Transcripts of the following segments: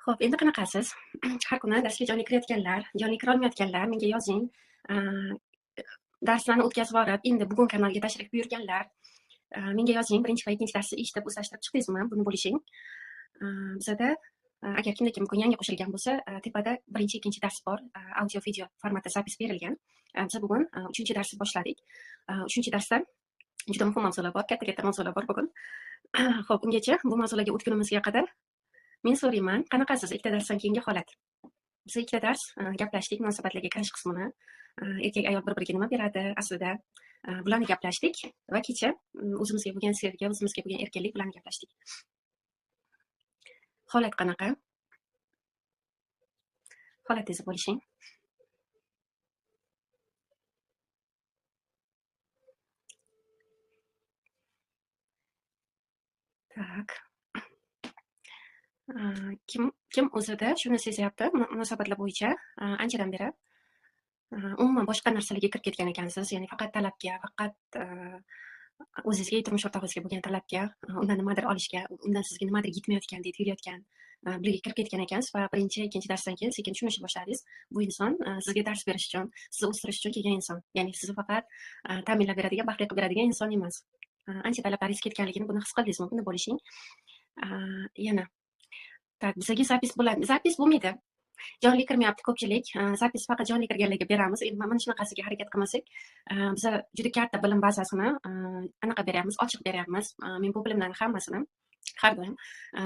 Xo'p, endi qanaqasiz? Har kuni darsga jonli kirayotganlar, jonli kirolmayotganlar menga yozing. Darslarni o'tkazib borib, endi bugun kanalga tashrif buyurganlar, menga yozing. Birinchi va ikkinchi darsni eshitib, o'zlashtirib chiqdingizmi? Buni bo'lishing. Bizada agar kimda-kim bugun yangi qo'shilgan bo'lsa, tepada birinchi, ikkinchi dars bor. Audio, video formatda zapis berilgan. Biz bugun 3-darsni boshladik. 3-darsda juda muhim mavzular bor, katta-katta mavzular bor bugun. Xo'p, ungacha bu mavzularga o'tgunimizga qadar men so'rayman, qanaqasiz ikkita darsdan keyingi holat? Biz ikkita dars gaplashdik munosabatlarga kirish qismini. Erkak ayol bir-biriga nima beradi aslida? Bularni gaplashdik va kecha o'zimizga bo'lgan sevgi, o'zimizga bo'lgan erkinlik bularni gaplashdik. Holat qanaqa? Holatingizni bo'lishing. Tak. Kim o'zida shuni sezyapti munosabatlar bo'yicha anchadan beri umuman boshqa narsalarga kirib ketgan ekansiz. Ya'ni faqat talabga, faqat o'zingizga, turmush o'rtog'ingizga bo'lgan talabga, undan nimadir olishga, undan sizga nimadir yetmayotgandek tuyulayotgan bularga kirib ketgan ekansiz va birinchi, ikkinchi darsdan keyin sekin tushunishni boshladingiz. Bu inson sizga dars berish uchun, sizni o'stirish uchun kelgan inson. Ya'ni sizni faqat ta'minlab beradigan, baxtli qilib beradigan inson emas. Ancha talablaringiz ketganligini buni his qildingizmi? Buni bo'lishing. Yana tak, bizaga zapis bo'ladi. Zapis bo'lmaydi. Jonli kirmayapti ko'pchilik. Zapis faqat jonli kirganlarga beramiz. Endi mana shunaqasiga harakat qilmasak, biza juda katta bilim bazasini anaqa beryapmiz, ochiq beryapmiz. Men bu bilimlarni hammasini har doim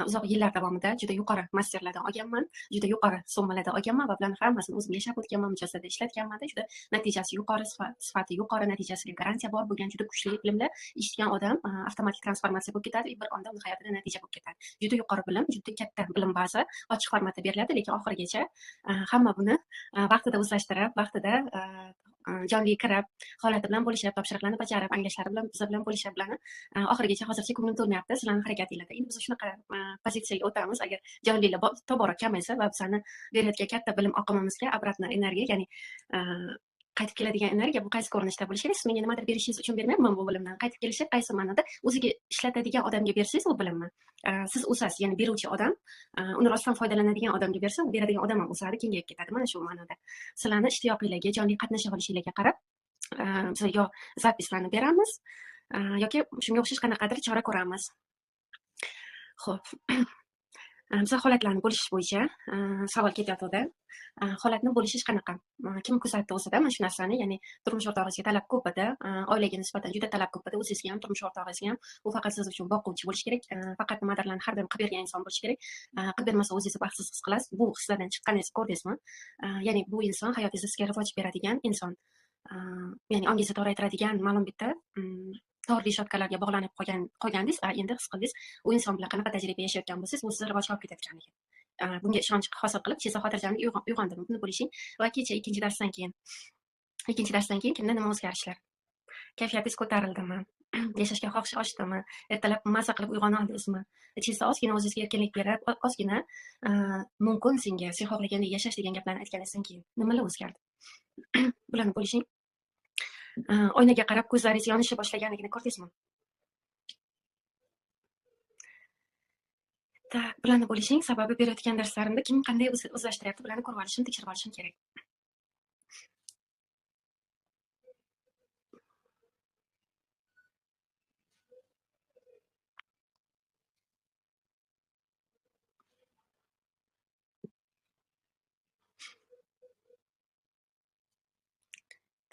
uzoq yillar davomida juda yuqori masterlardan olganman, juda yuqori summalarda olganman va bularni hammasini o'zim yashab o'tganman, mijozlarda ishlatganman. Juda natijasi yuqori, sifati yuqori, natijasiga garantiya bor bo'lgan juda kuchli bilimlar eshitgan odam avtomatik transformatsiya bo'lib ketadi, bir onda uni hayotida natija bo'lib ketadi. Juda yuqori bilim, juda katta bilim baza ochiq formatda beriladi, lekin oxirigacha hamma buni vaqtida o'zlashtirib, vaqtida jonli kirib, holati bilan bo'lishib, topshiriqlarni bajarib, anglashlari bilan biz bilan bo'lishib, bularni oxirigacha hozircha ko'nglim to'lmayapti sizlarni harakatinglarda. Endi biz shunaqa pozitsiyaga o'tamiz, agar jonlilar tobora kamaysa va bizlarni berayotgan katta bilim oqimimizga obratno energiya, ya'ni qaytib keladigan energiya bu qaysi ko'rinishda bo'lishi kerak? Siz menga nimadir berishingiz uchun bermayapman bu bilimdan. Qaytib kelishi qaysi ma'noda? O'ziga ishlatadigan odamga bersangiz u bilimni, siz o'sasiz, ya'ni beruvchi odam uni rostdan foydalanadigan odamga bersa, u beradigan odam ham o'sadi, kengayib ketadi. Mana shu ma'noda. Sizlarni ishtiyoqinglarga, jonli qatnasha olishinglarga qarab, biz yo zapislarni beramiz, yoki shunga o'xshash qanaqadir chora ko'ramiz. Xo'p. Biz holatlarni bo'lishish bo'yicha savol ketyapti. Holatni bo'lishish qanaqa? Kim kuzatdi o'zida mana shu narsani? Ya'ni turmush o'rtog'ingizga talab ko'p edi, oilaga nisbatan juda talab ko'p edi, o'zingizga ham, turmush o'rtog'ingizga ham. U faqat siz uchun boquvchi bo'lishi kerak, faqat nimadirlarni har doim qilib bergan inson bo'lishi kerak. Qilib bermasa o'zingizni baxtsiz his qilasiz. Bu hislardan chiqqaningizni ko'rdingizmi? Ya'ni bu inson hayotingizda sizga rivoj beradigan inson. Ya'ni ongingizni toraytiradigan ma'lum bitta tor rishotkalarga bog'lanib qolgandingiz, endi his qildingiz, u inson bilan qanaqa tajriba yashayotgan bo'lsangiz, u sizni rivojga olib ketayotganligi. Bunga ishonch hosil qilib, kecha xotirjamlik uyg'ondimi? Buni bo'lishing. Va kecha ikkinchi darsdan keyin kimda nima o'zgarishlar? Kayfiyatingiz ko'tarildimi? Yashashga xohish oshdimi? Ertalab maza qilib uyg'ona oldingizmi? Ichingizda ozgina o'zingizga erkinlik berib, ozgina mumkin senga, sen xohlagandek yashash degan gaplarni aytganingizdan keyin nimalar o'zgardi? Bularni bo'lishing. Oynaga qarab ko'zlaringiz yonisha boshlaganligini ko'rdingizmi? Tak, bularni bo'lishing. Sababi berayotgan darslarimda kim qanday o'zlashtiryapti, bularni ko'rib olishim, tekshirib olishim kerak.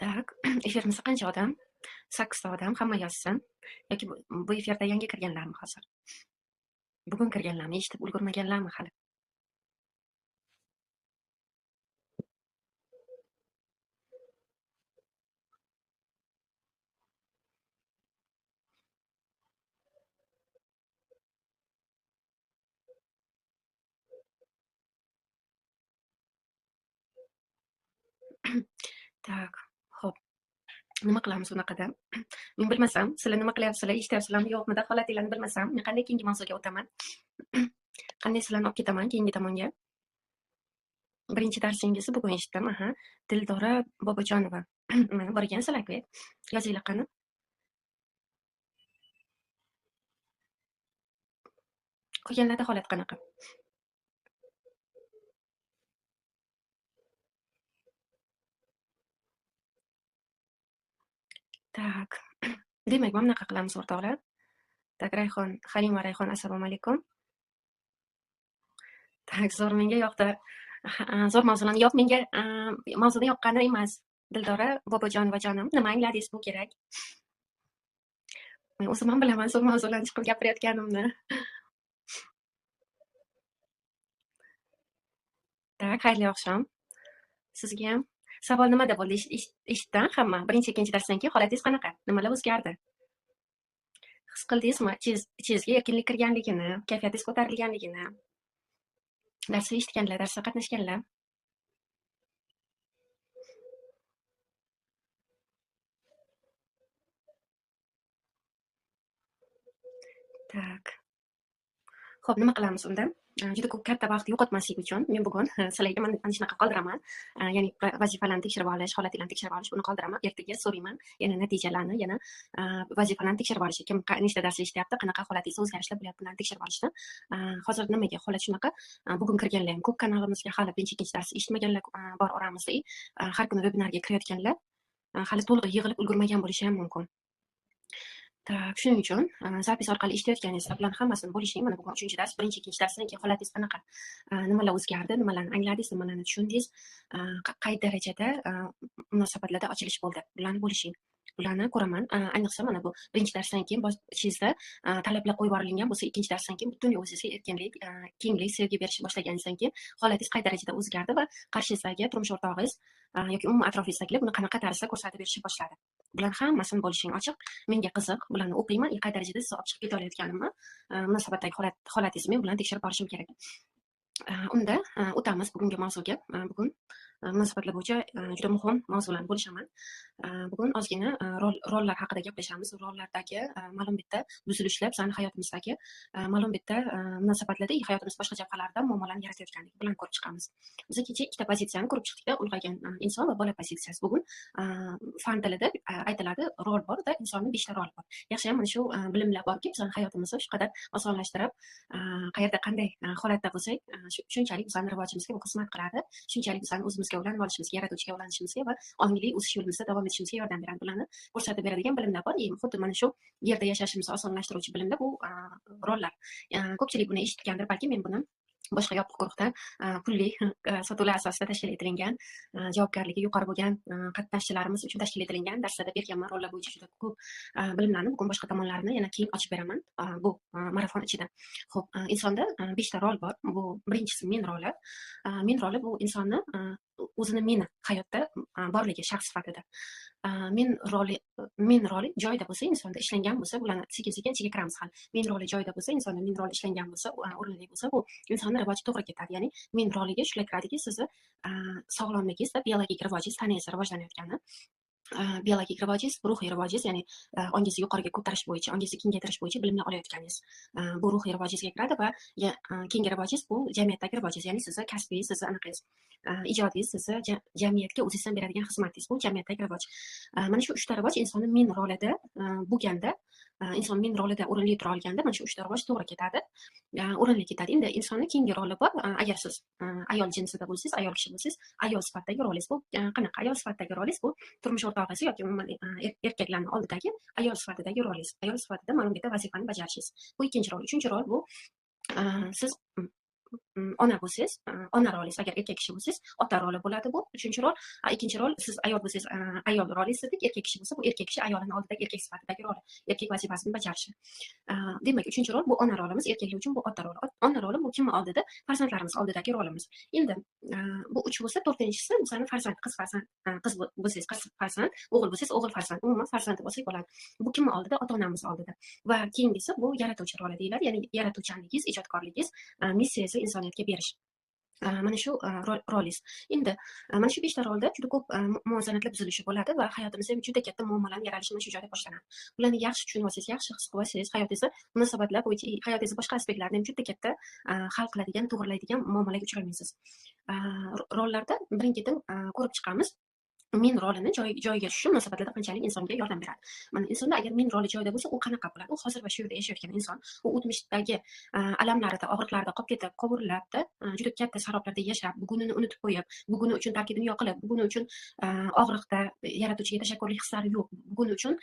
Tak, efirimizda qancha odam? 8 ta odam, hamma yozsin. Yoki bu efirda yangi kirganlarmi hozir? Bugun kirganlarmi, eshitib ulgurmaganlarmi hali? Tak, xo'p. Nima qilamiz unaqada? Men bilmasam, sizlar nima qilyapsizlar, eshityapsizlarmi yo'qmi, holatinglarni bilmasam, men qanday keyingi mavzuga o'taman? Qanday sizlarni olib ketaman keyingi tomonga? Birinchi darsingizni bugun eshitdim. Dildora Bobojonova. Mana bor ekansizlar-ku. Yozinglar qani. Qolganlarda holat qanaqa? Tak. Demak, mana bunaqa qilamiz o'rtoqlar. Tak, Rayhon, Halima Rayhon, assalomu alaykum. Tak, zo'r menga yoqdi. Zo'r mavzularni yo'q, menga mavzuda yoqqani emas. Dildora Bobojonovajonim, nima angladingiz bu kerak? Men o'zim ham bilaman zo'r mavzularni chiqib gapirayotganimni. Tak, xayrli oqshom. Sizga ham. Savol nimada bo'ldi? Eshitdim hamma. Birinchi, ikkinchi darsdan keyin holatingiz qanaqa? Nimalar o'zgardi? His qildingizmi ichingizga erkinlik kirganligini, kayfiyatingiz ko'tarilganligini? Darsda eshitganlar, darsda qatnashganlar? Tak. Xo'p, nima qilamiz unda? Juda ko'p katta vaqt yo'qotmaslik uchun men bugun sizlarga mana shunaqa qoldiraman. Ya'ni vazifalarni tekshirib olish, holatlarni tekshirib olish, buni qoldiraman. Ertaga so'rayman yana natijalarni, yana vazifalarni tekshirib olish. Kim nechta dars eshityapti, qanaqa holatingizda o'zgarishlar bo'lyapti, bularni tekshirib olishdi. Hozir nimaga holat shunaqa? Bugun kirganlar ham ko'p, kanalimizga hali birinchi, ikkinchi dars eshitmaganlar bor oramizda. Har kuni vebinarga kirayotganlar hali to'liq yig'ilib ulgurmagan bo'lishi ham mumkin. Tak, shuning uchun zapis orqali eshitayotganingizlar bilan hammasini bo'lishing. Mana bugun 3-chi dars, birinchi, ikkinchi darsdan keyin holatingiz qanaqa? Nimalar o'zgardi, nimalarni angladingiz, nimalarni tushundingiz, qay darajada munosabatlarda ochilish bo'ldi? Bularni bo'lishing. Bularni ko'raman. Ayniqsa mana bu birinchi darsdan keyin ichingizda talablar qo'yib yuborilgan bo'lsa, ikkinchi darsdan keyin butunlay o'zingizga erkinlik, kenglik, sevgi berishni boshlaganingizdan keyin holatingiz qay darajada o'zgardi va qarshingizdagi turmush o'rtog'ingiz yoki umuman atrofingizdagilar buni qanaqa tarzda ko'rsatib berishni boshladi? Bularni hammasini bo'lishing ochiq. Menga qiziq, bularni o'qiyman, qay darajada sizni olib chiqib keta olayotganimni, munosabatdagi holatingizni men bilan tekshirib borishim kerak. Unda o'tamiz bugungi mavzuga. Bugun munosabatlar bo'yicha juda muhim mavzularni bo'lishaman. Bugun ozgina rollar haqida gaplashamiz. Rollardagi ma'lum bitta buzilishlar bizning hayotimizdagi ma'lum bitta munosabatlarda hayotimiz boshqa jabhalarida muammolarni yaratayotganligi bilan ko'rib chiqamiz. Biz kecha ikkita pozitsiyani ko'rib chiqdik-da, ulg'aygan inson va bola pozitsiyasi. Bugun fan tilida aytiladi, rol bor va insonning 5 ta roli bor. Yaxshi ham mana shu bilimlar borki, bizning hayotimizni shu qadar osonlashtirib, qayerda qanday holatda bo'lsak, shunchalik bizning rivojimizga bu xizmat qiladi. Shunchalik bizning o'zimizga ulanib olishimizga, yaratuvchiga ulanishimizga va ongli o'sish yo'limizda davom etishimizga yordam beradi. Bularni ko'rsatib beradigan bilimlar bor. Xuddi mana shu yerda yashashimizni osonlashtiruvchi bilimlar bu rollar. Ko'pchilik buni eshitgandir, balki men buni boshqa yopiq guruhda pulli sotuvlar asosida tashkil etilgan, javobgarligi yuqori bo'lgan qatnashchilarimiz uchun tashkil etilgan darslarda berganman. Rollar bo'yicha juda ko'p bilimlarni bugun boshqa tomonlarini yana keyin ochib beraman bu marafon ichida. Xo'p, insonda 5 ta rol bor. Bu birinchisi men roli. Men roli bu insonni o'zini meni hayotda borligi shaxs sifatida. Men roli joyida bo'lsa, insonda ishlangan bo'lsa, bularni sekin-sekin ichiga kiramiz hali. Men roli joyida bo'lsa, insonda men roli ishlangan bo'lsa, o'rinli bo'lsa, bu insonni rivoji to'g'ri ketadi. Ya'ni men roliga shular kiradiki, sizni sog'lomligingiz va biologik rivojingiz, tanangiz rivojlanayotgani, biologik rivojingiz, ruhiy rivojingiz, ya'ni ongingizni yuqoriga ko'tarish bo'yicha, ongingizni kengaytirish bo'yicha bilimlar olayotganingiz, bu ruhiy rivojingizga kiradi va keyingi rivojingiz bu jamiyatdagi rivojingiz, ya'ni sizni kasbiy, sizni anaqangiz, ijodingiz, sizni jamiyatga o'zingizdan beradigan xizmatingiz, bu jamiyatdagi rivoj. Mana shu 3 ta rivoj insonni men rolida bo'lganda, inson men rolida o'rinli tura olganda, mana shu 3 ta rivoj to'g'ri ketadi, o'rinli ketadi. Endi insonni keyingi roli bor. Agar siz ayol jinsida bo'lsangiz, ayol kishi bo'lsangiz, ayol sifatidagi rolingiz bu qanaqa? Ayol sifatidagi rolingiz bu turmush o'rtog'ingiz yoki umuman erkaklarning oldidagi ayol sifatidagi rolingiz. Ayol sifatida ma'lum bitta vazifani bajarishingiz. Bu ikkinchi rol. Uchinchi rol bu siz ona bo'lsangiz, ona rolingiz. Agar erkak kishi bo'lsangiz, ota roli bo'ladi bu. Uchinchi rol. Ikkinchi rol, siz ayol bo'lsangiz, ayol rolingiz dedik. Erkak kishi bo'lsa, bu erkak kishi ayolining oldidagi erkak sifatidagi roli, erkak vazifasini bajarishi. Demak, uchinchi rol bu ona rolimiz, erkaklar uchun bu ota roli. Ona roli bu kim oldida? Farzandlarimiz oldidagi rolimiz. Endi bu 3 bo'lsa, 4-inchisi bizning farzand, qiz farzand, qiz bo'lsangiz qiz farzand, o'g'il bo'lsangiz o'g'il farzand. Umuman farzand bo'lsak bo'ladi. Bu kim oldida? Ota-onamiz oldida. Va keyingisi bu yaratuvchi roli deyiladi. Ya'ni yaratuvchanligingiz, ijodkorligingiz, missiyangizni insoniyatga berish. Mana shu rolingiz. Endi mana shu 5 ta rolda juda ko'p muvozanatlar buzilishi bo'ladi va hayotimizda juda katta muammolarning yaralishi mana shu joyda boshlanadi. Ularni yaxshi tushunib olsangiz, yaxshi his qilib olsangiz, hayotingizda munosabatlar bo'yicha, hayotingizning boshqa aspektlarini ham juda katta hal qiladigan, to'g'rilaydigan muammolarga uchramaysiz. Rollarda birin-ketin ko'rib chiqamiz. Men rolini joyiga tushishi munosabatlarda qanchalik insonga yordam beradi. Mana insonda agar men roli joyida bo'lsa, u qanaqa bo'ladi? U hozir va shu yerda yashayotgan inson, u o'tmishdagi alamlarida, og'riqlarida qolib ketib, qovurilibdi, juda katta saroblarda yashab, bugunini unutib qo'yib, buguni uchun tarki dunyo qilib, buguni uchun og'riqda yaratuvchiga tashakkurlik hislari yo'q. buguni uchun,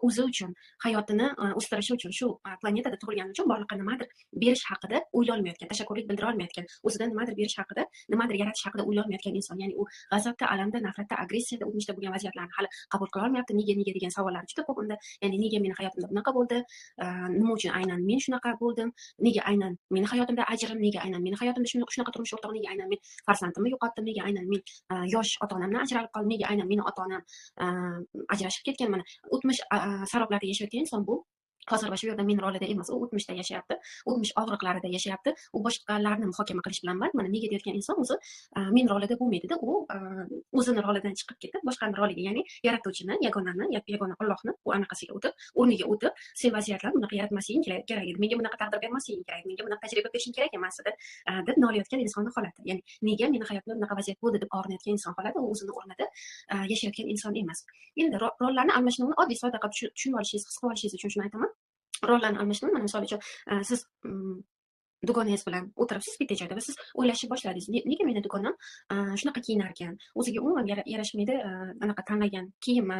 o'zi uchun, hayotini o'stirishi uchun, shu planetada tug'ilgani uchun borliqqa nimadir berish haqida o'ylolmayotgan, tashakkurlik bildira olmayotgan, o'zidan nimadir berish haqida, nimadir yaratish haqida o'ylolmayotgan inson. Ya'ni u g'azabda, alamda, nafratda, agressiyada, o'tmishda bo'lgan vaziyatlarni hali qabul qila olmayapti. Nega degan savollar juda ko'p unda. Ya'ni nega meni hayotimda bunaqa bo'ldi? Nima uchun aynan men shunaqa bo'ldim? Nega aynan meni hayotimda ajrim? Nega aynan meni hayotimda shunaqa turmush o'rtog'i? Nega aynan men farzandimni yo'qotdim? Nega aynan men yosh ota-onamdan ajralib qoldim? Nega aynan meni ota-onam ajrashib ketgan? Mana o'tmish saroblarda yashayotgan inson bu hozir va shu yerda men rolida emas, u o'tmishda yashayapti, o'tmish og'riqlarida yashayapti, u boshqalarni muhokama qilish bilan band. Mana nega deyotgan inson o'zi men rolida bo'lmaydida, u o'zini rolidan chiqib ketib, boshqani roliga, ya'ni yaratuvchini, yagonani, yagona Allohni u anaqasiga o'tib, o'rniga o'tib, sen vaziyatlarni bunaqa yaratmasliging kerak edi, menga bunaqa taqdir bermasliging kerak, menga bunaqa tajriba berishing kerak emas edi, deb nolayotgan insonni holati. Ya'ni nega meni hayotimda bunaqa vaziyat bo'ldi deb og'rinayotgan inson holati, u o'zini o'rnida yashayotgan inson emas. Endi rollarni almashinuvini oddiy sodda qilib tushunib olishingiz, his qilib olishingiz uchun shuni aytaman. Rollarni almashinuvi, mana misol uchun, siz dugonangiz bilan o'tiribsiz bitta joyda va siz o'ylashni boshladingiz. Nega meni dugonam shunaqa kiyinar ekan? O'ziga umuman yarashmaydi, anaqa tanlagan kiyimi,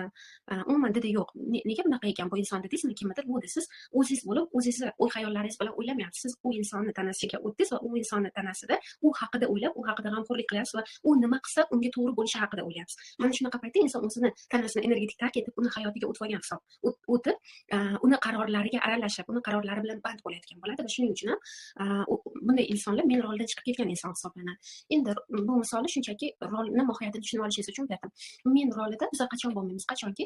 umuman didi yo'q. Nega bunaqa ekan bu inson dedingizmi? Kimnidir bu siz o'zingiz bo'lib, o'zingizni o'y-xayollaringiz bilan o'ylamayapsiz. Siz u insonni tanasiga o'tdingiz va u insonni tanasida u haqida o'ylab, u haqida g'amxo'rlik qilyapsiz va u nima qilsa unga to'g'ri bo'lishi haqida o'ylayapsiz. Mana shunaqa paytda inson o'zini tanasini energetik tark etib, uni hayotiga o'tib olgan hisob. O'tib, uni qarorlariga aralashib, uni qarorlari bilan band bo'layotgan bo'ladi va shuning uchun bunday insonlar men roldan chiqib ketgan inson hisoblanadi. Endi bu misolni shunchaki rolni mohiyatini tushunib olishingiz uchun berdim. Men rolida biz qachon bo'lmaymiz? Qachonki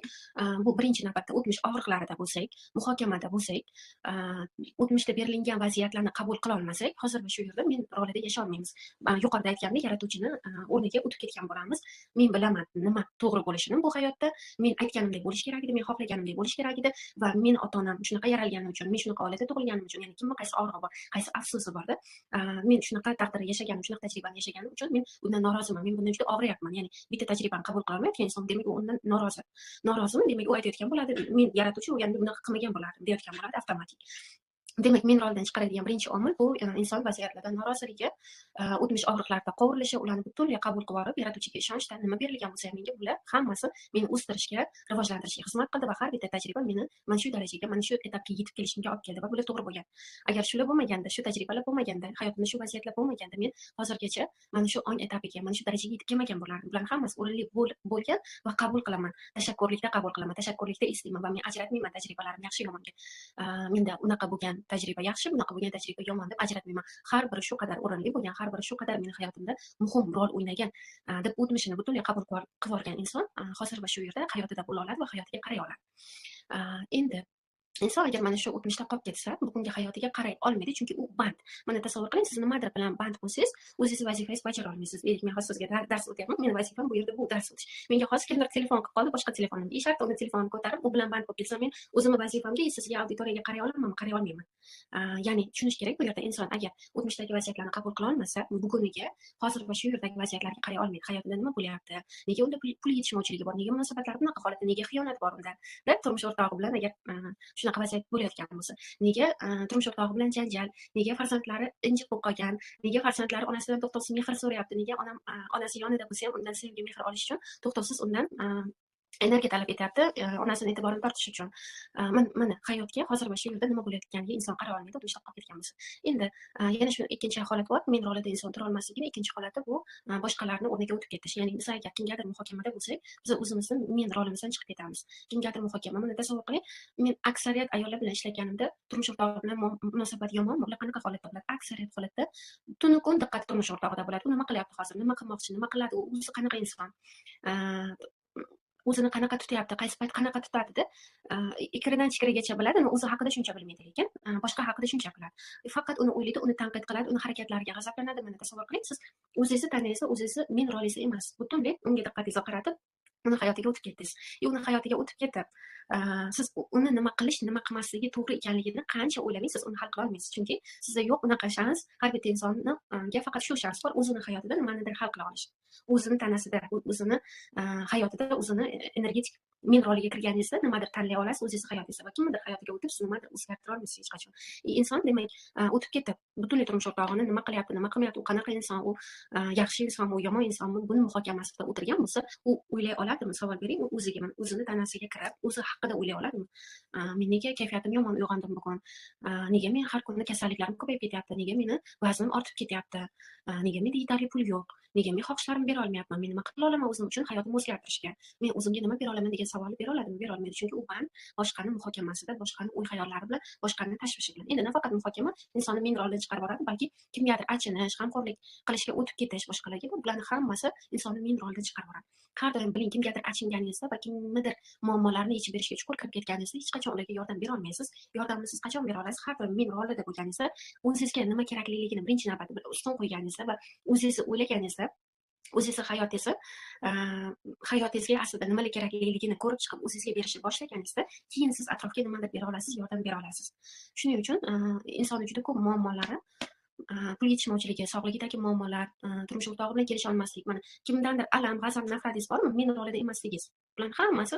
bu birinchi navbatda o'tmish og'riqlarida bo'lsak, muhokamada bo'lsak, o'tmishda berilgan vaziyatlarni qabul qila olmasak, hozir va shu yerda men rolida yashay olmaymiz. Yuqorida aytgandek, yaratuvchini o'rniga o'tib ketgan bo'lamiz. Men bilaman nima to'g'ri bo'lishini bu hayotda. Men aytganimdek bo'lish kerak edi, men xohlaganimdek bo'lish kerak edi va meni ota-onam shunaqa yaralgani uchun, men shunaqa oilada tug'ilganim uchun, ya'ni kimni qaysi og'rig'i bor, qaysi afsusi borda, men shunaqa taqdir yashaganim, shunaqa tajribani yashaganim uchun men bundan noroziman. Men bundan juda og'riyapman. Ya'ni bitta tajribani qabul qila olmayotgan inson, demak u undan norozi. Norozimi? Demak u aytayotgan bo'ladi, men yaratuvchi o'ganda bunaqa qilmagan bo'lardim, deyotgan bo'ladi avtomatik. Demak, men roldan chiqaradigan birinchi omil bu inson vaziyatlardan noroziligi, o'tmish og'riqlarida qovurilishi, ularni butunlay qabul qilib olib, yaratuvchiga ishonchdan nima berilgan bo'lsa menga bular hammasi meni o'stirishga, rivojlantirishga xizmat qildi va har bitta tajriba meni mana shu darajaga, mana shu etapga yetib kelishimga olib keldi va bular to'g'ri bo'lgan. Agar shular bo'lmaganda, shu tajribalar bo'lmaganda, hayotimda shu vaziyatlar bo'lmaganda, men hozirgacha mana shu ong etapiga, mana shu darajaga yetib kelmagan bo'lardim. Bularni hammasi o'rinli bo'lgan va qabul qilaman. Tashakkurlikda qabul qilaman, tashakkurlikda istayman va men ajratmayman tajribalarimni yaxshi yomonga. Menda unaqa bo'lgan tajriba yaxshi, bunaqa bo'lgan tajriba yomon deb ajratmayman. Har biri shu qadar o'rinli bo'lgan, har biri shu qadar meni hayotimda muhim rol o'ynagan deb o'tmishini butunlay qabul qilib olgan inson hozir va shu yerda hayotida bo'la oladi va hayotiga qaray oladi. Endi inson agar mana shu o'tmishda qolib ketsa, bugungi hayotiga qaray olmaydi, chunki u band. Mana tasavvur qiling, siz nimadir bilan band bo'lsangiz, o'zingiz vazifangizni bajara olmaysiz. Deylik, men hozir sizga dars o'tyapman, mening vazifam bu yerda bu dars o'tish. Menga hozir kimdir telefon qilib qoldi, boshqa telefonimga ishlab, uni telefonini ko'tarib, u bilan band bo'lib ketsam, men o'zimni vazifamga, sizga auditoriyaga qaray olamanmi, qaray olmayman. Ya'ni tushunish kerak, bu yerda inson agar o'tmishdagi vaziyatlarni qabul qila olmasa, buguniga, hozir va shu yerdagi vaziyatlarga qaray olmaydi. Hayotida nima bo'lyapti? Nega unda pul yetishmovchiligi bor? Nega munosabatlar bunaqa holatda? Nega xiyonat bor unda? Deb turmush o'rtog'i bilan agar shunaqa vaziyat bo'layotgan bo'lsa, nega turmush o'rtog'i bilan janjal, nega farzandlari injiq bo'lib qolgan, nega farzandlari onasidan to'xtovsiz mehr so'rayapti, nega onasi yonida bo'lsa ham undan sevgi mehr olish uchun to'xtovsiz undan energiya talab etyapti, onasini e'tiborini tortish uchun. Mana hayotga hozir va shu yerda nima bo'layotganiga inson qaray olmaydi, o'tmishda qolib ketgan bo'lsa. Endi yana shu ikkinchi holat bor, men rolida inson tura olmasligini ikkinchi holati bu boshqalarni o'rniga o'tib ketish. Ya'ni biz agar kimgadir muhokamada bo'lsak, biz o'zimizni men rolimizdan chiqib ketamiz. Kimgadir muhokama, mana tasavvur qiling, men aksariyat ayollar bilan ishlaganimda turmush o'rtog'i bilan munosabat yomonmi? Ular qanaqa holatda bo'ladi? Aksariyat holatda tunu kun diqqat turmush o'rtog'ida bo'ladi. U nima qilyapti hozir? Nima qilmoqchi? Nima qiladi? U o'zi qanaqa inson? O'zini qanaqa tutyapti, qaysi payt qanaqa tutadida ikiridan chikirigacha biladi, o'zi haqida shuncha bilmaydi, lekin boshqa haqida shuncha biladi. Faqat uni o'ylaydi, uni tanqid qiladi, uni harakatlariga g'azablanadi. Mana tasavvur qiling, siz o'zingizni taniysiz, o'zingizni men rolingizni emas, butunlay unga diqqatingizni qaratib uni hayotiga o'tib ketdingiz. Uni hayotiga o'tib ketib, siz uni nima qilish, nima qilmasligi to'g'ri ekanligini qancha o'ylasangiz, siz uni hal qila olmaysiz. Chunki sizda yo'q unaqa shans. Har bitta insonga faqat shu shans bor, o'zini hayotida nimanidir hal qila olish. O'zini tanasida, o'zini hayotida, o'zini energetik mineraliga kirganingizda nimadir tanlay olasiz o'zingiz hayotingizda va kimnidir hayotiga o'tib siz nimadir o'zgartira olmaysiz hech qachon. Inson demak o'tib ketib, butunlay turmush o'rtog'ini nima qilyapti, nima qilmayapti, u qanaqa inson, u yaxshi insonmi, u yomon insonmi, buni muhokamasida o'tirgan bo'lsa, u o'ylay oladimi? Savol bering, u o'zini tanasiga kirib, o'zi haqida o'ylay oladimi? Men nega kayfiyatim yomon uyg'ondim bugun? Nega men har kuni kasalliklarim ko'payib ketyapti? Nega meni vaznim ortib ketyapti? Nega menda yetarli pul yo'q? Nega men xohishlarimni bera olmayapman? Men nima qila olaman o'zim uchun hayotimni o'zgartirishga? Men o'zimga nima bera olaman degan savolni bera oladimi? Bera olmaydi. Chunki u band boshqani muhokamasida, boshqani o'y-xayollari bilan, boshqani tashvishi bilan. Endi nafaqat muhokama insonni ming roldan chiqarib yuboradi, balki kimgadir achinish, g'amxo'rlik qilishga o'tib ketish boshqalarga, bularning hammasi insonni ming roldan chiqarib yuboradi. Har doim biling, kimgadir achinganingizda va kimnidir muammolarini yechib berishga chuqur kirib ketganingizda hech qachon ularga yordam bera olmaysiz. Yordamni siz qachon bera olasiz? Har doim ming rolda bo'lganingizda, o'zingizga nima kerakliligini birinchi navbatda ustun qo'yganingizda va o'zingizni o'ylaganingizda, o'zingizni hayotingizga aslida nimalar kerakligini ko'rib chiqib o'zingizga berishni boshlaganingizda, keyin siz atrofga nimadir bera olasiz, yordam bera olasiz. Shuning uchun insonni juda ko'p muammolari, pul yetishmovchiligi, sog'ligidagi muammolar, turmush o'rtog'i bilan kelisha olmaslik, mana kimdandir alam, g'azab, nafratingiz bormi? Men rolida emasligingiz. Bularning hammasi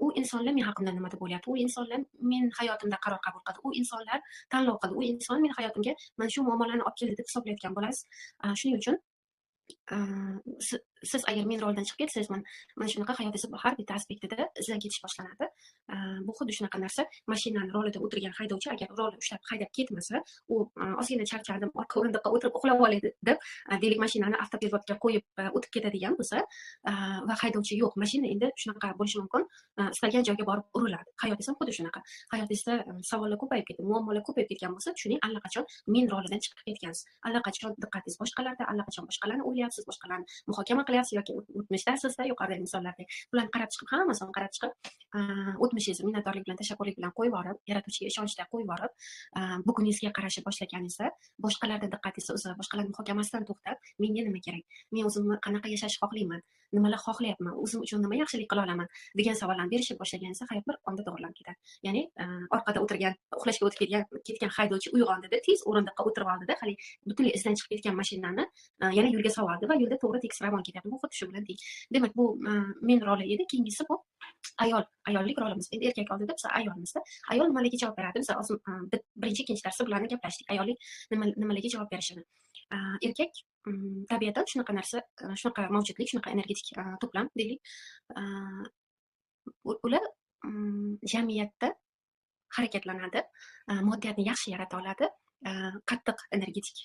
u insonlar men haqimda nima deb o'ylayapti, u insonlar men hayotimda qaror qabul qildi, u insonlar tanlov qildi, u inson men hayotimga mana shu muammolarni olib keldi deb hisoblayotgan bo'lasiz. Shuning uchun siz agar men roldan chiqib ketsangiz, mana shunaqa hayotingizni har bitta aspektida izdan ketish boshlanadi. Bu xuddi shunaqa narsa, mashinani rolida o'tirgan haydovchi agar rolni ushlab haydab ketmasa, u ozgina charchadim, orqa o'rindiqqa o'tirib uxlab olay deb, deylik mashinani avtopilotga qo'yib o'tib ketadigan bo'lsa va haydovchi yo'q, mashina endi shunaqa bo'lishi mumkin, istalgan joyga borib uriladi. Hayotingiz ham xuddi shunaqa. Hayotingizda savollar ko'payib ketdi, muammolar ko'payib ketgan bo'lsa, tushuning, allaqachon men rolidan chiqib ketgansiz. Allaqachon diqqatingiz boshqalarda, allaqachon boshqalarni o'ylayapsiz, boshqalarni muhokama qilyapsiz yoki o'tmishdasizda, yuqoridagi misollardek. Bularni qarab chiqib, hammasini qarab chiqib, o'tmishingizni minnatdorlik bilan, tashakkurlik bilan qo'yib yuborib, yaratuvchiga ishonchda qo'yib yuborib, buguningizga qarashni boshlaganingizda, boshqalarga diqqatingizni o'zi, boshqalarning muhokamasidan to'xtab, menga nima kerak? Men o'zimni qanaqa yashashni xohlayman? Nimalar xohlayapman? O'zim uchun nima yaxshilik qila olaman? Degan savollarni berishni boshlaganingizda hayot bir onda to'g'rilanib ketadi. Ya'ni orqada o'tirgan, uxlashga o'tib ketgan haydovchi uyg'ondida, tez o'rindiqqa o'tirib oldida, hali butunlay izdan chiqib ketgan mashinani yana yo'lga soldi va yo'lda to'g'ri tekis ravon ketyapti. Bu xuddi shu bilan teng. Demak, bu men roli edi. Keyingisi bu ayollik rolimiz. Endi erkak oldida biz ayolimizda. Ayol nimalarga javob beradi? Biz birinchi, ikkinchi darsda bularni gaplashdik. Ayollik nimalarga javob berishini. Erkak tabiatan shunaqa narsa, shunaqa mavjudlik, shunaqa energetik to'plam deylik. Ular jamiyatda harakatlanadi, moddiyatni yaxshi yarata oladi, qattiq energetik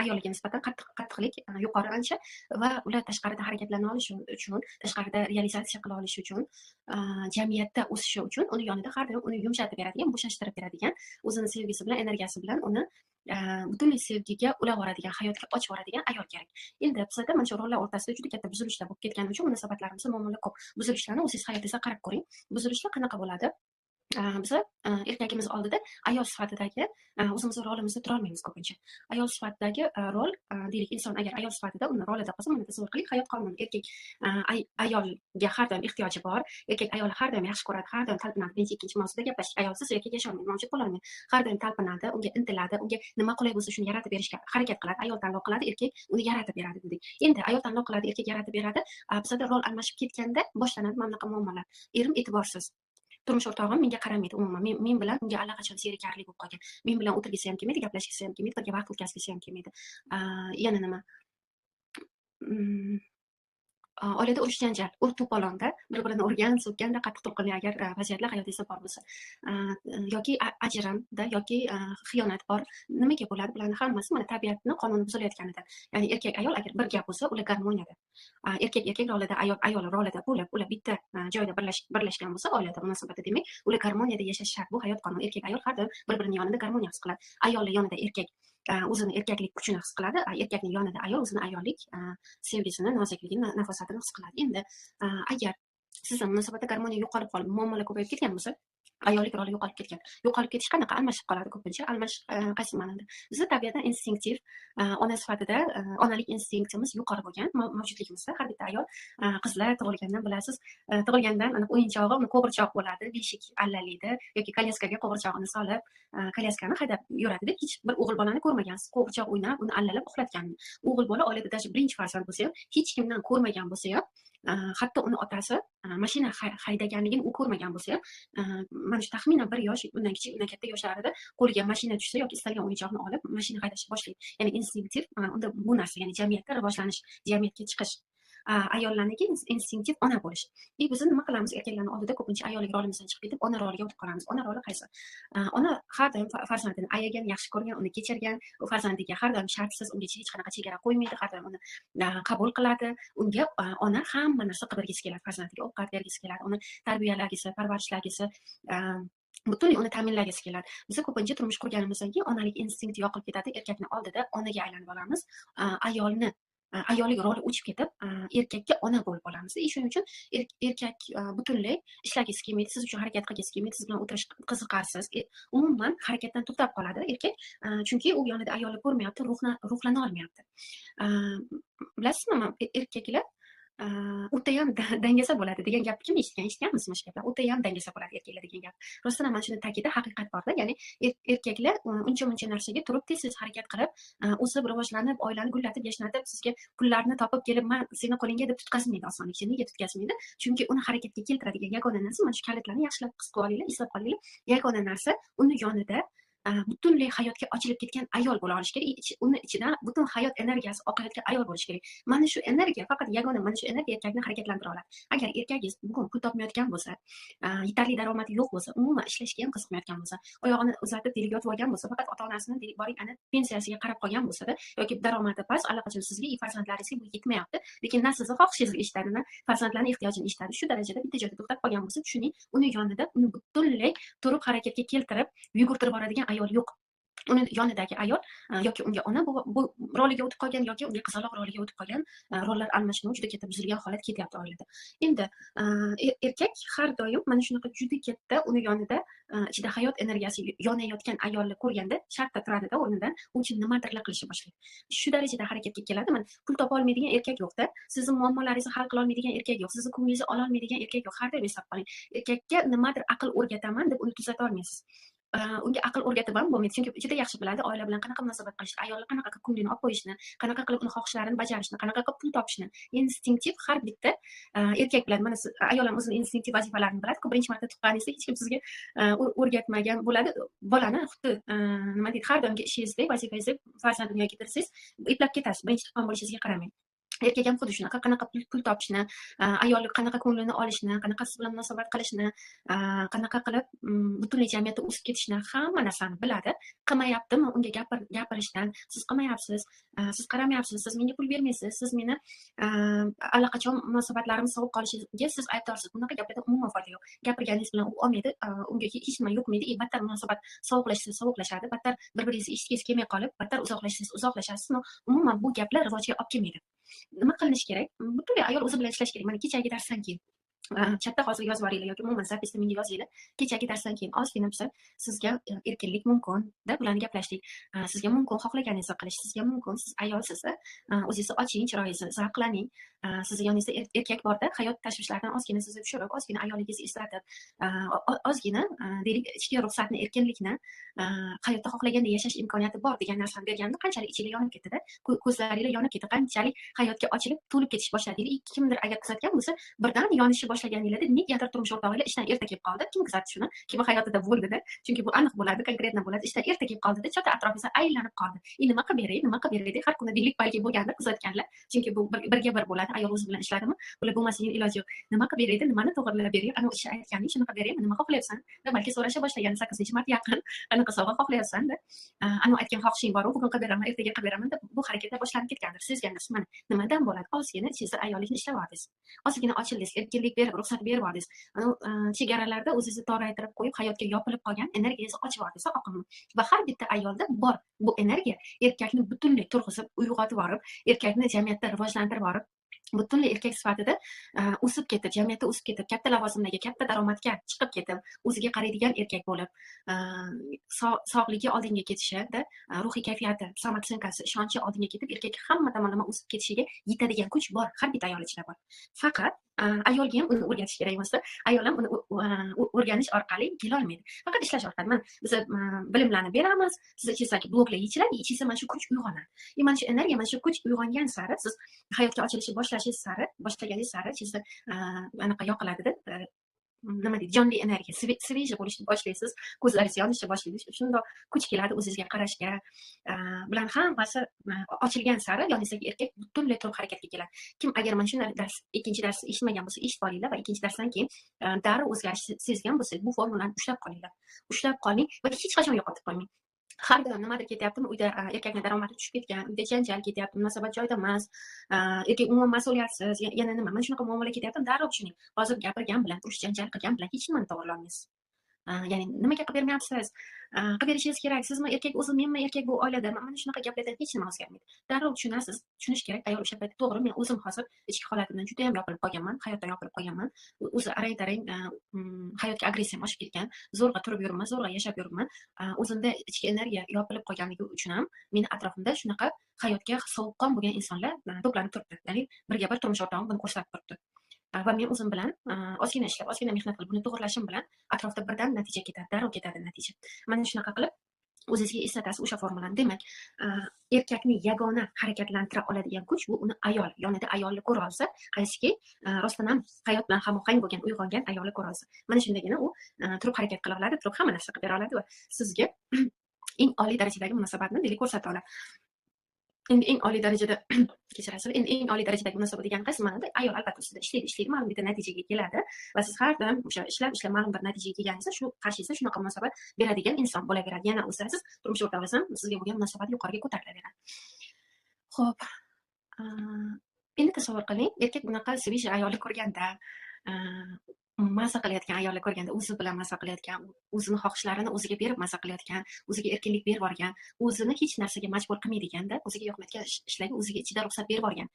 ayolga nisbatan qattiqlik yuqori ancha va ular tashqarida harakatlana olishi uchun, tashqarida realizatsiya qila olishi uchun, jamiyatda o'sishi uchun uni yonida har doim uni yumshatib beradigan, bo'shashtirib beradigan, o'zini sevgisi bilan, energiyasi bilan uni butunlay sevgiga ulab yuboradigan, hayotga ochib yuboradigan ayol kerak. Endi bizda mana shu rollar o'rtasida juda katta buzilishlar bo'lib ketgani uchun munosabatlarimizda muammolar ko'p. Buzilishlarni o'zingiz hayotingizga qarab ko'ring. Buzilishlar qanaqa bo'ladi? Biz erkagimiz oldida ayol sifatidagi o'zimizni rolimizda tura olmaymiz ko'pincha. Ayol sifatidagi rol, deylik, inson agar ayol sifatida uni rolida qolsa, mana tasavvur qiling, hayot qonuni. Erkak ayolga har doim ehtiyoji bor, erkak ayolni har doim yaxshi ko'radi, har doim talpinadi. Birinchi, ikkinchi mavzuda gaplashdik. Ayolsiz erkak yasholmaydi, mavjud bo'lolmaydi. Har doim talpinadi, unga intiladi, unga nima qulay bo'lsa shuni yaratib berishga harakat qiladi. Ayol tanlov qiladi, erkak uni yaratib beradi dedik. Endi ayol tanlov qiladi, erkak yaratib beradi. Bizda rol almashib ketganda boshlanadi mana bunaqa muammolar. Erim e'tiborsiz. Turmush o'rtog'im menga qaramaydi umuman. Men bilan unga allaqachon zerikarli bo'lib qolgan. Men bilan o'tirgisi ham kelmaydi, gaplashgisi ham kelmaydi, birga vaqt o'tkazgisi ham kelmaydi. Yana nima? Oilada urush janjal, to'polonda bir-birini urgan, so'kkanda, qattiq to'lqinli agar vaziyatlar hayotingizda bor bo'lsa, yoki ajrimda yoki xiyonat bor, nimaga bo'ladi? Bularning hammasi mana tabiatni qonuni buzilayotganidan. Ya'ni erkak ayol agar bir gap bo'lsa, ular garmoniyada. Erkak rolida, ayol rolida bo'lib, ular bitta joyda birlashgan bo'lsa, oilada munosabatda, demak, ular garmoniyada yashash shart. Bu hayot qonuni. Erkak ayol har doim bir-birining yonida garmoniya his qiladi. Ayolning yonida erkak o'zini erkaklik kuchini his qiladi, erkakning yonida ayol o'zini ayollik sevgisini, nozikligini, nafosatini his qiladi. Endi agar sizda munosabatda garmoniya yo'qolib qolib, muammolar ko'payib ketgan bo'lsa, ayollik roli yo'qolib ketgan. Yo'qolib ketish qanaqa? Almashib qoladi ko'pincha. Qaysi ma'noda? Bizni tabiatan instinktiv ona sifatida onalik instinktimiz yuqori bo'lgan mavjudligimizda har bitta ayol qizlar tug'ilgandan bilasiz, tug'ilgandan o'yinchog'i uni qo'g'irchoq bo'ladi, beshik allalaydi yoki kolyaskaga qo'g'irchog'ini solib, kolyaskani haydab yuradida hech bir o'g'il bolani ko'rmagansiz. Qo'g'irchoq o'ynab, uni allalab uxlatganini. O'g'il bola oilada даже birinchi farzand bo'lsa ham, hech kimdan ko'rmagan bo'lsa ham, hatto uni otasi mashina haydaganligini u ko'rmagan bo'lsa ham, mana shu taxminan 1 yosh, undan kichik, undan katta yoshlarida qo'liga mashina tushsa yoki istalgan o'yinchoqni olib mashina haydashni boshlaydi. Ya'ni instinktiv, unda bu narsa, ya'ni jamiyatda rivojlanish, jamiyatga chiqish. Ayollarniki instinktiv ona bo'lish. Biz nima qilamiz? Erkaklarning oldida ko'pincha ayollik rolimizdan chiqib ketib, ona roliga o'tib qolamiz. Ona roli qaysi? Ona har doim farzandini ayagan, yaxshi ko'rgan, uni kechirgan, u farzandiga har doim shartsiz, ungacha hech qanaqa chegara qo'ymaydi, har doim uni qabul qiladi. Unga ona hamma narsa qilib bergisi keladi, farzandiga ovqat bergisi keladi, uni tarbiyalagisi, parvarishlagisi, butunlay uni ta'minlagisi keladi. Biz ko'pincha turmush qurganimizdan keyin onalik instinkti yo'qolib ketadi. Erkakni oldida onaga aylanib olamiz. Ayollik roli o'chib ketib, erkakka ona bo'lib olamiz. Shuning uchun erkak butunlay ishlagisi kelmaydi, siz uchun harakat qilgisi kelmaydi, siz bilan o'tirish qiziqarsiz. Umuman harakatdan to'xtab qoladi erkak, chunki u yonida ayoli ko'rmayapti, ruhlana olmayapti. Bilasizmi, erkaklar o'tayam dangasa bo'ladi degan gapni kim eshitganmisizmi shu gaplar? O'tayam dangasa bo'ladi erkaklar degan gap. Rostdan ham mana shuni ta'kidi haqiqat borda. Ya'ni erkaklar uncha-muncha narsaga turib tez harakat qilib, o'sib rivojlanib, oilani gullatib, yashnatib, sizga pullarni topib kelib, "Men seni qo'lingga" deb tutqazmaydi osonlikcha. Nega tutqazmaydi? Chunki uni harakatga keltiradigan yagona narsa, mana shu kalitlarni yaxshilab his qilib olinglar, eslab qolinglar. Yagona narsa uni yonida butunlay hayotga ochilib ketgan ayol bo'la olishi kerak. Uni ichidan butun hayot energiyasi oqayotgan ayol bo'lishi kerak. Mana shu energiya, faqat yagona mana shu energiya erkakni harakatlantira oladi. Agar erkagingiz bugun pul topmayotgan bo'lsa, yetarli daromadi yo'q bo'lsa, umuman ishlashga ham qiziqmayotgan bo'lsa, oyog'ini uzatib deliga yotib olgan bo'lsa, faqat ota-onasini delik boring ana pensiyasiga qarab qolgan bo'lsa-da, yoki daromadi past, allaqachon sizga, farzandlaringizga bu yetmayapti, lekin na sizni xohishingizga eshitadi, na farzandlarning ehtiyojini eshitadi. Shu darajada bitta joyda to'xtab qolgan bo'lsa, tushuning, uni yonida uni butunlay turib harakatga keltirib, yugurtirib boradigan ayol yo'q. Uni yonidagi ayol yoki unga ona bu roliga o'tib qolgan yoki unga qizaloq roliga o'tib qolgan, rollar almashinuvi juda katta buzilgan holat ketyapti oilada. Endi erkak har doim mana shunaqa juda katta uni yonida ichida hayot energiyasi yonayotgan ayolni ko'rganda shartta turadida o'rnidan, u uchun nimadirlar qilishni boshlaydi. Shu darajada harakatga keladi. Mana pul topa olmaydigan erkak yo'qda, sizni muammolaringizni hal qila olmaydigan erkak yo'q, sizni ko'nglingizni ola olmaydigan erkak yo'q. Har doim eslab qoling, erkakka nimadir aql o'rgataman deb uni tuzata olmaysiz. Unga aql o'rgatib ham bo'lmaydi, chunki juda yaxshi biladi oila bilan qanaqa munosabat qilishni, ayolni qanaqa qilib ko'nglini olib qo'yishni, qanaqa qilib uni xohishlarini bajarishni, qanaqa qilib pul topishni. Instinktiv har bitta erkak biladi. Mana siz ayol ham o'zining instinktiv vazifalarini biladi. Birinchi marta tuqqaningizda hech kim sizga o'rgatmagan bo'ladi. Bolani xuddi nima deydi, har doimgi ishingizdek, vazifangizdek farzand dunyoga keltirsangiz, eplab ketasiz, birinchi tuqqan bo'lishingizga qaramay. Erkak ham xuddi shunaqa, qanaqa pul topishni, ayolni qanaqa ko'nglini olishni, qanaqa siz bilan munosabat qilishni, qanaqa qilib butunlay jamiyatda o'sib ketishni, hamma narsani biladi. Qilmayaptimi unga gapirishdan, siz qilmayapsiz, siz qaramayapsiz, siz menga pul bermaysiz, siz meni allaqachon munosabatlarimiz sovib qolishiga siz aybdorsiz. Bunaqa gaplardan umuman foyda yo'q. Gapirganingiz bilan u olmaydi, unga hech nima yoqmaydi, battar munosabat sovuqlashadi, battar bir-biringizni eshitgingiz kelmay qolib, battar uzoqlashasiz. Umuman bu gaplar rivojga olib kelmaydi. Nima qilinish kerak? Butunlay ayol o'zi bilan ishlash kerak. Mana kechagi darsdan keyin chatda hozir yozib boringlar yoki umuman zapisda menga yozinglar. Kechagi darsdan keyin ozgina bo'lsa sizga erkinlik mumkin deb bularni gaplashdik. Sizga mumkin xohlaganingizni qilish, sizga mumkin, siz ayolsiz, o'zingizni oching, chiroyingizni zavqlaning. Sizni yoningizda erkak borda, hayot tashvishlaridan ozgina sizni tushirib, ozgina ayolligingizni eslatib, ozgina deylik ichki ruxsatni, erkinlikni, hayotda xohlaganda yashash imkoniyati bor degan narsani berganda qanchalik ichinglar yonib ketdi-da, ko'zlaringlar yonib ketdi, qanchalik hayotga ochilib, to'lib ketish boshladinglar. Kimdir agar kuzatgan bo'lsa, birdan yonishni boshlaganinglarda negadir turmush o'rtog'inglar ishdan erta kelib qoldi. Kim kuzatdi shuni? Kim hayotida bo'ldi-da? Chunki bu aniq bo'ladi, konkretno bo'ladi. Ishdan erta kelib qoldi-da, chota atrofingizda aylanib qoldi. Nima qilib beray deb har kuni deylik balki bo'lganda kuzatganlar. Chunki bu birga bir bo'ladi. Ayol o'zi bilan ishladimi? Bular bo'lmasining iloji yo'q. Nima qilib beray, nimani to'g'rilab beray? Ana o'sha aytganing shunaqa beraymi? Nima xohlayapsan? Balki so'rasha boshlagan 8-mart yaqin. Qanaqa sovg'a xohlayapsan-da? Ana aytgan xohishing bor, bugun qilib beraman, ertaga qilib beraman deb bu harakatlar boshlanib ketgandir. Sezgandirsiz. Mana nimadan bo'ladi? Ozgina ichingizda ayollikni ishlab oldingiz. Ozgina ochildingiz, erkinlik berib, ruxsat berib oldingiz. Chegaralarda o'zingizni toraytirib qo'yib, hayotga yopilib qolgan energiyangizni ochib oldingiz, oqimni. Va har bitta ayolda bor bu energiya erkakni butunlay turg'izib, uyg'otib borib, erkakni jamiyatda rivojlantirib borib, butunlay erkak sifatida o'sib ketib, jamiyatda o'sib ketib, katta lavozimdagi, katta daromadga chiqib ketib, o'ziga qaraydigan erkak bo'lib, sog'ligi oldinga ketishida, ruhiy kayfiyati, samootsyenkasi, ishonchi oldinga ketib, erkak hamma tomonlama o'sib ketishiga yetadigan kuch bor, har bitta ayol ichida bor. Faqat ayolga ham uni o'rgatish kerak bo'lsa, ayol ham uni o'rganish orqali kelolmaydi. Faqat ishlash orqali. Mana biz bilimlarni beramiz, siz ichingizaki bloklar yechiladi, ichingizda mana shu kuch uyg'onadi. Mana shu energiya, mana shu kuch uyg'ongan sari siz hayotga ochilishni boshlaganingiz sari ichingizda anaqa yoqiladida, nima deydi, jonli energiya, svejiy bo'lishni boshlaysiz, ko'zlaringiz yonishni boshlaydi. Shundoq kuch keladi o'zingizga qarashga. Bular hammasi ochilgan sari yoningizdagi erkak butunlay turib harakatga keladi. Kim agar mana shu dars, ikkinchi darsni eshitmagan bo'lsa, eshitib olinglar va ikkinchi darsdan keyin darrov o'zgarish sezgan bo'lsangiz, bu formulani ushlab qolinglar. Ushlab qoling va hech qachon yo'qotib qo'ymang. Har doim nimadir ketyaptimi, uyda erkakning daromadi tushib ketgan, uyda janjal ketyapti, munosabat joyida emas, erkak umuman mas'uliyatsiz, yana nima, mana shunaqa muammolar ketyapti, darrov tushuning. Hozir gapirgan bilan, urush janjal qilgan bilan hech nimani to'g'rilolmaysiz. Ya'ni nimaga qilib bermayapsiz? Qilib berishingiz kerak. Sizmi erkak, o'zim menmi erkak bu oilada? Mana shunaqa gaplardan hech nima o'zgarmaydi. Darrov tushunasiz, tushunish kerak. Ayol o'sha paytda to'g'ri, men o'zim hozir ichki holatimdan juda ham yopilib qolganman, hayotdan yopilib qolganman. O'zi arang-tarang hayotga agressiyam oshib ketgan, zo'rg'a turib yuribman, zo'rg'a yashab yuribman. O'zimda ichki energiya yopilib qolganligi uchun ham meni atrofimda shunaqa hayotga sovuqqon bo'lgan insonlar to'planib turibdi. Ya'ni birga bir turmush o'rtog'im buni ko'rsatib turibdi. Va men o'zim bilan ozgina ishlab, ozgina mehnat qilib buni to'g'irlashim bilan atrofda birdan natija ketadi, darrov ketadi natija. Mana shunaqa qilib o'zingizga eslatasiz o'sha formulani. Demak, erkakni yagona harakatlantira oladigan kuch bu uni ayol, yonida ayolni ko'ra olsa, qaysiki rostdan ham hayot bilan hamohang bo'lgan, uyg'ongan ayolni ko'ra olsa. Mana shundagina u turib harakat qila oladi, turib hamma narsa qilib bera oladi va sizga eng oliy darajadagi munosabatni deylik ko'rsata oladi. Endi eng oliy darajada kechirasiz, endi eng oliy darajadagi munosabat degan qaysi ma'noda? Ayol albatta ustida ishlaydi, ma'lum bitta natijaga keladi va siz har doim o'sha ishlab ma'lum bir natijaga kelganingizda shu qarshingizda shunaqa munosabat beradigan inson bo'laveradi. Yana o'sasiz, turmush o'rtog'ingiz ham sizga bo'lgan munosabat yuqoriga ko'tarilaveradi. Xo'p, endi tasavvur qiling, erkak bunaqa svejiy ayolni ko'rganda, maza qilayotgan ayolni ko'rganda, o'zi bilan maza qilayotgan, o'zini xohishlarini o'ziga berib maza qilayotgan, o'ziga erkinlik berib olgan, o'zini hech narsaga majbur qilmaydiganda, o'ziga yoqmayotgan ishlarga o'ziga ichida ruxsat berib olgan,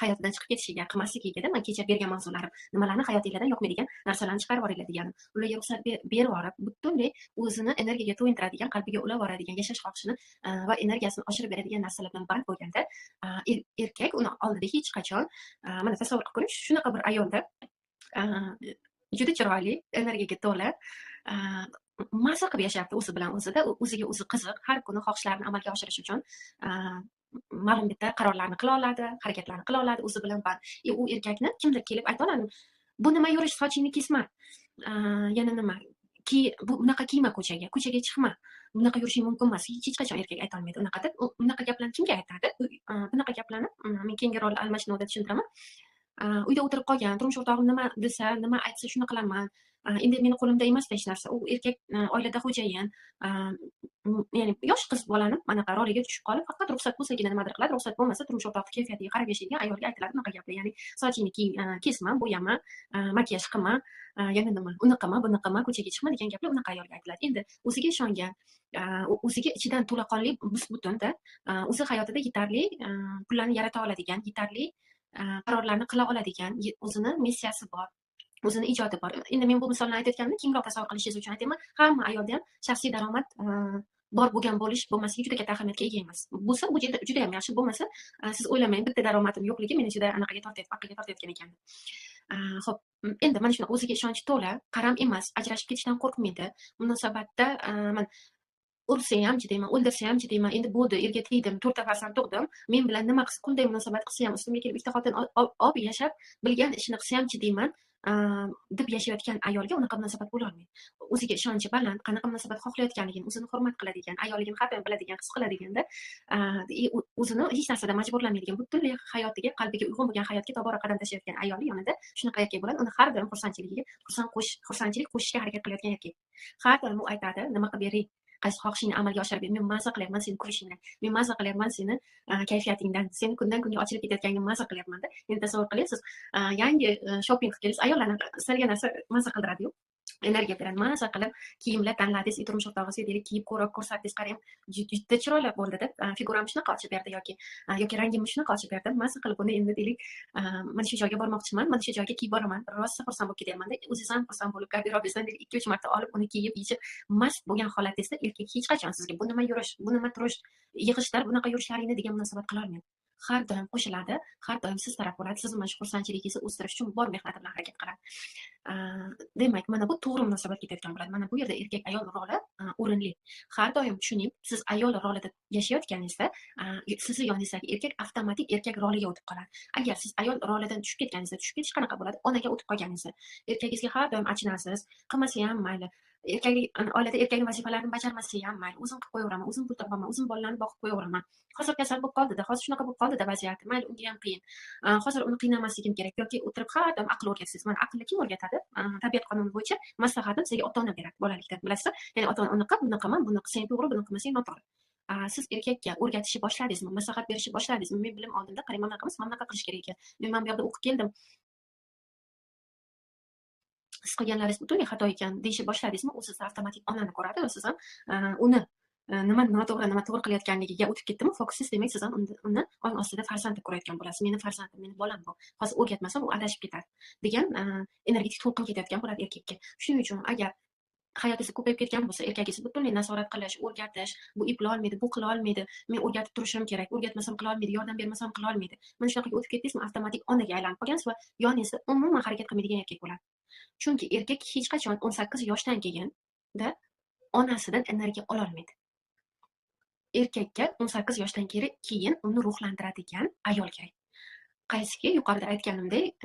hayotidan chiqib ketishiga, qilmasligigada, men kecha bergan mavzularim, nimalarni hayotingizdan yoqmaydigan narsalarni chiqarib olinglar deganim, ularga ruxsat berib olib, butunlay o'zini energiyaga to'yintiradigan, qalbiga ulab oladigan, yashash xohishini va energiyasini oshirib beradigan narsalar bilan band bo'lganda, erkak uni oldida hech qachon, mana tasavvur qilib ko'ring, shunaqa bir ayolda juda chiroyli, energiyaga to'la, maza qilib yashayapti o'zi bilan o'zida, o'ziga o'zi qiziq, har kuni xohishlarini amalga oshirish uchun ma'lum bitta qarorlarni qila oladi, harakatlarni qila oladi, o'zi bilan band. U erkakni kimdir kelib ayta oladi, bu nima yurish, sochingni kesma, yana nima, bunaqa kiyma, ko'chaga chiqma, bunaqa yurishing mumkin emas. Hech qachon erkak ayta olmaydi unaqa deb. Bunaqa gaplarni kimga aytadi? Bunaqa gaplarni men keyingi rol almashinuvda tushuntiraman. Uyda o'tirib qolgan, turmush o'rtog'im nima desa, nima aytsa shuni qilaman. Endi meni qo'limda emasda hech narsa. U erkak oilada xo'jayin, ya'ni yosh qiz bolani manaqa roliga tushib qolib, faqat ruxsat bo'lsagina nimadir qiladi, ruxsat bo'lmasa turmush o'rtog'i kayfiyatiga qarab yashaydigan ayolga aytiladi bunaqa gaplar. Ya'ni sochingni kesma, bo'yama, makiyaj qilma, yana nima, uni qilma, buni qilma, ko'chaga chiqma degan gaplar unaqa ayolga aytiladi. Endi o'ziga ishongan, o'ziga ichidan to'laqonli bus-butunda, o'zi hayotida yetarli pullarni yarata oladigan, yetarli qarorlarni qila oladigan, o'zini missiyasi bor, o'zini ijodi bor. Endi men bu misolni aytayotganimda kengroq tasavvur qilishingiz uchun aytayman. Hamma ayolda ham shaxsiy daromad bor bo'lgan bo'lmasligi juda katta ahamiyatga ega emas. Bo'lsa, bu juda ham yaxshi, bo'lmasa, siz o'ylamang, bitta daromadim yo'qligi meni juda anaqaga aqlga tortayotgan ekan. Xo'p, endi mana shunaqa o'ziga ishonchi to'la, qaram emas, ajrashib ketishdan qo'rqmaydi. Munosabatda ursa ham chidayman, o'ldirsa ham chidayman, endi bo'ldi, erga tegdim, 4 ta farzand tug'dim, men bilan nima qilsa, qanday munosabat qilsa ham, ustimga kelib ikkita xotin olib yashab, bilgan ishini qilsa ham chidayman deb yashayotgan ayolga unaqa munosabat bo'la olmaydi. O'ziga ishonchi baland, qanaqa munosabat xohlayotganligini, o'zini hurmat qiladigan, ayolligini har doim biladigan, his qiladiganda, o'zini hech narsada majburlamaydigan, butunlay hayotiga, qalbiga uyg'un bo'lgan hayotga tobora qadam tashlayotgan ayoli yonida shunaqa erkak bo'ladi. Uni har doim xursandchilik qo'shishga harakat qilayotgan erkak. Har doim u aytadi, nima qilib bering, qaysi xohishingni amalga oshirib ber, men maza qilyapman seni kulishingdan, men maza qilyapman seni kayfiyatingdan, seni kundan kunga ochilib ketayotganingni maza qilyapman-da. Endi tasavvur qiling, siz yangi shopping qilib kelasiz, ayollarni istalgan narsa maza qildiradi-yu. energiya beradi. Maza qilib kiyimlar tanladingiz, turmush o'rtog'ingizga deylik kiyib ko'rsatdingiz, qarang, juda chiroyli bo'ldi deb, figuram shunaqa ochib berdi yoki rangimni shunaqa ochib berdi. Maza qilib buni endi deylik, mana shu joyga bormoqchiman, mana shu joyga kiyib boraman. Rosa xursand bo'lib ketyapman-da. O'zingiz ham xursand bo'lib garderobingizdan 2-3 marta olib uni kiyib, yechib, mast bo'lgan holatingizda erkak hech qachon sizga bu nima yurish, bu nima turish, yig'ishlar, bunaqa yurishlaringni degan munosabat qila olmaydi. Har doim qo'shiladi, har doim siz taraf bo'ladi. Sizni mana shu xursandchiligingizni o'stirish uchun bor mehnati bilan harakat qiladi. Demak, mana bu to'g'ri munosabat ketayotgan bo'ladi. Mana bu yerda erkak ayol roli o'rinli. Har doim tushuning, siz ayol rolida yashayotganingizda, sizni yoningizdagi erkak avtomatik erkak roliga o'tib qoladi. Agar siz ayol rolidan tushib ketganingizda, tushib ketish qanaqa bo'ladi? Onaga o'tib qolganingizda, erkagingizga har doim achinasiz, qilmasa ham mayli. Oilada erkakning vazifalarini bajarmasa ham mayli, o'zim qilib qo'yaveraman, o'zim pul topaman, o'zim bolalarni boqib qo'yaveraman. Hozir kasal bo'lib qoldi-da, hozir shunaqa bo'lib qoldi-da vaziyati, mayli unga ham qiyin. Hozir uni qiynamasligim kerak yoki o'tirib har doim aql o'rgatasiz. Mana aqlni kim o'rgatadi? Tabiat qonuni bo'yicha maslahatni sizga ota-ona beradi bolalikdan, bilasizmi? Ya'ni ota-ona uni qil, buni qilma, buni qilsang to'g'ri, buni qilmasang noto'g'ri. Siz erkakka o'rgatishni boshladingizmi, maslahat berishni boshladingizmi? Men bilim oldimda, qarang, mana bunaqa qilish kerak ekan. Men bu yerda o'qib keldim. Siz qilganlaringiz butunlay xato ekan deyishni boshladingizmi, u sizni avtomatik onani ko'radi va siz ham uni nima noto'g'ri, nima to'g'ri qilayotganligiga o'tib ketdimi, fokusingiz, demak, siz ham uni ong ostida farzand deb ko'rayotgan bo'lasiz. Meni farzandim, meni bolam bu. Hozir o'rgatmasam, u adashib ketadi degan energetik to'lqin ketayotgan bo'ladi erkakka. Shuning uchun agar hayotingiz ko'payib ketgan bo'lsa, erkagingizni butunlay nazorat qilish, o'rgatish, bu eplay olmaydi, bu qila olmaydi, men o'rgatib turishim kerak, o'rgatmasam qila olmaydi, yordam bermasam qila olmaydi. Mana shunaqaga o'tib ketdingizmi, avtomatik onaga aylanib qolgansiz va yoningizda umuman harakat qilmaydigan erkak bo'ladi. Chunki erkak hech qachon 18 yoshdan keyin onasidan energiya ola olmaydi. Erkakka 18 yoshdan keyin uni ruhlantiradigan ayol kerak. Qaysiki yuqorida aytganimdek,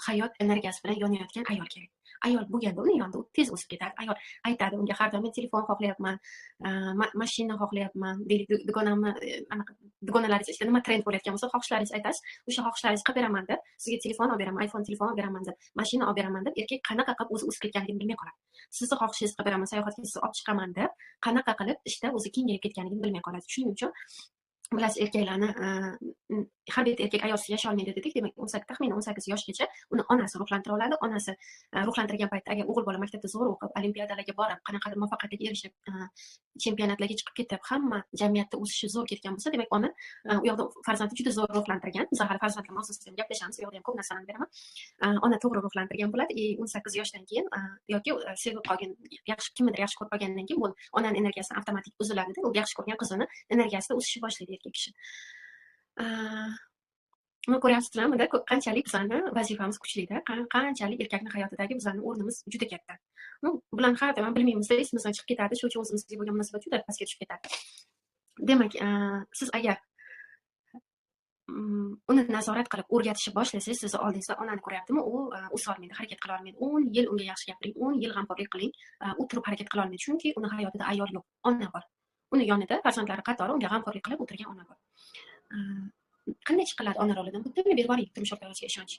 hayot energiyasi bilan yonayotgan ayol kerak. Ayol bo'lganda uni yonida u tez o'sib ketadi. Ayol aytadi unga har doim men telefon xohlayapman, mashina xohlayapman, deylik, dugonamni anaqa dugonalaringiz ichida nima trend bo'layotgan bo'lsa, xohishlaringizni aytasiz, o'sha xohishlaringizni qilib beraman deb, sizga telefon olib beraman, iPhone telefon olib beraman deb, mashina olib beraman deb, erkak qanaqa qilib o'zi o'sib ketganligini bilmay qoladi. Sizni xohishingizni qilib beraman, sayohatga sizni olib chiqaman deb, qanaqa qilib ishda o'zi kengayib ketganligini bilmay qoladi. Shuning uchun bilasiz, erkaklarni har bitta erkak ayolsiz yasha olmaydi dedik. Demak, taxminan 18 yoshgacha uni onasi ruhlantira oladi. Onasi ruhlantirgan paytda agar o'g'il bola maktabda zo'r o'qib, olimpiadalarga borib, qanaqadir muvaffaqiyatga erishib, chempionatlarga chiqib ketib, hamma jamiyatda o'sishi zo'r ketgan bo'lsa, demak, ona u yoqda farzandni juda zo'r ruhlantirgan. Biz hali farzandlar mavzusida ham gaplashamiz, u yoqda ham ko'p narsani beraman. Ona to'g'ri ruhlantirgan bo'ladi. 18 yoshdan keyin yoki sevib qolgan, kimnidir yaxshi ko'rib qolgandan keyin bu onani energiyasi avtomatik uziladi-da, u yaxshi ko'rgan qizini energiyasida o'sishni boshlaydi erkak kishi. Buni ko'ryapsizlarmi, qanchalik bizani vazifamiz kuchli-da, qanchalik erkakni hayotidagi bizani o'rnimiz juda katta. Bularni har doim bilmaymiz-da, esimizdan chiqib ketadi, shuning uchun o'zimizga bo'lgan munosabat juda pastga tushib ketadi. Demak, siz agar uni nazorat qilib o'rgatishni boshlasangiz, sizni oldingizda onani ko'ryaptimi, u o'sa olmaydi, harakat qila olmaydi. 10 yil unga yaxshi gapiring, 10 yil g'amxo'rlik qiling, u turib harakat qila olmaydi, chunki uni hayotida ayol yo'q, ona bor. Uni yonida farzandlari qatori unga g'amxo'rlik qilib o'tirgan ona bor. Qanday chiqiladi ona rolidan? Butunlay berib yuboring turmush o'rtog'ingizga ishonch.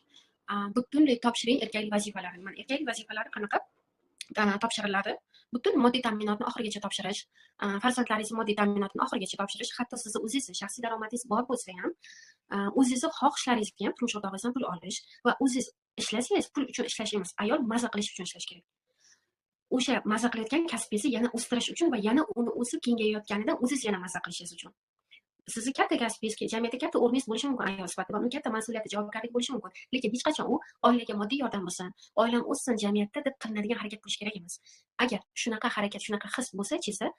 Butunlay topshiring erkaklik vazifalarini. Mana erkaklik vazifalari qanaqa topshiriladi? Butun moddiy ta'minotni oxirigacha topshirish, farzandlaringizni moddiy ta'minotini oxirigacha topshirish, hatto sizni o'zingizni shaxsiy daromadingiz bor bo'lsa ham, o'zingizni xohishlaringizga ham turmush o'rtog'ingizdan pul olish va o'zingiz ishlasangiz, pul uchun ishlash emas, ayol maza qilish uchun ishlash kerak. O'sha maza qilayotgan kasbingizni yana o'stirish uchun va yana uni o'sib kengayayotganidan o'zingiz yana maza qilishingiz uchun. Sizni katta kasbingizga, jamiyatda katta o'rningiz bo'lishi mumkin ayol sifatida, uni katta mas'uliyati, javobgarlik bo'lishi mumkin. Lekin hech qachon u oilaga moddiy yordam bo'lsin, oilam o'ssin jamiyatda deb qilinadigan harakat qilish kerak emas. Agar shunaqa harakat, shunaqa his bo'lsa-chi,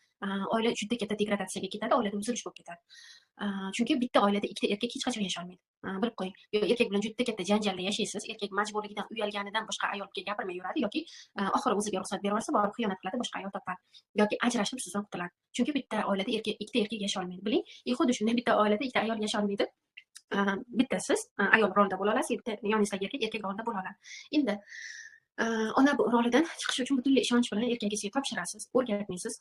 oila juda katta degradatsiyaga ketadi, oilada buzilish bo'lib ketadi. Chunki bitta oilada ikkita erkak hech qachon yasha olmaydi. Bilib qo'ying. Yo erkak bilan juda katta janjalda yashaysiz, erkak majburligidan uyalganidan boshqa ayolga gapirmay yuradi yoki oxiri o'ziga ruxsat berib olsa, borib xiyonat qiladi, boshqa ayol topadi yoki ajrashib sizdan qutuladi. Chunki bitta oilada ikkita erkak yasha olmaydi. Biling, xuddi shunday bitta oilada ikkita ayol yasha olmaydi. Bitta siz ayol rolida bo'la olasiz, bitta yoningizdagi erkak rolida bo'la oladi. Endi ona rolidan chiqish uchun butunlay ishonch bilan erkagingizga topshirasiz, o'rgatmaysiz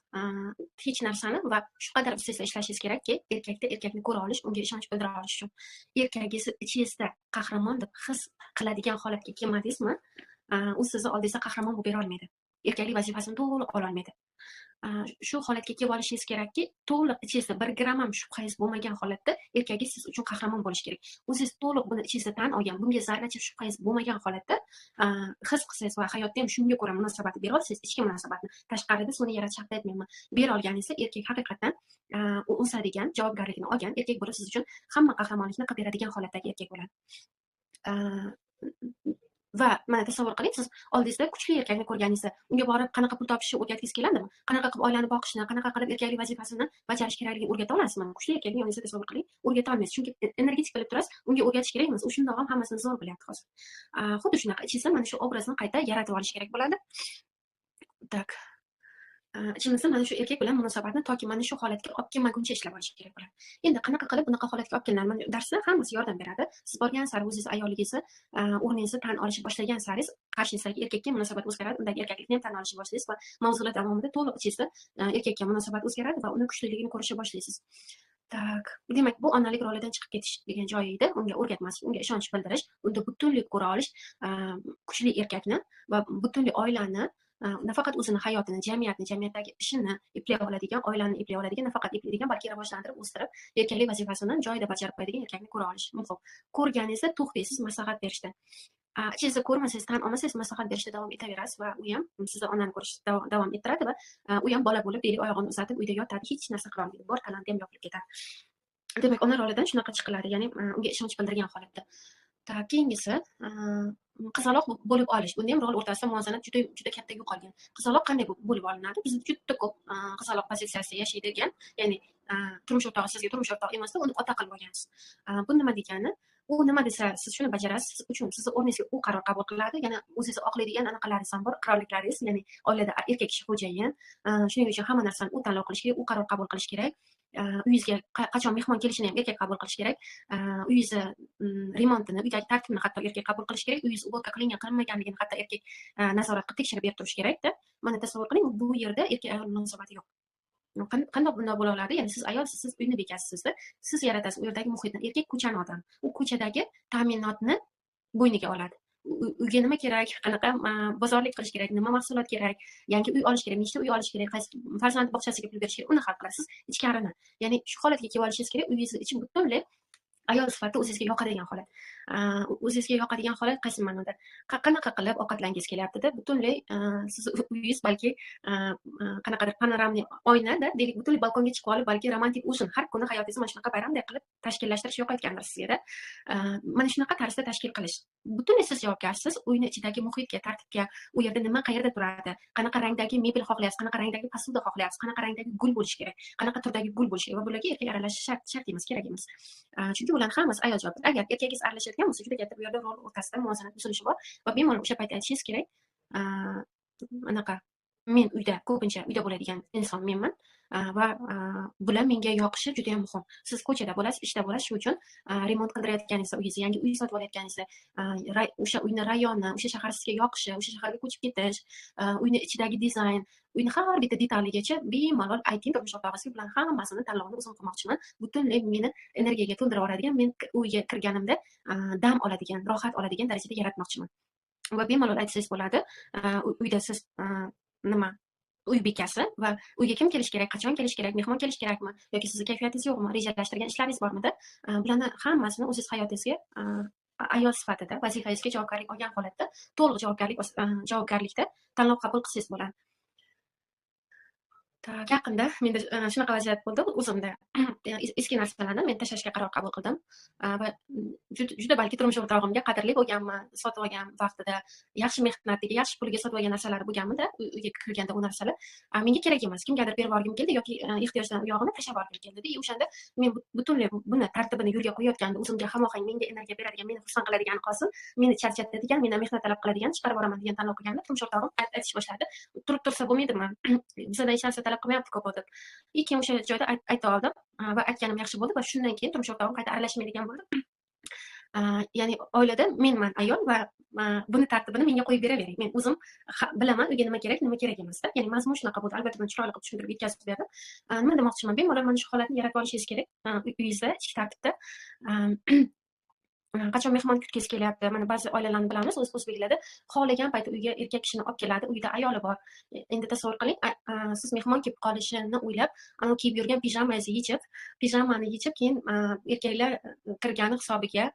hech narsani va shu qadar ustida ishlashingiz kerakki, erkakni ko'ra olish, unga ishonch bildira olish uchun. Erkagingizni ichingizda qahramon deb his qiladigan holatga kelmadingizmi, u sizni oldingizda qahramon bo'lib bera olmaydi. Erkaklik vazifasini to'liq ola olmaydi. shu holatga kelib olishingiz kerakki, to'liq ichingizda 1 gramm ham shubhangiz bo'lmagan holatda erkagingiz siz uchun qahramon bo'lishi kerak. O'zingiz to'liq buni ichingizda tan olgan, bunga zarracha shubhangiz bo'lmagan holatda his qilsangiz va hayotda ham shunga ko'ra munosabat bera olsangiz, ichki munosabatni, tashqarida suvni yaratishni haqida aytmayman, bera olganingizda erkak haqiqatan o'sadigan, javobgarligini olgan erkak bo'lib, siz uchun hamma qahramonlikni qilib beradigan holatdagi erkak bo'ladi. Va mana tasavvur qiling, siz oldingizda kuchli erkakni ko'rganingizda, unga borib qanaqa pul topishni o'rgatgingiz keladimi? Qanaqa qilib oilani boqishni, qanaqa qilib erkaklik vazifasini bajarish kerakligini o'rgata olasizmi? Kuchli erkakni yoningizda tasavvur qiling, o'rgata olmaysiz. Chunki energetik bilib turasiz, unga o'rgatish kerak emas. U shundoq ham hammasini zo'r bilyapti hozir. Xuddi shunaqa ichingizda mana shu obrazni qayta yaratib olish kerak bo'ladi. Tak. Ichimizda mana shu erkak bilan munosabatni toki mana shu holatga olib kelmaguncha ishlab olish kerak bo'ladi. Endi qanaqa qilib bunaqa holatga olib kelinadi? Mana darsda hammasi yordam beradi. Siz borgan sari o'zingiz ayolligingizni, o'rningizni tan olishni boshlagan sari qarshingizdagi erkakka munosabat o'zgaradi. Undagi erkaklikni ham tan olishni boshlaysiz va mavzular davomida to'liq ichingizda erkakka munosabat o'zgaradi va uni kuchliligini ko'rishni boshlaysiz. Tak. Demak, bu onalik rolidan chiqib ketish degan joyi edi. Unga o'rgatmaslik, unga ishonch bildirish, unda butunlik ko'ra olish, kuchli erkakni va butunlik oilani, nafaqat o'zini hayotini, jamiyatni, jamiyatdagi ishini eplay oladigan, oilani eplay oladigan, nafaqat eplaydigan, balki rivojlantirib, o'stirib, erkaklik vazifasini joyida bajarib qo'yadigan erkakni ko'ra olish muhim. Ko'rganingizda to'xtaysiz maslahat berishda. Ichingizda ko'rmasangiz, tan olmasangiz maslahat berishda davom etaverasiz va u ham sizni onani ko'rishda davom ettiradi va u ham bola bo'lib, deylik, oyog'ini uzatib uyda yotadi, hech narsa qila olmaydi. Bor talanti ham yo'qolib ketadi. Demak, ona rolidan shunaqa chiqiladi, ya'ni unga ishonch bildirgan holatda. Keyingisi qizaloq bo'lib olish. Bunda ham rol o'rtasida muvozanat juda katta yo'qolgan. Qizaloq qanday bo'lib olinadi? Bizda juda ko'p qizaloq pozitsiyasida yashaydigan, ya'ni turmush o'rtog'i sizga turmush o'rtoq emasda, uni ota qilib olgansiz. Bu nima degani? U nima desa, siz shuni bajarasiz. Siz uchun sizni o'rningizga u qaror qabul qiladi. Yana o'zingizni oqlaydigan anaqalaringiz ham bor, qirolliklaringiz, ya'ni oilada erkak kishi xo'jayin. Shuning uchun hamma narsani u tanlov qilish kerak, u qaror qabul qilish kerak. Uyingizga qachon mehmon kelishini ham erkak qabul qilish kerak. Uyingizni remontini, uydagi tartibni hatto erkak qabul qilish kerak. Uyingiz ubodga qilingan, qilinmaganligini hatto erkak nazorat qilib tekshirib berib turish kerak-da. Mana tasavvur qiling, bu yerda erkak-ayol munosabati yo'q. Qandoq bunday bo'la oladi? Ya'ni siz ayolsiz, siz uyni bekasisizda, siz yaratasiz u yerdagi muhitni. Erkak ko'chani odami. U ko'chadagi ta'minotni bo'yniga oladi. Uyga nima kerak, qanaqa bozorlik qilish kerak, nima mahsulot kerak, yangi uy olish kerak, nechta uy olish kerak, qaysi farzand bog'chasiga pul berish kerak, uni hal qilasiz ichkarini. Ya'ni shu holatga kelib olishingiz kerak, uyingiz ichi butunlay ayol sifatida o'zingizga yoqadigan holat. O'zingizga yoqadigan holat qaysi ma'noda? Qanaqa qilib ovqatlangingiz kelyapti-da, butunlay siz uyingiz balki qanaqadir panoramli oynada, deylik, butunlay balkonga chiqib olib, balki romantik o'sin har kuni hayotingizni mana shunaqa bayramdek qilib tashkillashtirish yoqayotgandir sizga-da. Mana shunaqa tarzda tashkil qilish. Butunlay siz javobgarsiz. Uyni ichidagi muhitga, tartibga, u yerda nima qayerda turadi, qanaqa rangdagi mebel xohlayapsiz, qanaqa rangdagi posуда xohlayapsiz, qanaqa rangdagi gul bo'lishi kerak, qanaqa turdagi gul bo'lishi kerak va bularga erkak aralashishi shart emas, kerak emas. Chunki ularni hammasi ayol javobgar. Agar erkagingiz aralashadigan bo'lsa, juda katta bu yerda rol o'rtasida muvozanat buzilishi bor va bemalol o'sha paytda aytishingiz kerak. Anaqa, men ko'pincha uyda bo'ladigan inson menman va bular menga yoqishi juda ham muhim. Siz ko'chada bo'lasiz, ishda bo'lasiz, shu uchun remont qildirayotganingizda, uyingizni yangi uy sotib olayotganingizda, o'sha uyni rayoni, o'sha shahar sizga yoqishi, o'sha shaharga ko'chib ketish, uyni ichidagi dizayn, uyni har bitta detalligacha bemalol ayting turmush o'rtog'ingiz bilan hammasini tanlovini o'zim qilmoqchiman. Butunlay meni energiyaga to'ldirib yuboradigan, men uyga kirganimda dam oladigan, rohat oladigan darajada yaratmoqchiman. Va bemalol aytsangiz bo'ladi. Uyda siz uy bekasi va uyga kim kelish kerak, qachon kelish kerak, mehmon kelish kerakmi yoki sizni kayfiyatingiz yo'qmi, rejalashtirgan ishlaringiz bormidi? Bularni hammasini o'zingiz hayotingizga ayol sifatida vazifangizga javobgarlik olgan holatda, to'liq javobgarlikda tanlov qabul qilsangiz bo'ladi. Yaqinda menda shunaqa vaziyat bo'ldi o'zimda. Eski narsalarni men tashlashga qaror qabul qildim va juda balki turmush o'rtog'imga qadrli bo'lganmi, sotib olgan vaqtida yaxshi mehnatiga, yaxshi puliga sotib olgan narsalari bo'lganmida, uyga kirganda u narsalar menga kerak emas. Kimgadir berib yuborgim keldi yoki ehtiyojdan u yog'ini tashlab yuborgim keldi-da. O'shanda men butunlay buni tartibini yo'lga qo'yayotganda, o'zimga hamohang, menga energiya beradigan, meni xursand qiladigan qolsin, meni charchatadigan, mendan mehnat talab qiladigan chiqarib yuboraman degan tanlov qilganda, turmush o'rtog'im aytish boshladi. Turib tursa bo'lmaydimi? Bizada hech narsa talab qilmayapti ko'p deb. Keyin o'sha joyda ayta oldim va aytganim yaxshi bo'ldi va shundan keyin turmush o'rtog'im qayta aralashmaydigan bo'ldi. Ya'ni oilada menman ayol va buni tartibini menga qo'yib beravering. Men o'zim bilaman uyga nima kerak, nima kerak emasda. Ya'ni mazmun shunaqa bo'ldi. Albatta buni chiroyli qilib tushuntirib yetkazib berdim. Nima demoqchiman? Bemalol mana shu holatni yaratib olishingiz kerak. Uyingizda ichki tartibda qachon mehmon kutgisi kelyapti. Mana ba'zi oilalarni bilamiz, o'zbeklarda xohlagan payti uyga erkak kishini olib keladi, uyda ayoli bor. Endi tasavvur qiling, siz mehmon kelib qolishini o'ylab, anavi kiyib yurgan pijamani yechib, keyin erkaklar kirgani hisobiga,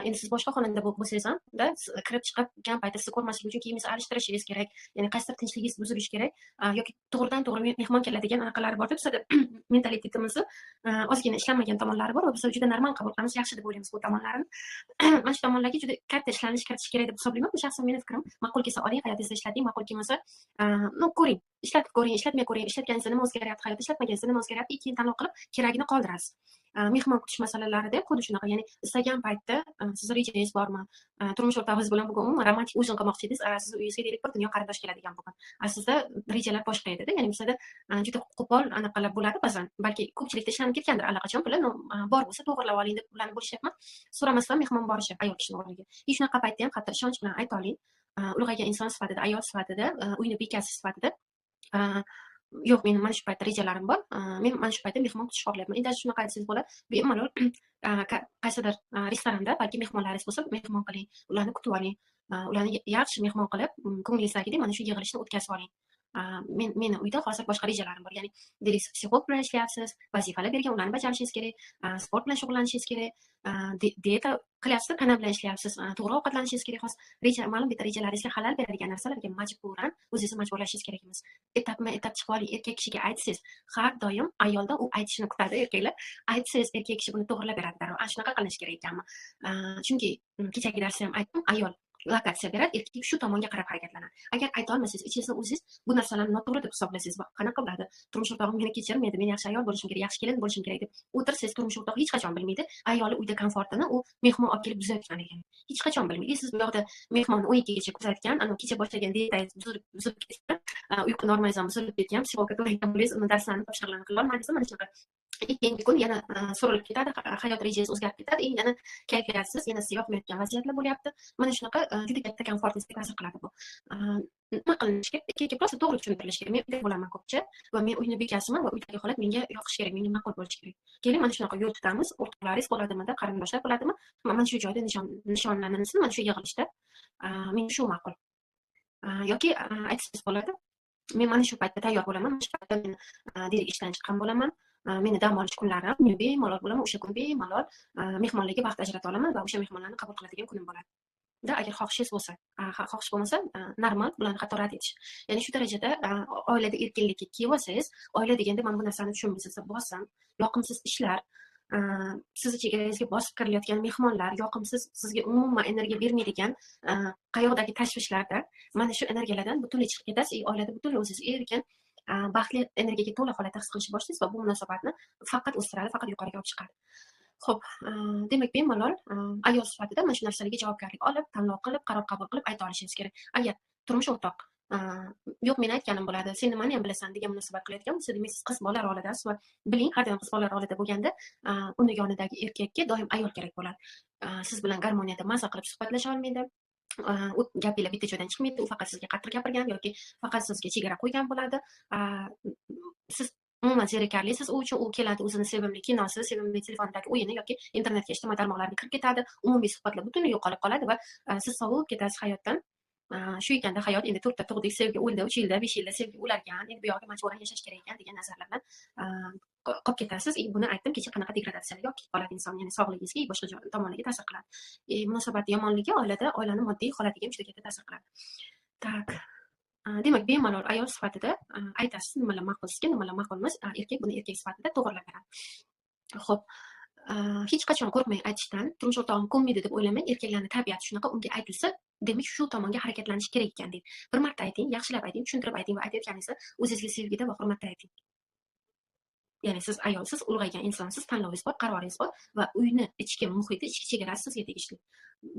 endi siz boshqa xonada bo'lsangiz ham, kirib chiqgan paytda sizni ko'rmaslik uchun kiyimingizni alishtirishingiz kerak. Ya'ni qaysidir tinchligingiz buzilishi kerak, yoki to'g'ridan-to'g'ri mehmon keladigan anaqalari bor. Bizada mentalitetimizni ozgina ishlanmagan tomonlari bor va biz juda normal qabul qilamiz, yaxshi deb o'ylaymiz bu tomonlarini. Mana shu tomonlarga juda katta ishlanish kiritish kerak deb hisoblayman. Bu shaxsan mening fikrim. Ma'qul kelsa oling, hayotingizda ishlating, ma'qul kelmasa, ko'ring, ishlatib ko'ring, ishlatmay ko'ring, ishlatganingizda nima o'zgaryapti, hayotda ishlatmaganingizda nima o'zgaryapti, keyin tanlov qilib keragini qoldirasiz. Mehmon kutish masalalarida xuddi shunaqa, ya'ni istagan paytda sizni rejangiz bormi, turmush o'rtog'ingiz bilan bugun umuman romantik o'yin qilmoqchi edingiz, siz uyingizga deylik bir dunyo qarindosh keladigan bugun, sizda rejalar boshqa edida, ya'ni bizada juda qo'pol anaqalar bo'ladi ba'zan, balki ko'pchilikda ishlanib ketgandir allaqachon, puli bor bo'lsa to'g'irlab oling deb ularni bo'lishyapman. So'ramasdan mehmon borishi ayol kishini o'rniga. Shunaqa paytda ham hatto ishonch bilan ayta oling, ulg'aygan inson sifatida, ayol sifatida, uyni bekasi sifatida, yo'q, meni mana shu paytda rejalarim bor, men mana shu paytda mehmon kutish xohlayapman. Endi shunaqa aytsangiz bo'ladi, bemalol qaysidir restoranda balki mehmonlaringiz bo'lsa, mehmon qiling, ularni kutib oling, ularni yaxshi mehmon qilib, ko'nglingizdagidek mana shu yig'ilishni o'tkazib oling. Meni uyda hozir boshqa rejalarim bor, ya'ni deylik, psixolog bilan ishlayapsiz, vazifalar bergan, ularni bajarishingiz kerak, sport bilan shug'ullanishingiz kerak, dieta qilyapsiz, tana bilan ishlayapsiz, to'g'ri ovqatlanishingiz kerak. Hozir reja, ma'lum bitta rejalaringizga xalal beradigan narsalarga majburan o'zingizni majburlashingiz kerak emas. Etapma-etap chiqib oling. Erkak kishiga aytsangiz, har doim ayolda u aytishini kutadi erkaklar. Aytsangiz, erkak kishi buni to'g'rilab beradi darrov. Ana shunaqa qilinishi kerak ekanmi? Chunki kechagi darsda ham aytdim, ayol lokatsiya beradi, erkak shu tomonga qarab harakatlanadi. Agar ayta olmasangiz, ichingizda o'zingiz bu narsalarni noto'g'ri deb hisoblasangiz, qanaqa bo'ladi? Turmush o'rtog'im meni kechirmaydi, men yaxshi ayol bo'lishim kerak, yaxshi kelin bo'lishim kerak deb o'tirsangiz, turmush o'rtog'i hech qachon bilmaydi, ayoli uyda komfortini u mehmon olib kelib buzayotganligini hech qachon bilmaydi. Siz bu yoqda mehmonni 12gacha kuzatgan, kecha boshlagan dietangiz buzilib ketgan, uyqu normangiz ham buzilib ketgan, psixologga to'lagan bo'lingiz, uni darslarni topshiriqlarni qila olmadingiz, mana shunaqa ikkinchi kun yana surilib ketadi, hayot rejangiz o'zgarib ketadi, yana kayfiyatsiz, yana sizga yoqmayotgan vaziyatlar bo'lyapti. Mana shunaqa juda katta komfortingizga ta'sir qiladi bu. Nima qilinishi kerak? Erkakka prosta to'g'ri tushuntirilishi kerak. Men uyda bo'laman ko'pcha va men uyni bekasiman va uydagi holat menga yoqishi kerak, menga ma'qul bo'lishi kerak. Keling, mana shunaqa yo'l tutamiz. O'rtoqlaringiz bo'ladimi-da, qarindoshlar bo'ladimi? Mana shu joyda nishonlansin, mana shu yig'ilishda menga shu ma'qul. Yoki aytsangiz bo'ladi, men mana shu paytda tayyor bo'laman, mana shu paytda men deylik ishdan chiqqan bo'laman, meni dam olish kunlarim, men bemalol bo'laman, o'sha kun bemalol mehmonlarga vaqt ajrata olaman va o'sha mehmonlarni qabul qiladigan kunim bo'ladi. Agar xohishingiz bo'lsa, xohish bo'lmasa, normal bularni hatto rad etish. Ya'ni shu darajada oilada erkinlikka kelib olsangiz, oila deganda mana bu narsani tushunmaysiz, bosim, yoqimsiz ishlar, sizni chegarangizga bosib kirilayotgan mehmonlar, yoqimsiz, sizga umuman energiya bermaydigan qayoqdagi tashvishlarda mana shu energiyalardan butunlay chiqib ketasiz, oilada butunlay o'zingiz erkin, baxtli energiyaga to'la holatda his qilishni boshlaysiz va bu munosabatni faqat o'stiradi, faqat yuqoriga olib chiqadi. Xo'p, demak, bemalol ayol sifatida mana shu narsalarga javobgarlik olib, tanlov qilib, qaror qabul qilib ayta olishingiz kerak. Agar turmush o'rtoq yo'q, men aytganim bo'ladi, sen nimani ham bilasan degan munosabat qilayotgan bo'lsa, demak, siz qiz bolalar oiladasiz va biling, har doim qiz bolalar oilada bo'lganda uni yonidagi erkakka doim ayol kerak bo'ladi. Siz bilan garmoniyada maza qilib suhbatlasha olmaydi, u gapinglar bitta joydan chiqmaydi, u faqat sizga qattiq gapirgan yoki faqat sizga chegara qo'ygan bo'ladi. Siz umuman zerikarlisiz u uchun, u keladi, o'zini sevimli kinosi, sevimli telefonidagi o'yini yoki internetga, ijtimoiy tarmoqlarga kirib ketadi, umumiy suhbatlar butunlay yo'qolib qoladi va siz sovib ketasiz hayotdan. Shu ekanda hayot endi 4ta tug'dik, sevgi o'ldi, 3 yilda, 5 yilda sevgi o'larkan, endi bu yoqda majburan yashash kerak ekan degan nazarlar bilan qolib ketasiz. Buni aytdim, kecha qanaqa degradatsiyaga olib qoladi inson, ya'ni sog'lig'ingizga, boshqa tomonlarga ta'sir qiladi. Munosabat yomonligi oilada oilani moddiy holatiga ham juda katta ta'sir qiladi. Tak. Demak, bemalol ayol sifatida aytasiz, nimalar ma'qul sizga, nimalar ma'qul emas, erkak buni erkak sifatida to'g'rilab beradi. Xo'p, hech qachon qo'rqmang aytishdan. Turmush o'rtog'im ko'nmaydi deb o'ylamang, erkaklarning tabiati shunaqa, unga aytilsa, demak shu tomonga harakatlanish kerak ekan deb. Bir marta ayting, yaxshilab ayting, tushuntirib ayting va aytayotganingizda o'zingizga sevgida va hurmatda ayting. Ya'ni siz ayolsiz, ulg'aygan insonsiz, tanlovingiz bor, qaroringiz bor va uyni ichki muhiti, ichki chegarasi sizga tegishli.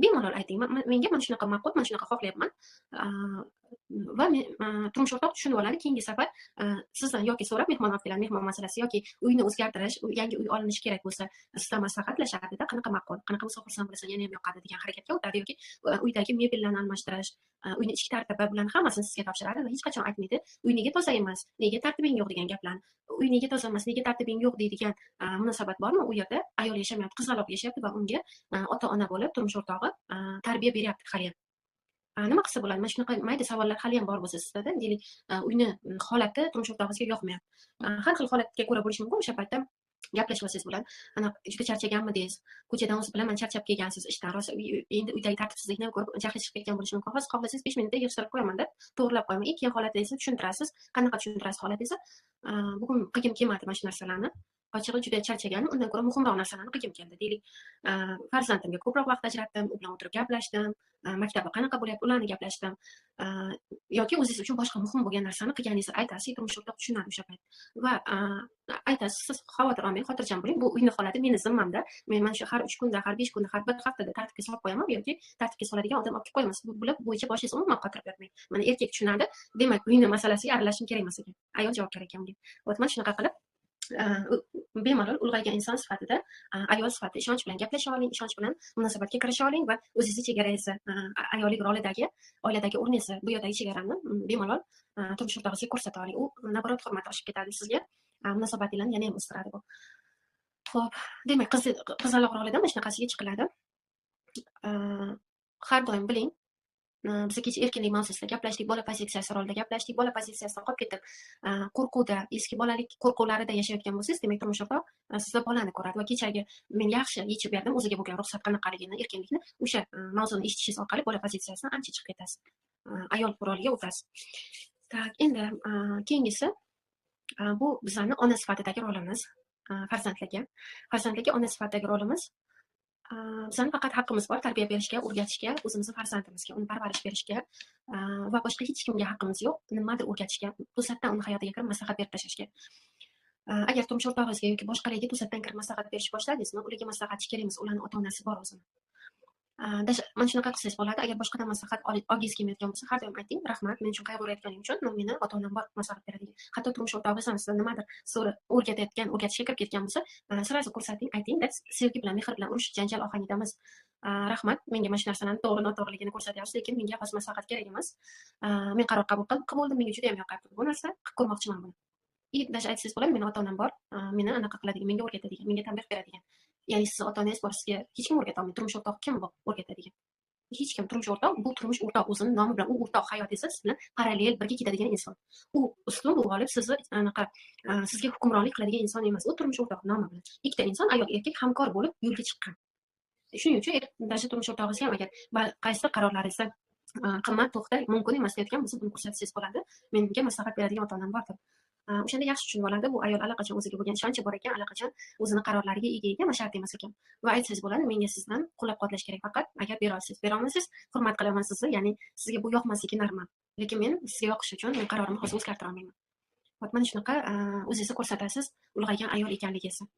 Bemalol ayting, menga mana shunaqa ma'qul, mana shunaqa xohlayapman va men turmush o'rtoq tushunib oladi. Keyingi safar sizdan yoki so'rab mehmon olib keladi, mehmon masalasi yoki uyni o'zgartirish, yangi uy olinishi kerak bo'lsa, sizdan maslahatlashadida, qanaqa ma'qul, qanaqa bo'lsa xursand bo'lasan, yana ham yoqadi degan harakatga o'tadi yoki uydagi mebellarni almashtirish, uyni ichki tartibi bilan hammasini sizga topshiradi va hech qachon aytmaydi, uy nega toza emas, nega tartibing yo'q degan gaplarni. uy nega toza emas, nega tartibing yo'q deydigan munosabat bormi? U yerda ayol yashamayapti, qizaloq yashayapti va unga ota-ona bo'lib turmush o'rtog'i tarbiya beryapti haliyam. Nima qilsa bo'ladi? Mana shunaqa mayda savollar haliyam bor bo'lsa sizda, deylik, uyni holati turmush o'rtog'ingizga yoqmayapti. Har xil holatga ko'ra bo'lishi mumkin. O'sha paytda gaplashyapsiz bilan, juda charchaganmidingiz, ko'chadan o'zi bilan charchab kelgansiz ishdan, rosa endi uydagi tartibsizlikni ko'rib jahli chiqib ketgan bo'lishi mumkin. Hozir xohlasangiz 5 minutda yig'ishtirib qo'yaman-da, to'g'rilab qo'yaman. Keyin holatingizni tushuntirasiz. Qanaqa tushuntirasiz holatingizni? Bugun qilgim kelmadi mana shu narsalarni. Ochig'i juda charchaganim, undan ko'ra muhimroq narsalarni qilgim keldi. Deylik, farzandimga ko'proq vaqt ajratdim, u bilan o'tirib gaplashdim, maktabda qanaqa bo'lyapti, ularni gaplashdim. Yoki o'zingiz uchun boshqa muhim bo'lgan narsani qilganingizni aytasiz, turmush o'rtoq tushunadi o'sha payt. Va aytasiz, siz xavotir olmang, xotirjam bo'ling. Bu uyni holati meni zimmamda. Men mana shu har 3 kunda, har 5 kunda, har bir haftada tartibga solib qo'yaman yoki tartibga soladigan odam olib kelib qo'yamiz. Bu bo'yicha boshingizni umuman qotirib yotmang. Mana erkak tushunadi, demak, uyni masalasiga aralashishim kerak emas ekan. Ayol javobgar ekan unga. Mana shunaqa qilib bemalol ulg'aygan inson sifatida ayol sifatida ishonch bilan gaplasha oling, ishonch bilan munosabatga kirisha oling va o'zingizni chegarangizni, ayollik rolidagi, oiladagi o'rningizni, bu yerdagi chegarani bemalol turmush o'rtog'ingizga ko'rsata oling. U naborot hurmat oshib ketadi sizga, munosabatingizni yana ham o'stiradi bu. Xo'p, demak, qizaloq rolida mana shunaqasiga chiqiladi. Har doim biling, biz kecha erkinlik mavzusida gaplashdik, bola pozitsiyasi rolida gaplashdik. Bola pozitsiyasidan qolib ketib, qo'rquvda, eski bolalik qo'rquvlarida yashayotgan bo'lsangiz, demak, turmush o'rtoq sizda bolani ko'radi va kechagi men yaxshi yechib berdim, o'ziga bo'lgan ruxsat qanaqaligini, erkinlikni o'sha mavzuni eshitishingiz orqali bola pozitsiyasidan ancha chiqib ketasiz. Ayol roliga o'tasiz. Tak, endi keyingisi bu bizlarni ona sifatidagi rolimiz, farzandlarga ona sifatidagi rolimiz. Bizning faqat haqqimiz bor tarbiya berishga, o'rgatishga, o'zimizni farzandimizga uni parvarish berishga va boshqa hech kimga haqqimiz yo'q. Nimadir o'rgatishga, to'satdan uni hayotiga kirib maslahat berib tashlashga. Agar turmush o'rtog'ingizga yoki boshqalarga to'satdan kirib maslahat berish boshladingizmi, ularga maslahatchi kerak emas, ularning ota-onasi bor o'zini. Mana shunaqa qilsangiz bo'ladi. Agar boshqadan maslahat olgingiz kelmayotgan bo'lsa, har doim ayting, rahmat, men uchun qayg'urayotganing uchun, meni ota-onam bor maslahat beradigan. Hatto turmush o'rtog'ingiz ham sizdan nimadir o'rgatishga kirib ketgan bo'lsa, sirazi ko'rsating, ayting, sevgi bilan, mehr bilan urush, janjal ohangidamiz. Rahmat, menga mana shu narsalarni to'g'ri-noto'g'riligini ko'rsatyapsiz, lekin menga xos maslahat kerak emas. Men qaror qabul qildim, menga juda ham yoqyapti bu narsa, qilib ko'rmoqchiman buni. Даже aytsangiz bo'ladi, meni ota-onam bor, meni anaqa qiladigan, menga o'rgatadigan, menga tanbeh beradigan. Ya'ni siz ota-onangiz bor, sizga hech kim o'rgata olmaydi. Turmush o'rtoq kim bu o'rgatadigan? Hech kim. Turmush o'rtoq bu turmush o'rtoq o'zini nomi bilan, u o'rtoq hayotingiz bilan parallel birga ketadigan inson. U ustun, u g'olib, sizni anaqa sizga hukmronlik qiladigan inson emas. U turmush o'rtoq nomi bilan. Ikkita inson, ayol erkak hamkor bo'lib yo'lga chiqqan. Shuning uchun даже turmush o'rtog'ingiz ham agar qaysi qarorlaringizda qimmat, to'xta, mumkin emas deyotgan bo'lsa, buni ko'rsatsangiz bo'ladi. Menga maslahat beradigan ota-onam bor deb. O'shanda yaxshi tushunib oladi, bu ayol allaqachon o'ziga bo'lgan ishonchi bor ekan, allaqachon o'zini qarorlariga ega ekan va shart emas ekan. Va aytsangiz bo'ladi, menga sizdan qo'llab-quvvatlash kerak faqat, agar bera olsangiz. Bera olmasangiz, hurmat qilaman sizni, ya'ni sizga bu yoqmasligi normal. Lekin men sizga yoqish uchun men qarorimni hozir o'zgartira olmayman. Mana shunaqa o'zingizni ko'rsatasiz, ulg'aygan ayol ekanligingizni.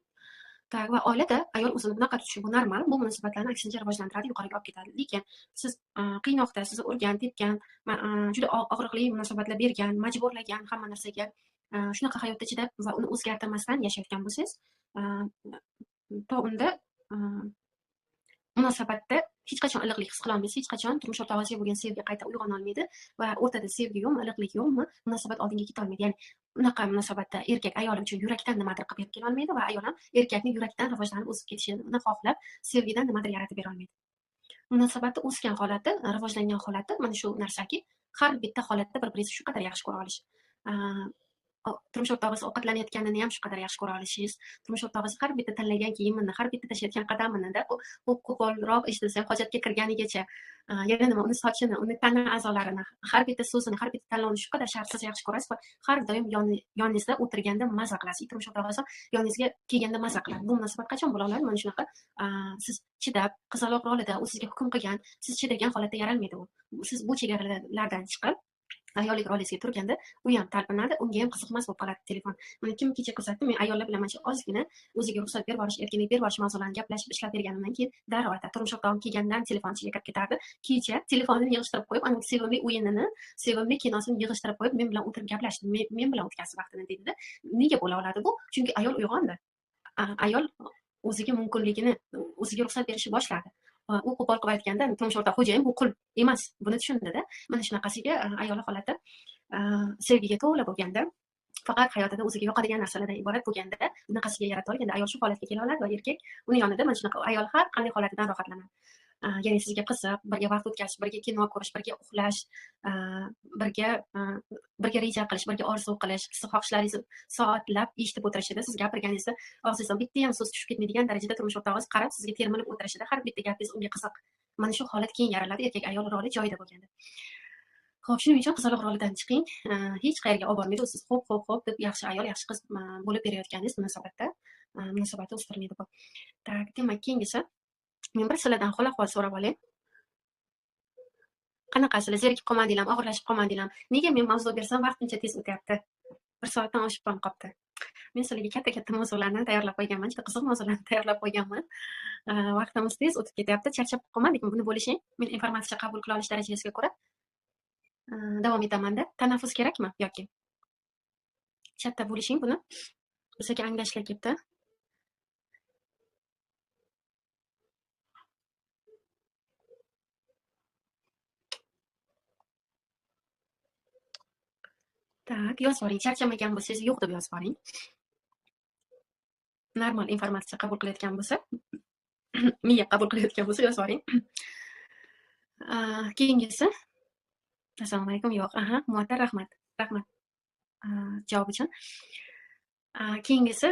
Va oilada ayol o'zini bunaqa tutishi bu normal. Bu munosabatlarni aksincha rivojlantiradi, yuqoriga olib ketadi. Lekin siz qiynoqda, sizni urgan, tepgan, juda og'riqli munosabatlar bergan, majburlagan hamma narsaga shunaqa hayotda chidab va uni o'zgartirmasdan yashayotgan bo'lsangiz, to unda munosabatda hech qachon iliqlik his qila olmaysiz, hech qachon turmush o'rtog'ingizga bo'lgan sevgi qayta uyg'ona olmaydi va o'rtada sevgi yo'qmi, iliqlik yo'qmi, munosabat oldinga keta olmaydi. Ya'ni unaqa munosabatda erkak ayol uchun yurakdan nimadir qilib berib kela olmaydi va ayol ham erkakning yurakdan rivojlanib o'sib ketishini xohlab, sevgidan nimadir yaratib bera olmaydi. Munosabatda o'sgan holati, rivojlangan holati mana shu narsaki, har bitta holatda bir-biringizni shu qadar yaxshi ko'ra olish. Turmush o'rtog'ingiz ovqatlanayotganini ham shu qadar yaxshi ko'ra olishingiz, turmush o'rtog'ingiz har bitta tanlagan kiyimini, har bitta tashlayotgan qadamini-da, qo'polroq eshitsa, hojatga kirganigacha, yana nima, uni sochini, uni tana a'zolarini, har bitta so'zini, har bitta tanlovini shu qadar shartsiz yaxshi ko'rasiz va har doim yoningizda o'tirganda maza qilasiz. Turmush o'rtog'ingiz ham yoningizga kelganda maza qiladi. Bu munosabat qachon bo'la oladi? Mana shunaqa siz chidab, qizaloq rolida u sizga hukm qilgan, siz chidagan holatda yaralmaydi u. Siz bu chegaralardan chiqib ayollik rolasiga turganda u ham talpinadi, unga ham qiziqmas bo'lib qoladi telefon. Mana kim kecha ko'rsatdi, men ayollar bilan mana shu ozgina o'ziga ruxsat berib olish, erkinlik berib olish mavzularini gaplashib ishlab berganimdan keyin darrov aytadi, turmush o'rtog'im kelgandan telefon ichiga kirib ketardi. Kecha telefonini yig'ishtirib qo'yib, ana sevimli o'yinini, sevimli kinosini yig'ishtirib qo'yib, men bilan o'tirib gaplashdi, men bilan o'tkazdi vaqtini dedi-da. Nega bo'la oladi bu? Chunki ayol uyg'ondi. Ayol o'ziga mumkinligini, o'ziga ruxsat berishni boshladi. U qo'pol qilib aytganda, turmush o'rtoq xo'jayin bu qul emas, buni tushundida. Mana shunaqasiga ayol holatda sevgiga to'la bo'lganda faqat hayotida o'ziga yoqadigan narsalardan iborat bo'lganda bunaqasiga yarata olganda ayol shu holatga kela oladi va erkak uni yonida mana shunaqa ayol har qanday holatidan rohatlanadi. Ya'ni sizga qiziq, birga vaqt o'tkazish, birga kino ko'rish, birga uxlash, birga birga reja qilish, birga orzu qilish, xohishlaringizni soatlab eshitib o'tirishida, siz gapirganingizda og'zingizdan bitta ham so'z tushib ketmaydigan darajada turmush o'rtog'ingiz qarab sizga termilib o'tirishida har bitta gapingiz unga qiziq. Mana shu holat keyin yaraladi erkak ayol roli joyida bo'lganda. Xo'p, shuning uchun qizaloq rolidan chiqing. Hech qayerga olib bormaydi. Siz xo'p deb yaxshi ayol, yaxshi qiz bo'lib berayotganingiz munosabatni o'stirmaydi bu. Tak, demak, keyingisi men bir sizlardan xol-ahvol so'rab olay. Qanaqasizlar? Zerikib qolmadinglarmi? Og'irlashib qolmadinglarmi? Nega men mavzu bersam vaqt uncha tez o'tyapti? 1 soatdan oshib ham qolibdi. Men sizlarga katta-katta mavzularni tayyorlab qo'yganman. Juda qiziq mavzularni tayyorlab qo'yganman. Vaqtimiz tez o'tib ketyapti. Charchab qolmadikmi? Buni bo'lishing. Men informatsiya qabul qila olish darajasiga ko'ra davom etaman-da. Tanaffus kerakmi yoki? Chatda bo'lishing buni. Bizga anglashlar kelibdi. Tak, yozib boring. Charchamagan bo'lsangiz yo'q deb yozib boring. Normal informatsiya qabul qilayotgan bo'lsa, miya qabul qilayotgan bo'lsa yozib boring. Keyingisi. Assalomu alaykum. Yo'q. Muattar, rahmat. Javob uchun. Keyingisi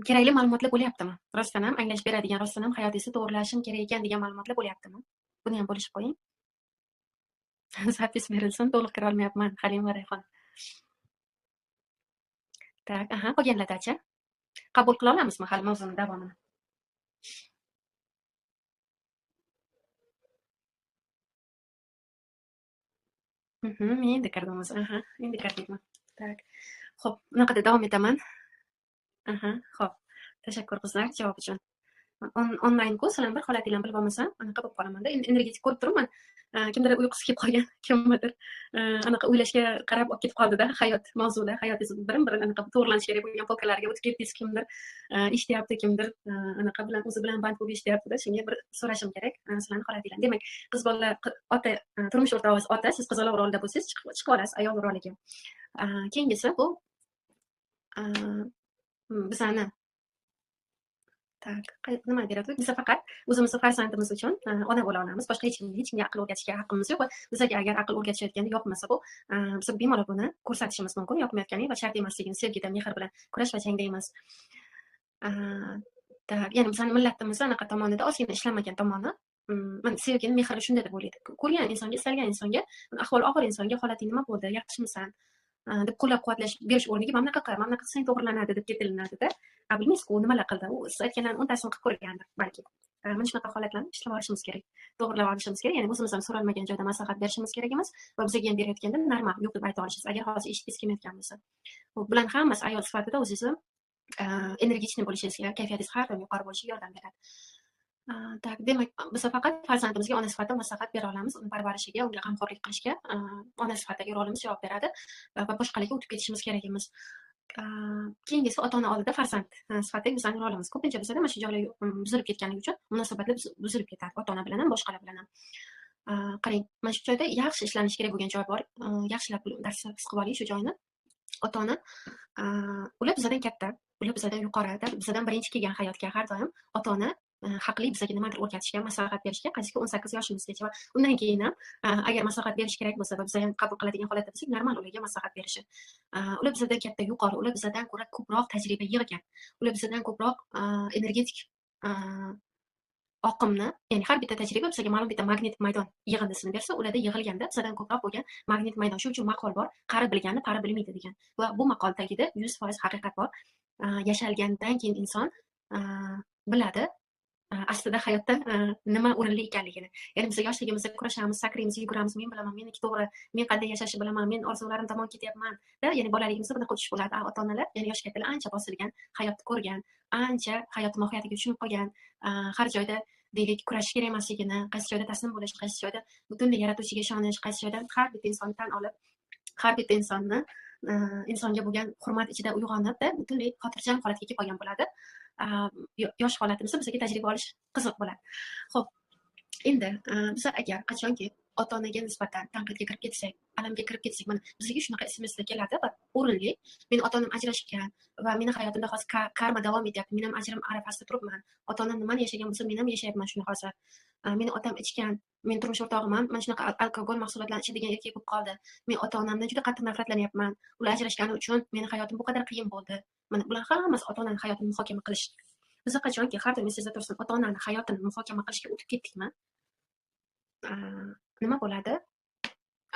kerakli ma'lumotlar bo'lyaptimi? Rostdan ham anglashib beradigan, rostdan ham hayotingizni to'g'rilashim kerak ekan degan ma'lumotlar bo'lyaptimi? Buni ham bo'lishib qo'ying. Zapis berilsin, to'liq kira olmayapman. Halima Rayhon. Tak, qolganlardachi? Qabul qila olamizmi hali mavzuni davomini? Men endi kirdim o'zi. Endi kirdikman. Tak. Xo'p, bunaqada davom etaman. Xo'p. Tashakkur qizlar javob uchun. Onlayn-ku, sizlar bir holatinglarni bilib olmasam, anaqa bo'lib qolaman-da. Energetik ko'rib turibman. Kimdir uyqusi kelib qolgan, kimdir anaqa o'ylashga qarab olib ketib qoldi-da, hayot mavzuda, hayotingiz birin-birin anaqa to'g'rilanish kerak bo'lgan polkalarga o'tib ketdingiz, kimdir eshityapti, kimdir anaqa bilan o'zi bilan band bo'lib eshityapti-da, shunga bir so'rashim kerak, sizlarning holatinglarni. Demak, qiz bolalar ota, turmush o'rtog'ingiz ota, siz qizaloq rolida bo'lsangiz, chiqib olasiz ayol roliga. Keyingisi bu bizani nima deyapti? Biz faqat o'zimizni farzandimiz uchun ona bo'la olamiz. Boshqa hech kimga aql o'rgatishga haqqimiz yo'q va bizga agar aql o'rgatishayotganda yoqmasa bu, biz bemalol buni ko'rsatishimiz mumkin. Yoqmayotgani va shart emasligini sevgida, mehr bilan kurash va jangda emas. Ya'ni bizning millatimiz anaqa tomonida ozgina ishlamagan tomoni, mana sevgini, mehri shunday deb o'ylaydi. Ko'rgan insonga, istalgan insonga, ahvoli og'ir insonga holating nima bo'ldi, yaxshimisan deb qo'llab-quvvatlash berish o'rniga mana bunaqa qilsang to'g'rilanadi deb ketilinadi-da. Bilmaysiz-ku, u nimalar qildi. U siz aytganlarning o'ntasini qilib ko'rgandir balki. Mana shunaqa holatlarni ishlab olishimiz kerak. To'g'rilab olishimiz kerak. Ya'ni o'zimizdan so'ralmagan joyda maslahat berishimiz kerak emas va bizga ham berayotganda normal yo'q deb ayta olishimiz. Agar hozir eshitgingiz kelmayotgan bo'lsa. Bu bilan hammasi ayol sifatida o'zingizni energetik bo'lishingizga, kayfiyatingiz har doim yuqori bo'lishiga yordam beradi. Tak, demak, biz faqat farzandimizga ona sifatida maslahat bera olamiz, uni parvarishiga, unga g'amxo'rlik qilishga ona sifatidagi rolimiz javob beradi va boshqalarga o'tib ketishimiz kerak emas. Keyingisi ota-ona oldida farzand sifatidagi bizning rolimiz. Ko'pincha bizda mana shu joylar buzilib ketganligi uchun munosabatlar buzilib ketadi, ota-ona bilan ham, boshqalar bilan ham. Qarang, mana shu joyda yaxshi ishlanish kerak bo'lgan joy bor. Yaxshilab dars his qilib oling shu joyni. Ota-ona ular bizdan katta, ular bizdan yuqori, bizdan birinchi kelgan hayotga har doim ota-ona haqli bizga nimadir o'rgatishga, maslahat berishga, qaysiga 18 yoshimizgacha va undan keyin ham agar maslahat berish kerak bo'lsa va biz ham qabul qiladigan holatda bo'lsak, normal ularga maslahat berishi. Ular bizdan katta, yuqori, ular bizdan ko'ra ko'proq tajriba yig'gan, ular bizdan ko'proq energetik oqimni, ya'ni har bitta tajriba bizga ma'lum bitta magnetik maydon yig'indisini bersa, ularda yig'ilganda bizdan ko'proq bo'lgan magnetik maydon. Shuning uchun maqol bor, qari bilganni pari bilmaydi degan. Va bu maqol tagida 100% haqiqat bor. Yashalgandan keyin inson biladi aslida hayotda nima o'rinli ekanligini. Ya'ni biz yoshligimizda kurashamiz, sakraymiz, yuguramiz, men bilaman, meniki to'g'ri, men qanday yashashni bilaman, men orzularim tomon ketyapman-da. Ya'ni bolaligimizda bunaqa o'tish bo'ladi. Ota-onalar, ya'ni yosh kattalar ancha bosilgan, hayotni ko'rgan, ancha hayot mohiyatiga tushunib qolgan, har joyda deylik kurash kerak emasligini, qaysi joyda taslim bo'lish, qaysi joyda butunlay yaratuvchiga ishonish, qaysi joyda har bitta insonni tan olib, har bitta insonni insonga bo'lgan hurmat ichida uyg'onib-da, butunlay xotirjam holatga kelib qolgan bo'ladi. Yosh holatimizda bizga tajriba olish qiziq bo'ladi. Xo'p, endi biz agar qachonki ota-onaga nisbatan tanqidga kirib ketsak, alamga kirib ketsak, mana bizga shunaqa SMS keladi va o'rinli. Meni ota-onam ajrashgan va meni hayotimda hozir karma davom etyapti. Men ham ajrim arafasida turibman. Ota-onam nimani yashagan bo'lsa, men ham yashayapman shuni hozir. Meni otam ichgan, men turmush o'rtog'im ham mana shunaqa alkogol mahsulotlarini ichadigan erkak bo'lib qoldi. Men ota-onamdan juda qattiq nafratlanyapman. Ular ajrashgani uchun meni hayotim bu qadar qiyin bo'ldi. Mana bular hammasi ota-onaning hayotini muhokama qilish. Biz qachonki har doim sizda tursin, ota-onani hayotini muhokama qilishga o'tib ketdikmi, nima bo'ladi?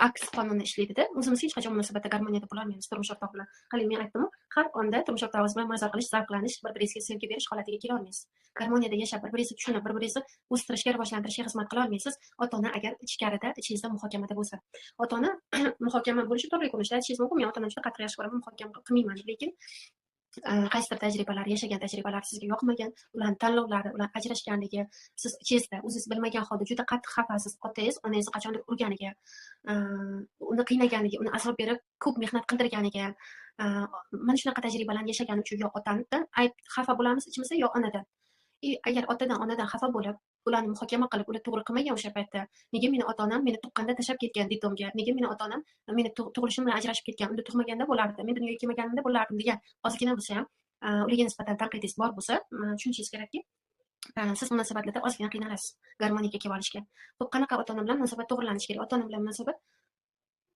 Aks qonuni ishlaydi-da. O'zimiz hech qachon munosabatda garmoniyada bo'lolmaymiz turmush o'rtoq bilan. Hali men aytdim, har onda turmush o'rtog'ingiz bilan maza qilish, zavqlanish, bir-biringizga sevgi berish holatiga kela olmaysiz. Garmoniyada yashab, bir-biringizni tushunib, bir-biringizni o'stirishga, rivojlantirishga xizmat qila olmaysiz. Ota-ona agar ichkarida, ichingizda muhokamada bo'lsa. Ota-ona muhokama bo'lishi turli ko'rinishda aytishingiz mumkin. Men ota-onamni juda qattiq yaxshi ko'raman, muhokama qilmayman, lekin qaysidir tajribalar, yashagan tajribalar sizga yoqmagan, ularning tanlovlari, ular ajrashganligi, siz ichingizda o'zingiz bilmagan holda juda qattiq xafasiz. Otangiz, onangizni qachondir urganiga, uni qiynaganiga, uni azob berib, ko'p mehnat qildirganiga, mana shunaqa tajribalarni yashagani uchun yo otadan xafa bo'lamiz ichimizda, yo onadan. Agar otadan, onadan xafa bo'lib, ularni muhokama qilib, ular to'g'ri qilmagan o'sha paytda, nega meni ota-onam meni tuqqanda tashlab ketgan diplomga, nega meni ota-onam meni tug'ilishim bilan ajrashib ketgan, unda tug'maganda bo'lardi, men dunyoga kelmaganimda bo'lardim degan ozgina bo'lsa ham, ularga nisbatan tanqidingiz bor bo'lsa, tushunishingiz kerakki, siz munosabatlarda ozgina qiynalasiz garmoniyaga kelib olishga. Xo'p, qanaqa ota-ona bilan munosabat to'g'rilanishi kerak? Ota-ona bilan munosabat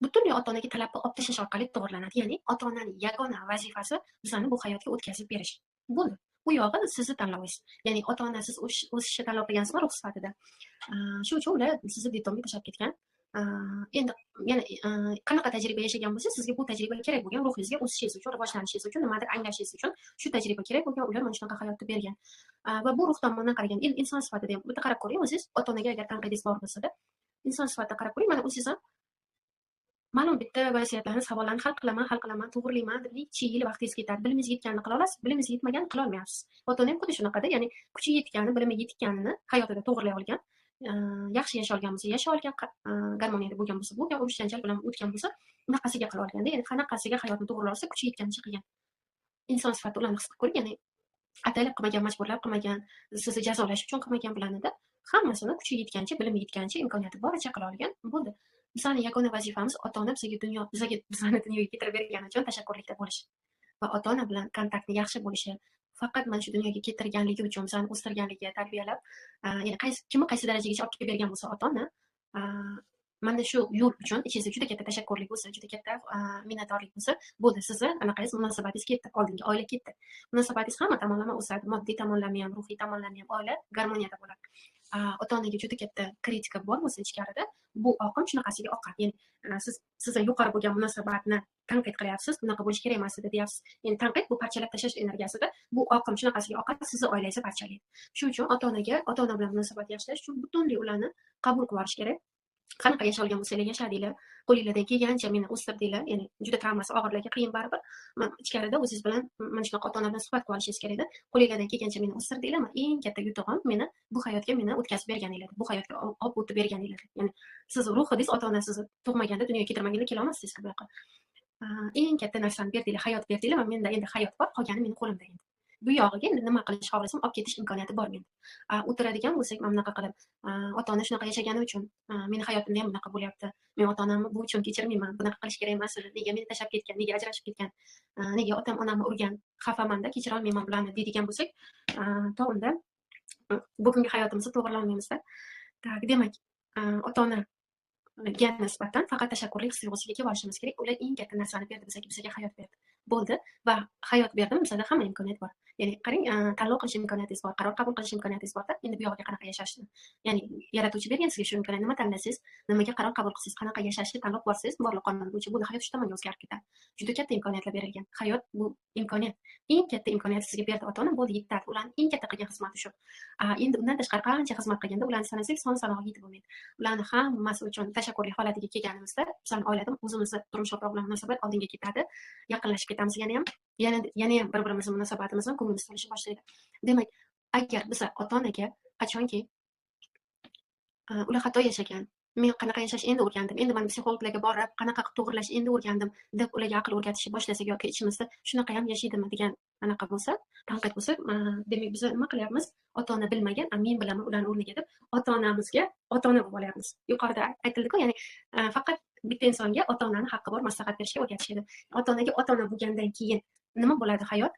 butunlay ota-onaga talabni olib tashlash orqali to'g'rilanadi. Ya'ni ota-onaning yagona vazifasi bizani bu hayotga o'tkazib berish. Bo'ldi. Bu yog'i sizni tanlovingiz. Ya'ni ota-ona siz o'sishni tanlov qilgansizmi ruh sifatida. Shuning uchun ular sizni diplomga tashlab ketgan. Endi yana qanaqa tajriba yashagan bo'lsa, sizga bu tajriba kerak bo'lgan, ruhingizga o'sishingiz uchun, rivojlanishingiz uchun, nimadir anglashingiz uchun shu tajriba kerak bo'lgan, ular mana shunaqa hayotni bergan. Va bu ruh tomonidan qaragan, inson sifatida ham bitta qarab ko'ring, o'zingiz ota-onaga agar tanqidingiz bor bo'lsa-da, inson sifatida qarab ko'ring, mana o'zingiz ham ma'lum bitta vasiyatlarni, savollarni hal qilaman, to'g'rilayman deb necha yil vaqtingiz ketadi. Bilimingizga yetganini qila olasiz, bilimingizga yetmaganini qila olmayapsiz. Ota-ona ham xuddi shunaqada, ya'ni kuchi yetgani, bilimiga yetganini hayotida to'g'rilay olgan, yaxshi yasha olgan bo'lsa, yasha olgan, garmoniyada bo'lgan bo'lsa, bo'lgan, urush janjal bilan o'tgan bo'lsa, unaqasiga qila olganda, ya'ni qanaqasiga hayotni to'g'rilay olsa, kuchi yetganicha qilgan. Inson sifatida ularni his qilib ko'ring, ya'ni atalab qilmagan, majburlab qilmagan, sizni jazolash uchun qilmagan bularni-da, hammasini kuchi yetgancha, bilimi yetgancha, imkoniyati boricha qila olgan. Bo'ldi. Bizning yagona vazifamiz ota-ona bizga bizani dunyoga keltirib bergani uchun tashakkurlikda bo'lish va ota-ona bilan kontaktni yaxshi bo'lishi, faqat mana shu dunyoga keltirganligi uchun, bizani o'stirganligi, tarbiyalab, ya'ni kimni qaysi darajagacha olib kelib bergan bo'lsa ota-ona, mana shu yo'l uchun ichingizda juda katta tashakkurlik bo'lsa, juda katta minnatdorlik bo'lsa, bo'ldi, sizni anaqangiz munosabatingiz ketdi, oldingi oila ketdi. Munosabatingiz hamma tomonlama o'sadi, moddiy tomonlama ham, ruhiy tomonlama ham, oila garmoniyada bo'ladi. Ota-onaga juda katta kritika bor bo'lsa ichkarida, bu oqim shunaqasiga oqadi. Ya'ni sizdan yuqori bo'lgan munosabatni tanqid qilyapsiz, bunaqa bo'lish kerak emas edi deyapsiz. Ya'ni tanqid bu parchalab tashlash energiyasida, bu oqim shunaqasiga oqadi, sizni oilangizni parchalaydi. Shuning uchun ota-ona bilan munosabat yaxshilash uchun butunlay ularni qabul qilib olish kerak. Qanaqa yasholgan bo'lsanglar yashadinglar, qo'linglardan kelgancha meni o'stirdinglar, ya'ni juda traumasi og'irlarga qiyin baribir. Ichkarida o'zingiz bilan mana shunaqa ota-ona bilan suhbat qilib olishingiz kerak edi. Qo'linglardan kelgancha meni o'stirdinglar, eng katta yutug'im meni bu hayotga o'tkazib berganinglar, bu hayotga olib o'tib berganinglar. Ya'ni siz ruhingiz ota-ona sizni tug'maganda, dunyoga keltirmaganda kela olmassiz bu yoqqa. Eng katta narsani berdinglar, hayot berdinglar va menda endi hayot bor, qolgani meni qo'limda endi. Bu yog'iga endi nima qilish xohlasam olib ketish imkoniyati bor menda. O'tiradigan bo'lsak, mana bunaqa qilib, ota-ona shunaqa yashagani uchun meni hayotimda ham bunaqa bo'lyapti. Men ota-onamni bu uchun kechirmayman, bunaqa qilish kerak emas edi. Nega meni tashlab ketgan, nega ajrashib ketgan, nega otam onamni urgan, xafamanda, kechira olmayman bularni deydigan bo'lsak, to unda bugungi hayotimizni to'g'rilay olmaymizda. Demak, ota-onaga nisbatan faqat tashakkurlik tuyg'usiga kelib olishimiz kerak. Ular eng katta narsani berdi bizga hayot berdi. Bo'ldi va hayot berdimi, bizda hamma imkoniyat bor. Ya'ni qarang, tanlov qilish imkoniyatingiz bor, qaror qabul qilish imkoniyatingiz bor-da. Endi bu yoqqa qanaqa yashashni. Ya'ni yaratuvchi bergan sizga shu imkoniyatni, nima tanlasangiz, nimaga qaror qabul qilsangiz, qanaqa yashashni tanlab borsangiz, borliq qonun bo'yicha bu hayot shu tomonga o'zgarib ketadi. Juda katta imkoniyatlar berilgan. Hayot bu imkoniyat. Eng katta imkoniyat sizga berdi ota-ona, bo'ldi, yetadi. Ularning eng katta qilgan xizmati shu. Endi undan tashqari qancha xizmat qilganda ularni sanasak, son-sanog'iga yetib bo'lmaydi. Ularni hammasi uchun tashakkurli holatiga kelganimizda, bizning oilada o'zimizni turmush o'rtog'i bilan munosabat oldinga ketadi, yaqinlashib ketamiz yana ham bir-birimizni munosabatimizni ko'nglimiz to'lisha boshlaydi. Demak, agar biz ota-onaga qachonki ular xato yashagan, men qanaqa yashash endi o'rgandim. Endi mana psixologlarga borib, qanaqa qilib to'g'irlash endi o'rgandim deb ularga aql o'rgatishni boshlasak yoki ichimizda shunaqa ham yashaydimi degan anaqa bo'lsa, tanqid bo'lsa, demak biz nima qilyapmiz? Ota-ona bilmagan, men bilaman ularni o'rniga deb ota-onamizga ota-ona bo'lib olyapmiz. Yuqorida aytildi-ku, ya'ni faqat bitta insonga ota-onani haqqi bor maslahat berishga, o'rgatishga. Ota-onaga ota-ona bo'lgandan keyin nima bo'ladi hayot?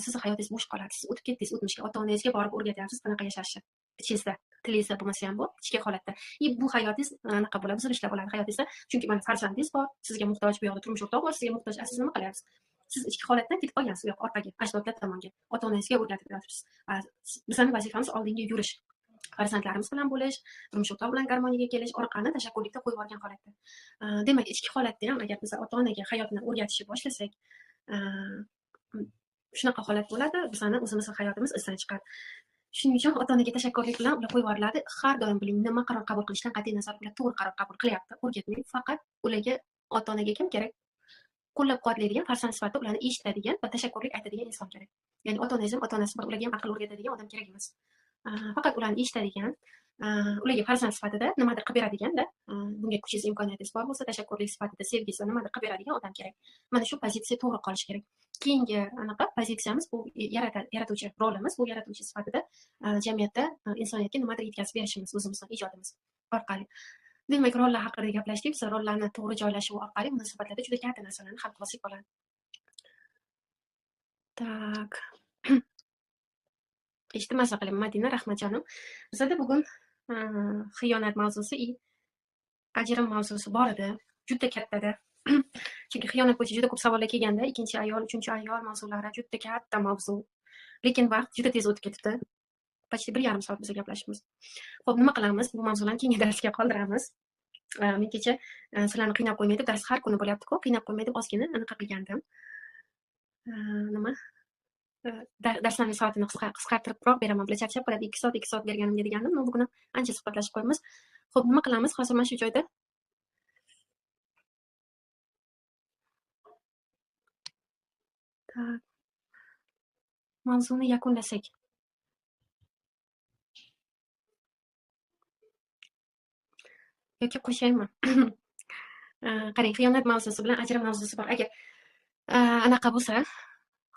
Sizni hayotingiz bo'sh qoladi. Siz o'tib ketdingiz o'tmishga, ota-onangizga borib o'rgatyapsiz qanaqa yashashni. Ichingizda, tilingizda bo'lmasa ham bu ichki holatda. Bu hayotingiz anaqa bo'ladi, buzilishlar bo'ladi hayotingizda. Chunki mana farzandingiz bor, sizga muhtoj, bu yoqda turmush o'rtog'i bor, sizga muhtoj. Siz nima qilyapsiz? Siz ichki holatdan ketib qolgansiz, u yoq orqaga, ajdodlar tomonga. Ota-onangizga o'rgatib yotibsiz. Bizning vazifamiz oldinga yurish. Farzandlarimiz bilan bo'lish, turmush o'rtoq bilan garmoniyaga kelish, orqani tashakkurlikda qo'yib yuborgan holatda. Demak, ichki holatda ham agar biz ota-onaga hayotni o'rgatishni boshlasak, shunaqa holat bo'ladi, bizani o'zimizning hayotimiz izdan chiqadi. Shuning uchun ota-onaga tashakkurlik bilan ular qo'yib yuboriladi. Har doim biling, nima qaror qabul qilishdan qat'iy nazar ular to'g'ri qaror qabul qilyapti. O'rgatmang, faqat ularga ota-onaga kim kerak? Qo'llab-quvvatlaydigan, farzand sifatida ularni eshitadigan va tashakkurlik aytadigan inson kerak. Ya'ni ota-onangiz ham ota-onasi bor, ularga ham aql o'rgatadigan odam kerak emas. Faqat ularni eshitadigan, ularga farzand sifatida nimadir qilib beradiganda, bunga kuchingiz, imkoniyatingiz bor bo'lsa, tashakkurlik sifatida sevgisi nimadir qilib beradigan odam kerak. Mana shu pozitsiya to'g'ri qolishi kerak. Keyingi anaqa pozitsiyamiz bu yaratuvchi rolimiz, bu yaratuvchi sifatida jamiyatda insoniyatga nimadir yetkazib berishimiz, o'zimizning ijodimiz orqali. Demak, rollar haqida gaplashdik. Biz rollarni to'g'ri joylashuvi orqali munosabatlarda juda katta narsalarni hal qilsak bo'ladi. Tak. Iltimos qilaman, Madina, rahmat jonim. Bizda bugun xiyonat mavzusi, ajrim mavzusi bor edi, juda kattada. Chunki xiyonat bo'yicha juda ko'p savollar kelganda, ikkinchi ayol, uchinchi ayol mavzulari juda katta mavzu. Lekin vaqt juda tez o'tib ketibdi. Почти 1,5 soat biz gaplashamiz. Xo'p, nima qilamiz? Bu mavzularni keyingi darsga qoldiramiz. Men kecha sizlarni qiynab qo'ymaydi, dars har kuni bo'lyapti-ku, qiynab qo'ymaydi, ozgina anaqa qilgandim. Nima? Darslarning soatini qisqartiribroq beraman, bular charchab qoladi, 2 soat berganimga degandim. Bugun ancha suhbatlashib qo'yamiz. Xo'p, nima qilamiz? Hozir mana shu joyda mavzuni yakunlasak. Yoki qo'shaymi? Qarang, xiyonat mavzusi bilan ajrim mavzusi bor. Agar anaqa bo'lsa,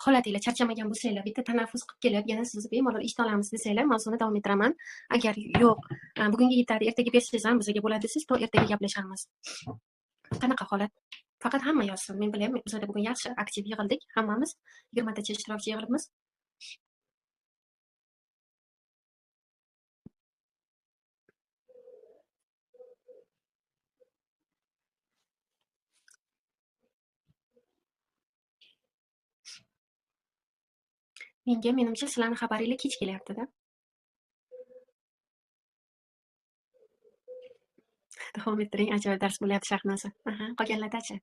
holatinglar charchamagan bo'lsanglar, bitta tanaffus qilib kelib, yana sizni bemalol eshita olamiz desanglar, mavzuni davom ettiraman. Agar yo'q, bugunga yetadi, ertaga bersangiz ham bizga bo'ladi desiz, to ertaga gaplashamiz. Qanaqa holat? Faqat hamma yozsin. Men bilayapman, bizda bugun yaxshi aktiv yig'ildik, hammamiz 20 tacha ishtirokchi yig'ilibmiz. Menimcha sizlarning xabaringlar kech kelyapti-da. Davom ettiring, ajoyib dars bo'lyapti Shahnoza. Qolganlar-dachi?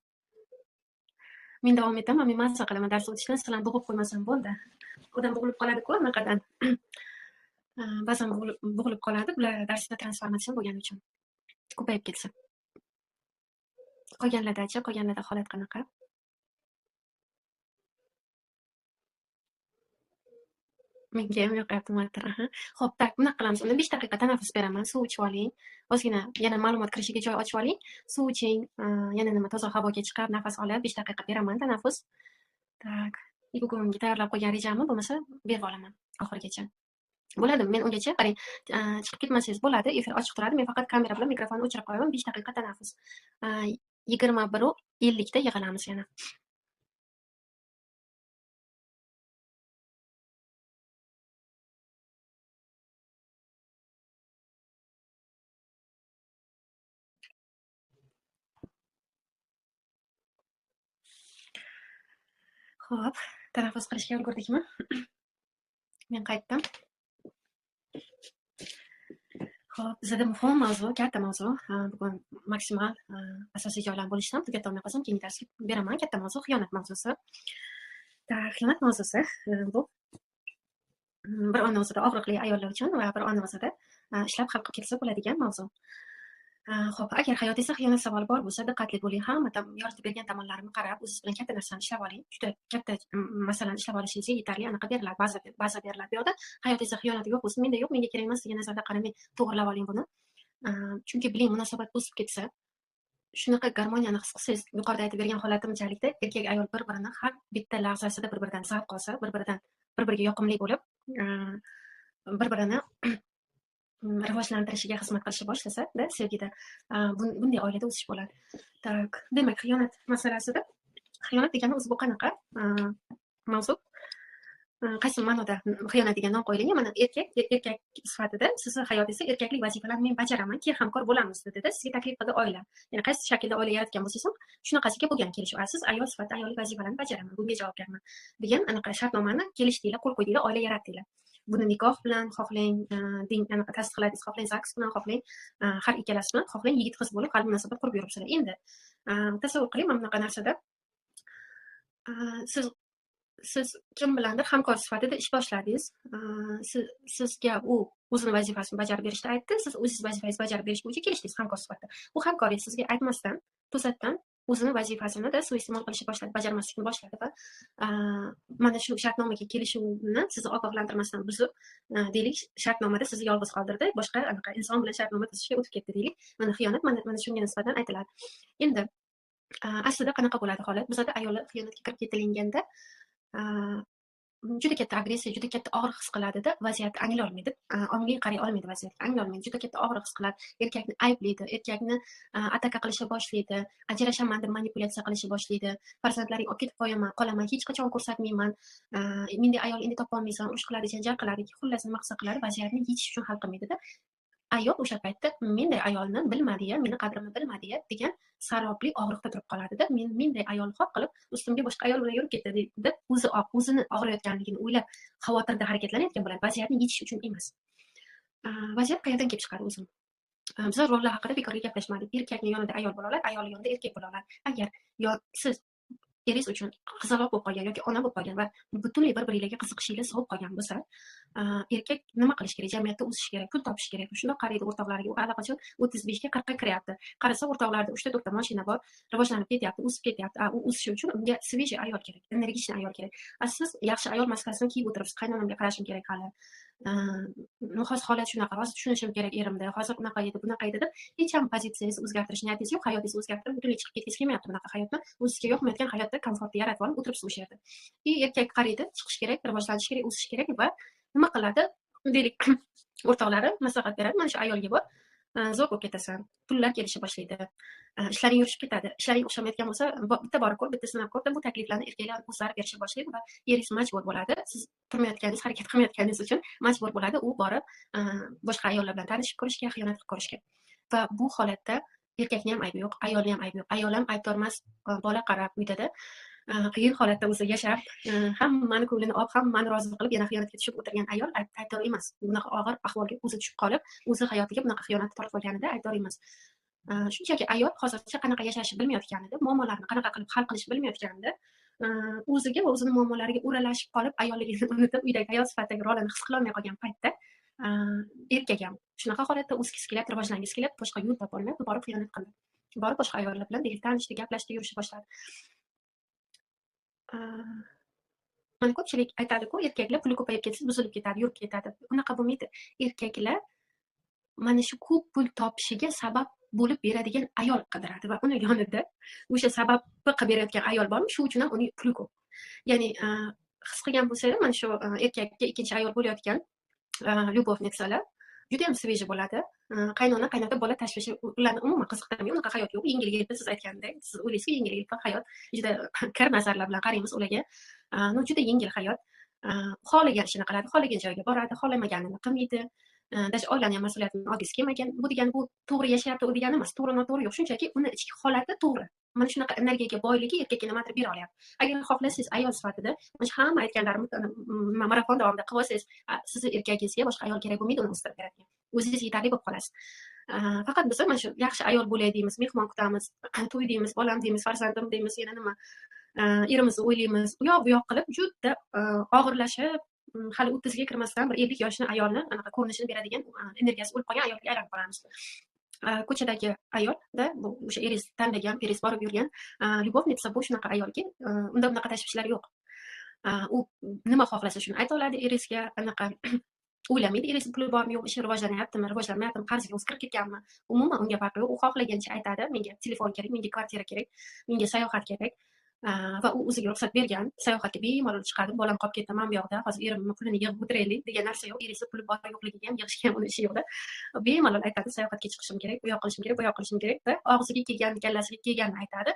Men davom etaman, men mazza qilaman dars o'tishdan, sizlarni bo'g'ib qo'ymasam bo'ldi. Odam bo'g'ilib qoladi-ku anaqadan. Ba'zan bo'g'ilib qoladi, bular darsda transformatsiya bo'lgani uchun. Ko'payib ketsa. Qolganlar-dachi? Qolganlarda holat qanaqa? Menga ham yoqyapti Matir. Xo'p, tak, bunaqa qilamiz. Unda 5 daqiqa tanaffus beraman. Suv ichib oling. Ozgina yana ma'lumot kirishiga joy ochib oling. Suv iching, yana nima toza havoga chiqib, nafas olib 5 daqiqa beraman tanaffus. Tak. Bugungi tayyorlab qo'ygan rejamni bo'lmasa berib olaman oxirigacha. Bo'ladimi? Men ungacha qarang, chiqib ketmasangiz bo'ladi, efir ochiq turadi. Men faqat kamera bilan mikrofonni o'chirib qo'yaman. 5 daqiqa tanaffus. 21:50 da yig'ilamiz yana. Xo'p, tanaffus qilishga ulgurdikmi? Men qaytdim. Xo'p, bizda muhim mavzu, katta mavzu. Bugun maksimal asosiy joylarni bo'lishdan tugatib olmay qolsam, keyingi darsga beraman. Katta mavzu xiyonat mavzusi. Xiyonat mavzusi bu bir ona o'zida og'riqli ayollar uchun va bir ona o'zida ishlab hal qilib kelsa bo'ladigan mavzu. Xo'p, agar hayotingizda xiyonat savoli bor bo'lsa, diqqatli bo'ling. Hamma yoritib bergan tomonlarimni qarab, o'zingiz bilan katta narsani ishlab oling. Juda katta masalani ishlab olishingizga yetarli anaqa beriladi, baza beriladi. Bu yoqda hayotingizda xiyonat yo'q bo'lsa, menda yo'q, menga kerak emas degan nazarda qaramay, to'g'irlab oling buni. Chunki biling, munosabat o'sib ketsa, shunaqa garmoniyani his qilsangiz, yuqorida aytib bergan holatimchalikda erkak ayol bir-birini har bitta lahzasida bir-biridan zavq olsa, bir-biriga yoqimli bo'lib, bir-birini rivojlantirishiga xizmat qilishni boshlasa-da sevgida, bunday oilada o'sish bo'ladi. Tak, demak, xiyonat masalasida, xiyonat degani o'zi bu qanaqa mavzu? Qaysi ma'noda xiyonat degan nom qo'yilgan? Mana erkak sifatida sizni hayotingizda erkaklik vazifalarini men bajaraman, keyin hamkor bo'lamiz dedida sizga taklif qildi oila. Ya'ni qaysi shaklda oila yaratgan bo'lsangiz ham shunaqasiga bo'lgan kelishuv. Siz ayol sifatida ayollik vazifalarini bajaraman, bunga javobgarman degan anaqa shartnomani kelishdinglar, qo'l qo'ydinglar, oila yaratdinglar. Buni nikoh bilan xohlang, din anaqa tasdiqladingiz, xohlang ZAGS bilan, xohlang har ikkalasi bilan, xohlang yigit qiz bo'lib qalb munosabat qurib yuribsizlar. Endi tasavvur qiling, mana bunaqa narsada siz kim bilandir hamkor sifatida ish boshladingiz. Sizga u o'zini vazifasini bajarib berishni aytdi, siz o'zingiz vazifangizni bajarib berish bo'yicha kelishdingiz hamkor sifatida. Bu hamkoringiz sizga aytmasdan, to'satdan o'zini vazifasini suiiste'mol qilishni boshladi, bajarmaslikni boshladi va mana shu shartnomaga kelishuvni sizni ogohlantirmasdan buzib, deylik, shartnomada sizni yolg'iz qoldirdi, boshqa anaqa inson bilan shartnoma tuzishga o'tib ketdi deylik. Mana xiyonat mana shunga nisbatan aytiladi. Endi aslida qanaqa bo'ladi holat? Bizda ayollar xiyonatga kirib ketilganda juda katta agressiya, juda katta og'riq his qiladida, vaziyatni anglay olmaydi, ongli qaray olmaydi, vaziyatga anglay olmaydi, juda katta og'riq his qiladi, erkakni ayblaydi, erkakni ataka qilishga boshlaydi, ajrashaman deb manipulyatsiya qilishga boshlaydi, farzandlaring olib ketib qolaman, hech qachon ko'rsatmayman, menday ayol endi topolmaysan, urush qiladi, janjal qiladi, xullas nima qilsa qiladi, vaziyatni yechish uchun hal qilmaydida. Ayol o'sha paytda menday ayolni bilmadi-ya, meni qadrimni bilmadi-ya degan sarobli og'riqda turib qoladida. Menday ayol xor qilib, ustimga boshqa ayol bilan yurib ketdi deb o'zini og'riyotganligini o'ylab xavotirda harakatlanayotgan bo'ladi, vaziyatni yechish uchun emas. Vaziyat qayerdan kelib chiqadi o'zim? Biz rollar haqida bekorga gaplashmadik. Erkakning yonida ayol bo'la oladi, ayolning yonida erkak bo'la oladi. Agar siz eringiz uchun qizaloq bo'lib qolgan yoki ona bo'lib qolgan va butunlay bir-biringizga qiziqishingiz sovib qolgan bo'lsa, erkak nima qilish kerak? Jamiyatda o'sish kerak, pul topish kerak. Shundoq qaraydi o'rtoqlariga, u allaqachon 35 ga 40 ga kiryapti. Qarasa o'rtoqlarida 3 ta 4 ta mashina bor, rivojlanib ketyapti, o'sib ketyapti. U o'sishi uchun unga svejiy ayol kerak, energichniy ayol kerak. Siz yaxshi ayol maskasini kiyib o'tiribsiz, qaynonamga qarashim kerak hali. Hozir holat shunaqa, hozir tushunishim kerak erimda, hozir unaqa edi, bunaqa edi deb hech ham pozitsiyangizni o'zgartirish niyatingiz yo'q, hayotingizni o'zgartirib butunlay chiqib ketgingiz kelmayapti bunaqa hayotni. O'zingizga yoqmayotgan hayotda komfortni yaratib olib o'tiribsiz o'sha yerda. Erkak qaraydi, chiqish kerak, rivojlanish kerak, o'sish kerak va nima qiladi? Deylik, o'rtoqlari maslahat beradi, mana shu ayolga bor, zo'r bo'lib ketasan, pullar kelishni boshlaydi, ishlaring yurishib ketadi, ishlaring o'xshamayotgan bo'lsa, bitta borib ko'r, bitta sinab ko'r deb bu takliflarni erkaklar o'zlari berishni boshlaydi va eringiz majbur bo'ladi, siz turmayotganingiz, harakat qilmayotganingiz uchun majbur bo'ladi u borib boshqa ayollar bilan tanishib ko'rishga, xiyonat qilib ko'rishga. Va bu holatda erkakning ham aybi yo'q, ayolning ham aybi yo'q. Ayol ham aybdor emas, bola qarab uydada qiyin holatda o'zi yashab, hammani ko'nglini olib, hammani rozi qilib, yana xiyonatga tushib o'tirgan ayol aybdor emas. Bunaqa og'ir ahvolga o'zi tushib qolib, o'zi hayotiga bunaqa xiyonatni tortib olganida aybdor emas. Shunchaki ayol hozircha qanaqa yashashni bilmayotganida, muammolarni qanaqa qilib hal qilishni bilmayotganida, o'ziga va o'zini muammolariga o'ralashib qolib, ayolligini unutib, uydagi ayol sifatidagi rolini his qilolmay qolgan paytda, erkak ham shunaqa holatda o'sgisi keladi, rivojlangisi keladi, boshqa yo'l topolmay borib xiyonat qildi. Borib boshqa ayollar bilan tanishdi, gaplashdi, yurishni boshladi. Mana ko'pchilik aytadi-ku, erkaklar puli ko'payib ketsa buzilib ketadi, yurib ketadi. Unaqa bo'lmaydi. Erkaklar mana shu ko'p pul topishiga sabab bo'lib beradigan ayol qidiradi va uni yonida o'sha sababni qilib berayotgan ayol bormi, shu uchun ham uning puli ko'p. Ya'ni his qilgan bo'lsanglar, mana shu erkakka ikkinchi ayol bo'layotgan lyubovnitsalar juda ham svejiy bo'ladi. Qaynona, qaynota, bola tashvishi ularni umuman qiziqtirmaydi. Unaqa hayot yo'q. Yengil-yelpi, siz aytgandek, siz o'ylaysiz, yengil-yelpi hayot, juda kir nazarlar bilan qaraymiz ularga. Juda yengil hayot. Xohlagan ishini qiladi, xohlagan joyga boradi, xohlamaganini qilmaydi. Даже oilani ham mas'uliyatini olgisi kelmagan. Bu degani bu to'g'ri yashayapti degani emas. To'g'ri-noto'g'ri yo'q. Shunchaki uni ichki holati to'g'ri. Mana shunaqa energiyaga boyligi erkakka nimadir bera olyapti. Agar xohlasangiz ayol sifatida, mana hamma aytganlarimni marafon davomida qilib olsangiz, sizni erkagingizga boshqa ayol kerak bo'lmaydi, uni o'stirib beradigan. O'zingiz yetarli bo'lib qolasiz. Faqat biz mana shu yaxshi ayol bo'lay deymiz, mehmon kutamiz, to'y deymiz, bolam deymiz, farzandim deymiz, yana nima, erimizni o'ylaymiz. U yoq bu yoq qilib juda og'irlashib, hali 30 ga kirmasdan bir 50 yoshli ayolni anaqa ko'rinishini beradigan, energiyasi o'lib qolgan ayolga aylanib qolamiz. Ko'chadagi ayolda bu o'sha eringiz tanlagan, eringiz borib yurgan lyubovnitsa bu shunaqa ayolki, unda bunaqa tashvishlar yo'q. U nima xohlasa shuni ayta oladi eringizga, anaqa o'ylamaydi, erisi puli bormi yo'q, ishi rivojlanyaptimi, rivojlanmayaptimi, qarziga o'zi kirib ketganmi, umuman unga farqi yo'q. U xohlagancha aytadi, menga telefon kerak, menga kvartira kerak, menga sayohat kerak. Va u o'ziga ruxsat bergan, sayohatga bemalol chiqadi, bolam qolib ketdi mana bu yoqda, hozir erimni pulini yig'ib o'tiraylik degan narsa yo'q. Erisi puli bor yo'qligiga ham yig'ishga ham uni ishi yo'qda. Bemalol aytadi, sayohatga chiqishim kerak, bu yoq qilishim kerak, bu yoq qilishim kerak deb og'ziga kelgan, kallasiga kelganini aytadi.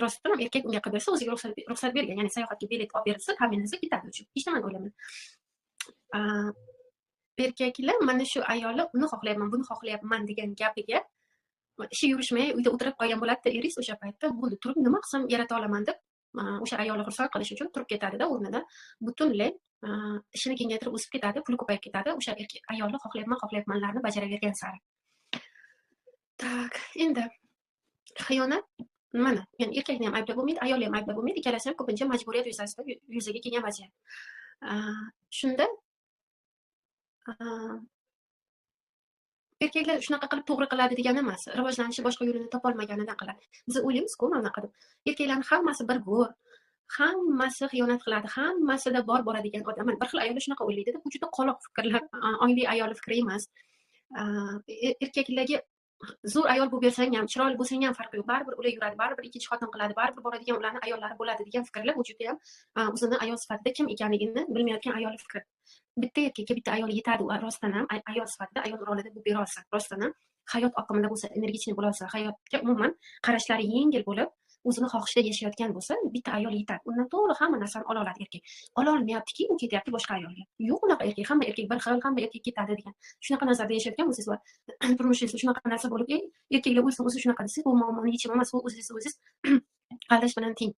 Rostdan ham erkak unga qilib bersa, o'ziga ruxsat bergan, ya'ni sayohatga bilet olib bersa, ta'minlasa ketadi uchun. Hech nimani o'ylamaydi. Erkaklar mana shu ayoli uni xohlayapman, buni xohlayapman degan gapiga ishi yurishmay uyda o'tirib qolgan bo'ladi-da, eris o'sha paytda bo'ldi, turib nima qilsam yarata olaman deb o'sha ayolni xursand qilish uchun turib ketadi-da, o'rnida butunlay ishini kengaytirib o'sib ketadi, puli ko'payib ketadi, o'sha ayolni xohlayapmanlarni bajaravergan sari. Tak, endi xiyonat mana, ya'ni erkakni ham ayblab bo'lmaydi, ayolni ham ayblab bo'lmaydi, ikkalasi ham ko'pincha majburiyat yuzasidan yuzaga kelgan vaziyat. Shunda erkaklar shunaqa qilib to'g'ri qiladi degani emas, rivojlanishni boshqa yo'lini topolmaganidan qiladi. Biz o'ylaymiz-ku mana bunaqa deb. Erkaklarning hammasi bir go'r, hammasi xiyonat qiladi, hammasida bor bo'ladigan odam. Mana bir xil ayollar shunaqa o'ylaydi-da, bu juda qoloq fikrlar, ongli ayol fikri emas. Erkaklarga zo'r ayol bo'lib bersang ham, chiroyli bo'lsang ham farqi yo'q, baribir ular yuradi, baribir ikkinchi xotin qiladi, baribir boradigan ularning ayollari bo'ladi degan fikrlar bu juda ham o'zini ayol sifatida kim ekanligini bilmayotgan ayol fikri. Bitta erkakka bitta ayol yetadi, u rostdan ham ayol sifatida ayol rolida bo'lib bera olsa, rostdan ham hayot oqimida bo'lsa, energichniy bo'la olsa, hayotga umuman qarashlari yengil bo'lib, o'zini xohishida yashayotgan bo'lsa, bitta ayol yetadi. Undan to'liq hamma narsani ola oladi erkak. Ola olmayaptiki, u ketyapti boshqa ayolga. Yo'q unaqa erkak, hamma erkak bir xil, hamma erkak ketadi degan. Shunaqa nazarda yashayotgan bo'lsangiz va turmushingizda shunaqa narsa bo'lib, erkaklar o'lsin, o'zi shunaqa desa, bu muammoni yechimi emas, bu o'zingiz aldash bilan teng.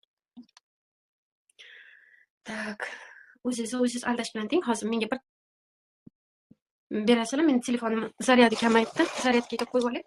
Tak, o'zingiz aldash bilan teng. Hozir menga bir berasizlar, meni telefonim zaryadi kamayibdi, zaryadkaga qo'yib olay.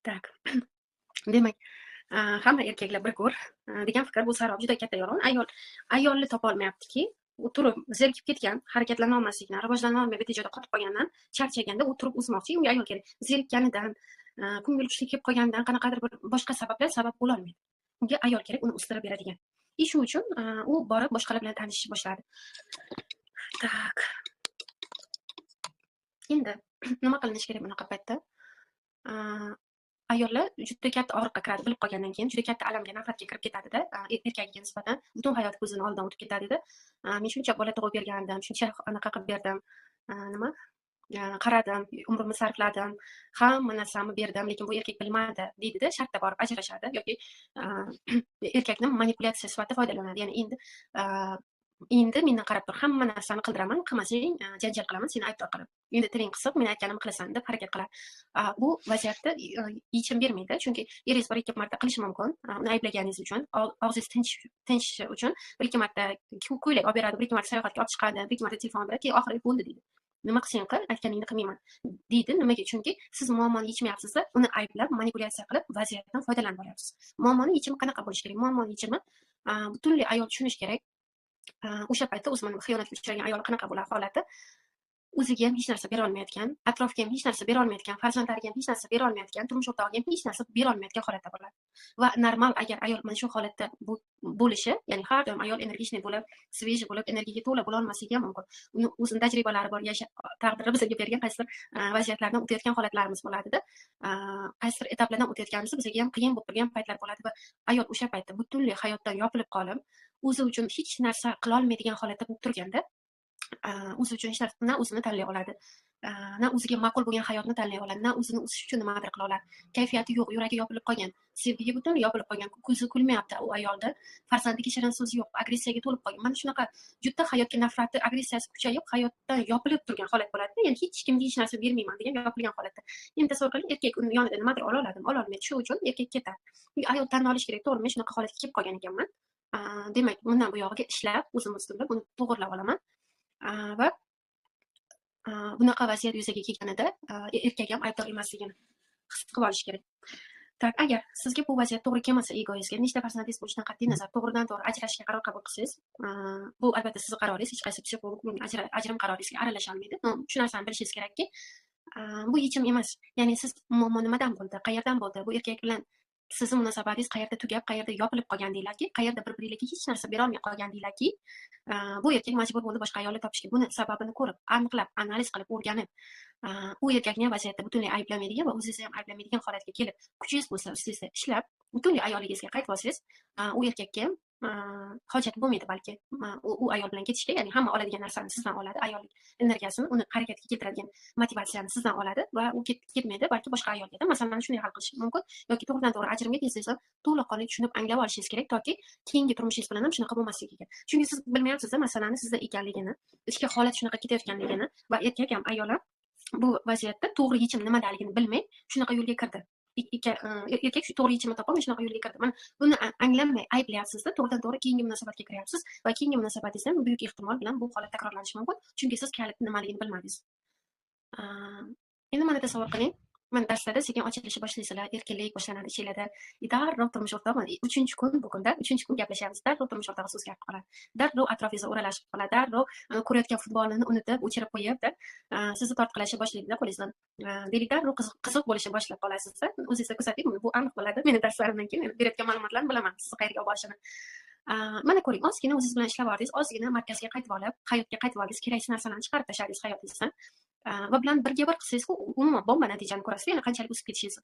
Tak. Demak, hamma erkaklar bir ko'r degan fikr bu sarob juda katta yolg'on. Ayolni topa olmayaptiki, u turib zerikib ketgan, harakatlana olmasligidan, rivojlana olmay bitta joyda qotib qolgandan, charchaganda u turib o'smoqchi, unga ayol kerak. Zerikkanidan, ko'ngli kuchli kelib qolganidan, qanaqadir bir boshqa sabablar sabab bo'la olmaydi. Unga ayol kerak, uni o'stirib beradigan. Shu uchun u borib boshqalar bilan tanishishni boshladi. Tak. Endi nima qilinishi kerak bunaqa paytda? Ayollar juda katta og'riqqa kiradi, bilib qolgandan keyin juda katta alamga, nafratga kirib ketadi-da, erkagiga nisbatan butun hayoti ko'zining oldidan o'tib ketadi-da. Men shuncha bola tug'ib bergandim, shuncha anaqa qilib berdim, qaradim, umrimni sarfladim, hamma narsamni berdim, lekin bu erkak bilmadi deydi-da, shartta borib ajrashadi yoki erkakni manipulyatsiya sifatida foydalanadi. Ya'ni endi mendan qarab tur, hamma narsani qildiraman, qilmasang janjal qilaman, seni aybdor qilib. Endi tiling qisiq, men aytganimni qilasan deb harakat qiladi. Bu vaziyatda yechim bermaydi, chunki eringiz bir ikki marta qilishi mumkin, uni ayblaganingiz uchun, og'zingiz tinchishi uchun bir ikki marta ko'ylak olib beradi, bir ikki marta sayohatga olib chiqadi, bir ikki marta telefon beradi, keyin oxiri bo'ldi deydi. Nima qilsang qil, aytganingni qilmayman deydi. Nimaga? Chunki siz muammoni yechmayapsiz-da, uni ayblab, manipulyatsiya qilib, vaziyatdan foydalanib olyapsiz. Muammoni yechimi qanaqa bo'lishi kerak? Muammoni yechimi butunlay ayol tushunishi kerak. O'sha paytda o'zi mana xiyonatga uchragan ayol qanaqa bo'ladi holati? O'ziga ham hech narsa bera olmayotgan, atrofga ham hech narsa bera olmayotgan, farzandlariga ham hech narsa bera olmayotgan, turmush o'rtog'iga ham hech narsa bera olmayotgan holatda bo'ladi. Va normal agar ayol mana shu holatda bo'lishi, ya'ni har doim ayol energichniy bo'lib, svejiy bo'lib, energiyaga to'la bo'la olmasligi ham mumkin. Uni o'zining tajribalari bor, taqdiri bizga bergan qaysidir vaziyatlardan o'tayotgan holatlarimiz bo'ladi-da. Qaysidir etaplardan o'tayotganimizda bizga ham qiyin bo'lib turgan paytlar bo'ladi va ayol o'sha paytda butunlay hayotdan yopilib qolib, o'zi uchun hech narsa qila olmaydigan holatda bo'lib turganda, o'zi uchun hech narsa, na o'zini tanlay oladi, na o'ziga ma'qul bo'lgan hayotni tanlay oladi, na o'zini o'sish uchun nimadir qila oladi. Kayfiyati yo'q, yuragi yopilib qolgan, sevgiga butunlay yopilib qolgan, ko'zi kulmayapti u ayolda, farzandiga shirin so'z yo'q, agressiyaga to'lib qolgan. Mana shunaqa juda hayotga nafrati, agressiyasi kuchayib, hayotdan yopilib turgan holat bo'ladi. Ya'ni hech kimga hech narsa bermayman degan yopilgan holatda. Endi tasavvur qiling, erkak uni yonida nimadir ola oladimi, ola olmaydi. Shu uchun erkak ketadi. Ayol tan olish kerak, to'g'ri, men shunaqa holatga kelib qolgan ekanman. Demak, bundan bu yog'iga ishlab, o'zim ustimda buni to'g'irlab olaman. Va bunaqa vaziyat yuzaga kelganida erkak ham aybdor emasligini his qilib olish kerak. Tak, agar sizga bu vaziyat to'g'ri kelmasa egoingizga, nechta farzandingiz bo'lishidan qat'iy nazar to'g'ridan-to'g'ri ajrashishga qaror qabul qilsangiz, bu albatta sizning qaroringiz, hech qaysi psixolog buning ajrim qaroringizga aralasha olmaydi. Shu narsani bilishingiz kerakki, bu yechim emas. Ya'ni siz muammo nimadan bo'ldi, qayerdan bo'ldi, bu erkak bilan sizni munosabatingiz qayerda tugab, qayerda yopilib qolgandinglarki, qayerda bir-biringizga hech narsa berolmay qolgandinglarki, bu erkak majbur bo'ldi boshqa ayolni topishga. Buni sababini ko'rib, aniqlab, analiz qilib, o'rganib, u erkakni vaziyatda butunlay ayblamaydigan va o'zingizni ham ayblamaydigan holatga kelib, kuchingiz bo'lsa, ustingizda ishlab, butunlay ayolingizga qaytib olsangiz, u erkakka hojat bo'lmaydi balki u ayol bilan ketishga, ya'ni hamma oladigan narsani sizdan oladi, ayollik energiyasini, uni harakatga keltiradigan motivatsiyani sizdan oladi va u ketmaydi, balki boshqa ayolga. Masalani shunday hal qilish mumkin yoki to'g'ridan-to'g'ri ajrimga kelsangiz ham to'laqonli tushunib, anglab olishingiz kerak, toki keyingi turmushingiz bilan ham shunaqa bo'lmasligiga. Chunki siz bilmayapsiz masalani sizda ekanligini, ichki holat shunaqa ketayotganligini va erkak ham, ayol ham bu vaziyatda to'g'ri yechim nimadaligini bilmay shunaqa yo'lga kirdi. Erkak shu to'g'ri yechimni topolmay shunaqa yo'lga kirdi. Mana buni anglamay ayblayapsizda, to'g'ridan-to'g'ri keyingi munosabatga kiryapsiz va keyingi munosabatingizda ham buyuk ehtimol bilan bu holat takrorlanishi mumkin, chunki siz kalitni nimaligini bilmadingiz. Endi mana tasavvur qiling, mana darslarda sekin ochilishni boshlaysizlar, erkinlik boshlanadi ichinglarda. Darrov turmush o'rtog'i 3-kun bu kunda 3-kun gaplashyapmiz, darrov turmush o'rtog'i so'zga chiqib qoladi. Darrov atrofingizga o'ralashib qoladi, darrov ko'rayotgan futbolini unutib, o'chirib qo'yib, sizni tortqilashni boshlaydi-da qo'lingizdan. Deylik, darrov qiziq bo'lishni boshlab qolasiz-da. O'zingizga ko'rsating, bu aniq bo'ladi. Meni darslarimdan keyin berayotgan ma'lumotlarni bilaman, sizni qayerga olib borishini. Mana ko'ring, ozgina o'zingiz bilan ishlab bordingiz, ozgina markazga qaytib olib, hayotga qaytib oldingiz, keraksiz narsalarni chiqarib tashladingiz hayotingizdan. Va bilan birga bir qilsangiz-ku, umuman bomba natijani ko'rasiz, ya'ni qanchalik o'sib ketishingizni,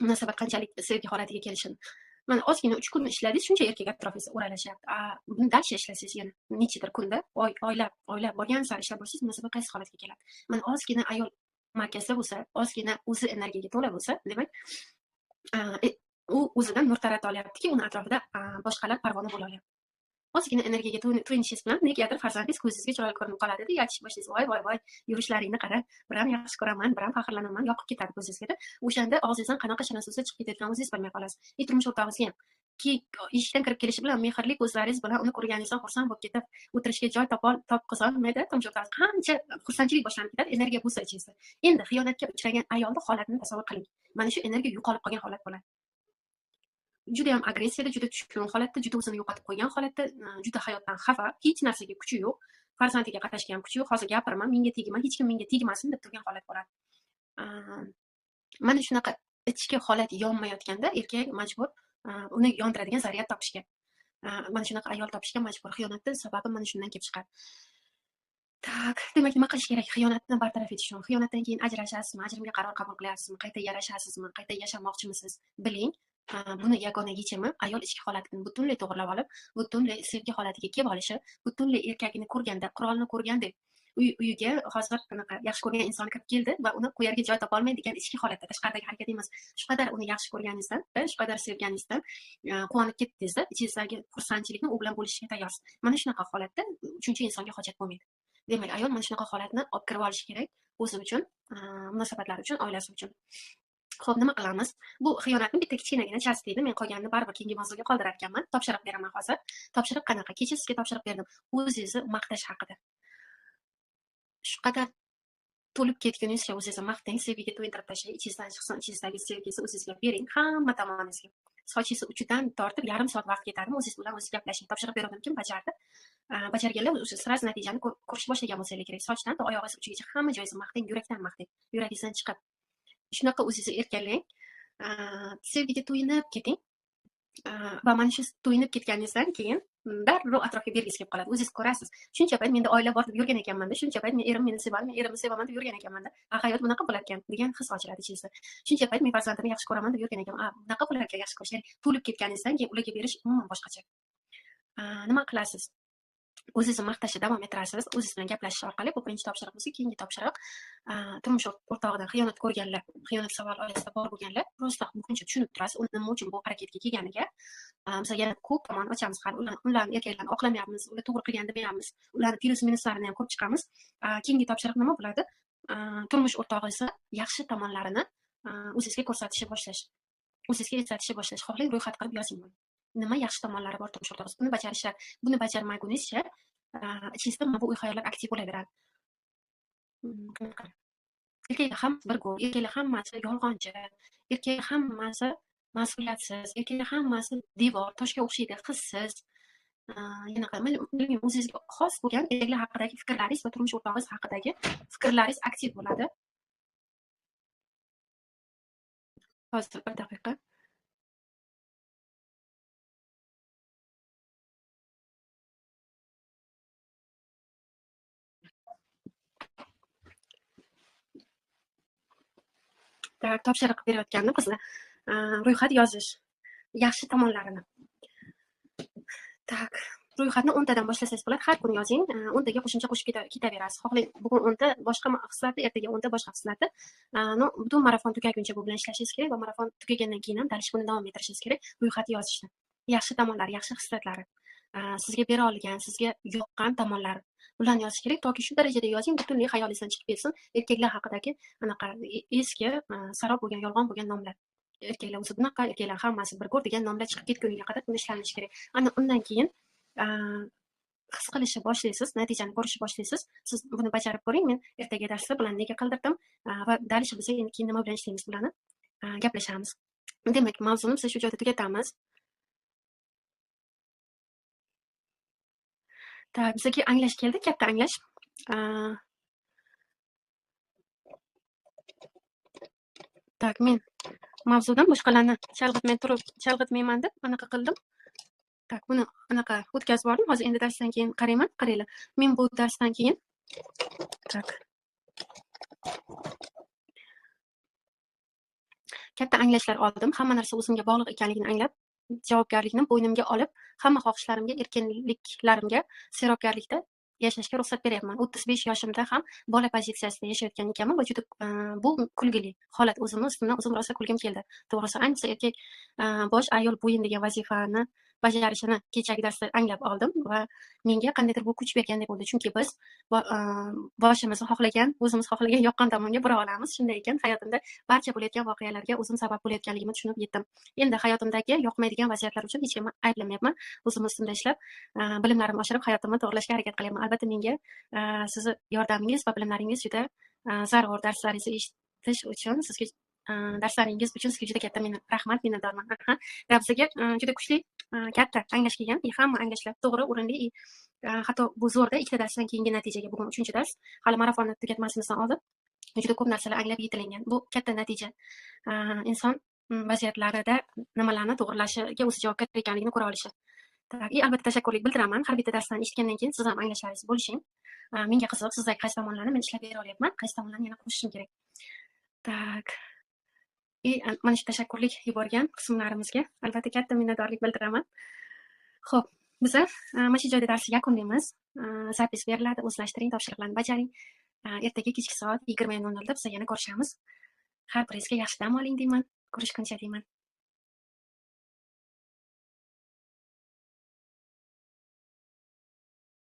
munosabat qanchalik sevgi holatiga kelishini. Mana ozgina 3 kun ishladingiz, shuncha erkak atrofingizda o'ralashyapti. Buni dalsha ishlasangiz yana nechidir kunda, oylab borgan sari ishlab borsangiz, munosabat qaysi holatga keladi. Mana ozgina ayol markazda bo'lsa, ozgina o'zi energiyaga to'la bo'lsa, demak, u o'zidan nur tarata olyaptiki, uni atrofida boshqalar parvona bo'la olyapti. Ozgina energiyaga to'yinishingiz bilan negadir farzandingiz ko'zingizga chiroyli ko'rinib qoladi-da, yalchish boshlaysiz. Voy, yurishlaringni qara, bir ham yaxshi ko'raman, bir ham faxrlanaman, yoqib ketadi ko'zingizga-da. O'shanda og'zingizdan qanaqa shirin so'zlar chiqib ketayotganini o'zingiz bilmay qolasiz. Turmush o'rtog'ingizga ham eshikdan kirib kelishi bilan mehrli ko'zlaringiz bilan uni ko'rganingizdan xursand bo'lib ketib, o'tirishga joy topqizolmaydi. Turmush o'rtog'ingiz qancha xursandchilik boshlanib ketadi, energiya bo'lsa ichingizda. Endi xiyonatga uchragan ayolning holatini tasavvur qiling. Mana shu energiya yo'qolib qolgan holat bo'ladi. Juda ham agressiyada, juda tushkun holatda, juda o'zini yo'qotib qo'ygan holatda, juda hayotdan xafa, hech narsaga kuchi yo'q, farzandiga qatnashga ham kuchi yo'q, hozir gapiraman, menga tegma, hech kim menga tegmasin deb turgan holat bo'ladi. Mana shunaqa ichki holat yonmayotganda erkak majbur uni yondiradigan zaryad topishga, mana shunaqa ayol topishga majbur. Xiyonatning sababi mana shundan kelib chiqadi. Tak, demak, nima qilish kerak? Xiyonatni bartaraf etish uchun. Xiyonatdan keyin ajrashasizmi, ajrimga qaror qabul qilyapsizmi, qayta yarashasizmi, qayta yashamoqchimisiz? Biling. Buni yagona yechimi ayol ichki holatini butunlay to'g'irlab olib, butunlay sevgi holatiga kelib olishi, butunlay erkakni ko'rganda, qurolni ko'rgandek uyiga hozir qanaqa yaxshi ko'rgan inson kirib keldi va uni qo'yarga joy topolmaydigan ichki holatda, tashqaridagi harakat emas. Shu qadar uni yaxshi ko'rganingizdan, shu qadar sevganingizdan quvonib ketdingizda, ichingizdagi xursandchilikni u bilan bo'lishga tayyorsiz. Mana shunaqa holatda uchinchi insonga hojat bo'lmaydi. Demak, ayol mana shunaqa holatni olib kirib olishi kerak o'zi uchun, munosabatlari uchun, oilasi uchun. Xo'p, nima qilamiz? Bu xiyonatni bitta kichkinagina chast deydi. Men qolganini baribir keyingi mavzuga qoldirar ekanman. Topshiriq beraman hozir. Topshiriq qanaqa? Kecha sizga topshiriq berdim. O'zingizni maqtash haqida. Shu qadar to'lib ketguningizcha o'zingizni maqtang, sevgiga to'yintirib tashlang, ichingizdan chiqsin, ichingizdagi sevgingizni o'zingizga bering, hamma tomoningizga. Sochingizni uchidan tortib yarim soat vaqt ketadimi, o'zingiz bilan o'zingiz gaplashing. Topshiriq berdim, kim bajardi? Bajarganlar o'sha sraz natijani ko'rish boshlagan bo'lsangiz kerak. Sochdan to oyog'ingiz uchigacha hamma joyingizni maqtang, yurakdan maqtang. Yuragingizdan chiqib. Shunaqa o'zingizni erkalang, sevgiga to'yinib keting. Va mana shu to'yinib ketganingizdan keyin darrov atrofga bergisi kelib qoladi. O'zingiz ko'rasiz. Shuncha payt menda oila bor deb yurgan ekanman-da, shuncha payt men erim meni sevadi, men erimni sevaman deb yurgan ekanman-da. Hayot bunaqa bo'lar ekan degan his ochiladi ichingizda. Shuncha payt men farzandimni yaxshi ko'raman deb yurgan ekanman. Bunaqa bo'lar ekan yaxshi ko'rish. Ya'ni to'lib ketganingizdan keyin ularga berish umuman boshqacha. Nima qilasiz? O'zingizni maqtashni davom ettirasiz, o'zingiz bilan gaplashish orqali. Bu birinchi topshiriq bo'lsa, keyingi topshiriq turmush o'rtog'idan xiyonat ko'rganlar, xiyonat savol oilasida bor bo'lganlar, prosta buncha tushunib turasiz, uni nima uchun bu harakatga kelganiga. Misol yana ko'p tomon ochamiz, hali ularni erkaklarni oqlamayapmiz, ular to'g'ri qilgan demayapmiz, ularni plyus minuslarini ham ko'rib chiqamiz. Keyingi topshiriq nima bo'ladi? Turmush o'rtog'ingizni yaxshi tomonlarini o'zingizga ko'rsatishni boshlash, o'zingizga eslatishni boshlash. Xohlang ro'yxat qilib yozing buni. Nima yaxshi tomonlari bor turmush o'rtog'ingiz? Buni bajarishlar, buni bajarmagunizcha ichingizda mana bu uy-xayollar aktiv bo'laveradi. Erkaklar ham bir go'r, erkaklar hammasi yolg'onchi, erkak hammasi mas'uliyatsiz, erkak hammasi devor, toshga o'xshaydi, hissiz. Yanaqa bilmayman, o'zingizga xos bo'lgan erkaklar haqidagi fikrlaringiz va turmush o'rtog'ingiz haqidagi fikrlaringiz aktiv bo'ladi. Hozir bir daqiqa. Topshiriq berayotgandim qizlar. Ro'yxat yozish. Yaxshi tomonlarini. Tak, ro'yxatni 10 tadan boshlasangiz bo'ladi. Har kuni yozing. 10 taga qo'shimcha qo'shib ketaverasiz. Xohlang bugun 10 ta boshqa hislati, ertaga 10 ta boshqa hislati. Butun marafon tugaguncha bu bilan ishlashingiz kerak va marafon tugagandan keyin ham dalish buni davom ettirishingiz kerak. Ro'yxatni yozishni. Yaxshi tomonlari, yaxshi hislatlari, sizga bera olgan, sizga yoqqan tomonlari. Ularni yozish kerak, toki shu darajada yozing, butunlay xayolingizdan chiqib ketsin. Erkaklar haqidagi anaqa eski, sarob bo'lgan, yolg'on bo'lgan nomlar. Erkaklar o'zi bunaqa, erkaklar hammasi bir go'r degan nomlar chiqib ketguniga qadar buni ishlanishi kerak. Ana undan keyin his qilishni boshlaysiz, natijani ko'rishni boshlaysiz. Siz buni bajarib ko'ring. Men ertaga darsda bularni nega qildirdim va dalish bo'lsa endi keyin nima bilan ishlaymiz bularni gaplashamiz. Demak, mavzuni biz shu joyda tugatamiz. Tak, bizga anglash keldi, katta anglash. Tak, men mavzudan boshqalarni chalg'itmayman deb anaqa qildim. Tak, buni anaqa o'tkazib bordim. Hozir endi darsdan keyin qarayman. Qaranglar. Men bu darsdan keyin tak. Katta anglashlar oldim. Hamma narsa o'zimga bog'liq ekanligini anglab, javobgarlikni bo'ynimga olib, hamma xohishlarimga, erkinliklarimga serobgarlikda yashashga ruxsat beryapman. 35 yoshimda ham bola pozitsiyasida yashayotgan ekanman va juda bu kulgili holat. O'zimni ustimdan o'zim rosa kulgim keldi. To'g'risi, ayniqsa erkak bosh ayol bo'yin degan vazifani bajarishini kechagi darsda anglab oldim va menga qandaydir bu kuch bergandek bo'ldi. Chunki biz boshimizni xohlagan, o'zimiz xohlagan yoqqan tomonga bura olamiz. Shunday ekan, hayotimda barcha bo'layotgan voqealarga o'zim sabab bo'layotganligimni tushunib yetdim. Endi hayotimdagi yoqmaydigan vaziyatlar uchun hech kimni ayblamayapman. O'zim ustimda ishlab, bilimlarimni oshirib, hayotimni to'g'rilashga harakat qilyapman. Albatta menga sizni yordamingiz va bilimlaringiz juda zarur. Darslaringizni eshitish uchun sizga darslaringiz uchun sizga juda katta rahmat, minnatdorman. Bizga juda kuchli, katta anglash kelgan. Hamma anglashlar to'g'ri, o'rinli. Hatto bu zo'rda, ikkita darsdan keyingi natijaga, bugun 3-dars, hali marafonni tugatmasimizdan oldin juda ko'p narsalar anglab yetilingan. Bu katta natija. Inson vaziyatlarida nimalarni to'g'rilashiga o'zi javobgar ekanligini ko'ra olishi. Albatta tashakkurlik bildiraman. Har bitta darsdan eshitgandan keyin siz ham anglashlaringizni bo'lishing. Menga qiziq, sizdagi qaysi tomonlarni men ishlab bera olyapman, qaysi tomonlarni yana qo'shishim kerak. Tak. Mana shu tashakkurlik yuborgan qismlarimizga albatta katta minnatdorlik bildiraman. Xo'p, biz mana shu joyda darsni yakunlaymiz. Zapis beriladi, o'zlashtiring, topshiriqlarni bajaring. Ertaga kechki soat 20:00da biz yana ko'rishamiz. Har biringizga yaxshi dam oling deyman. Ko'rishguncha deyman.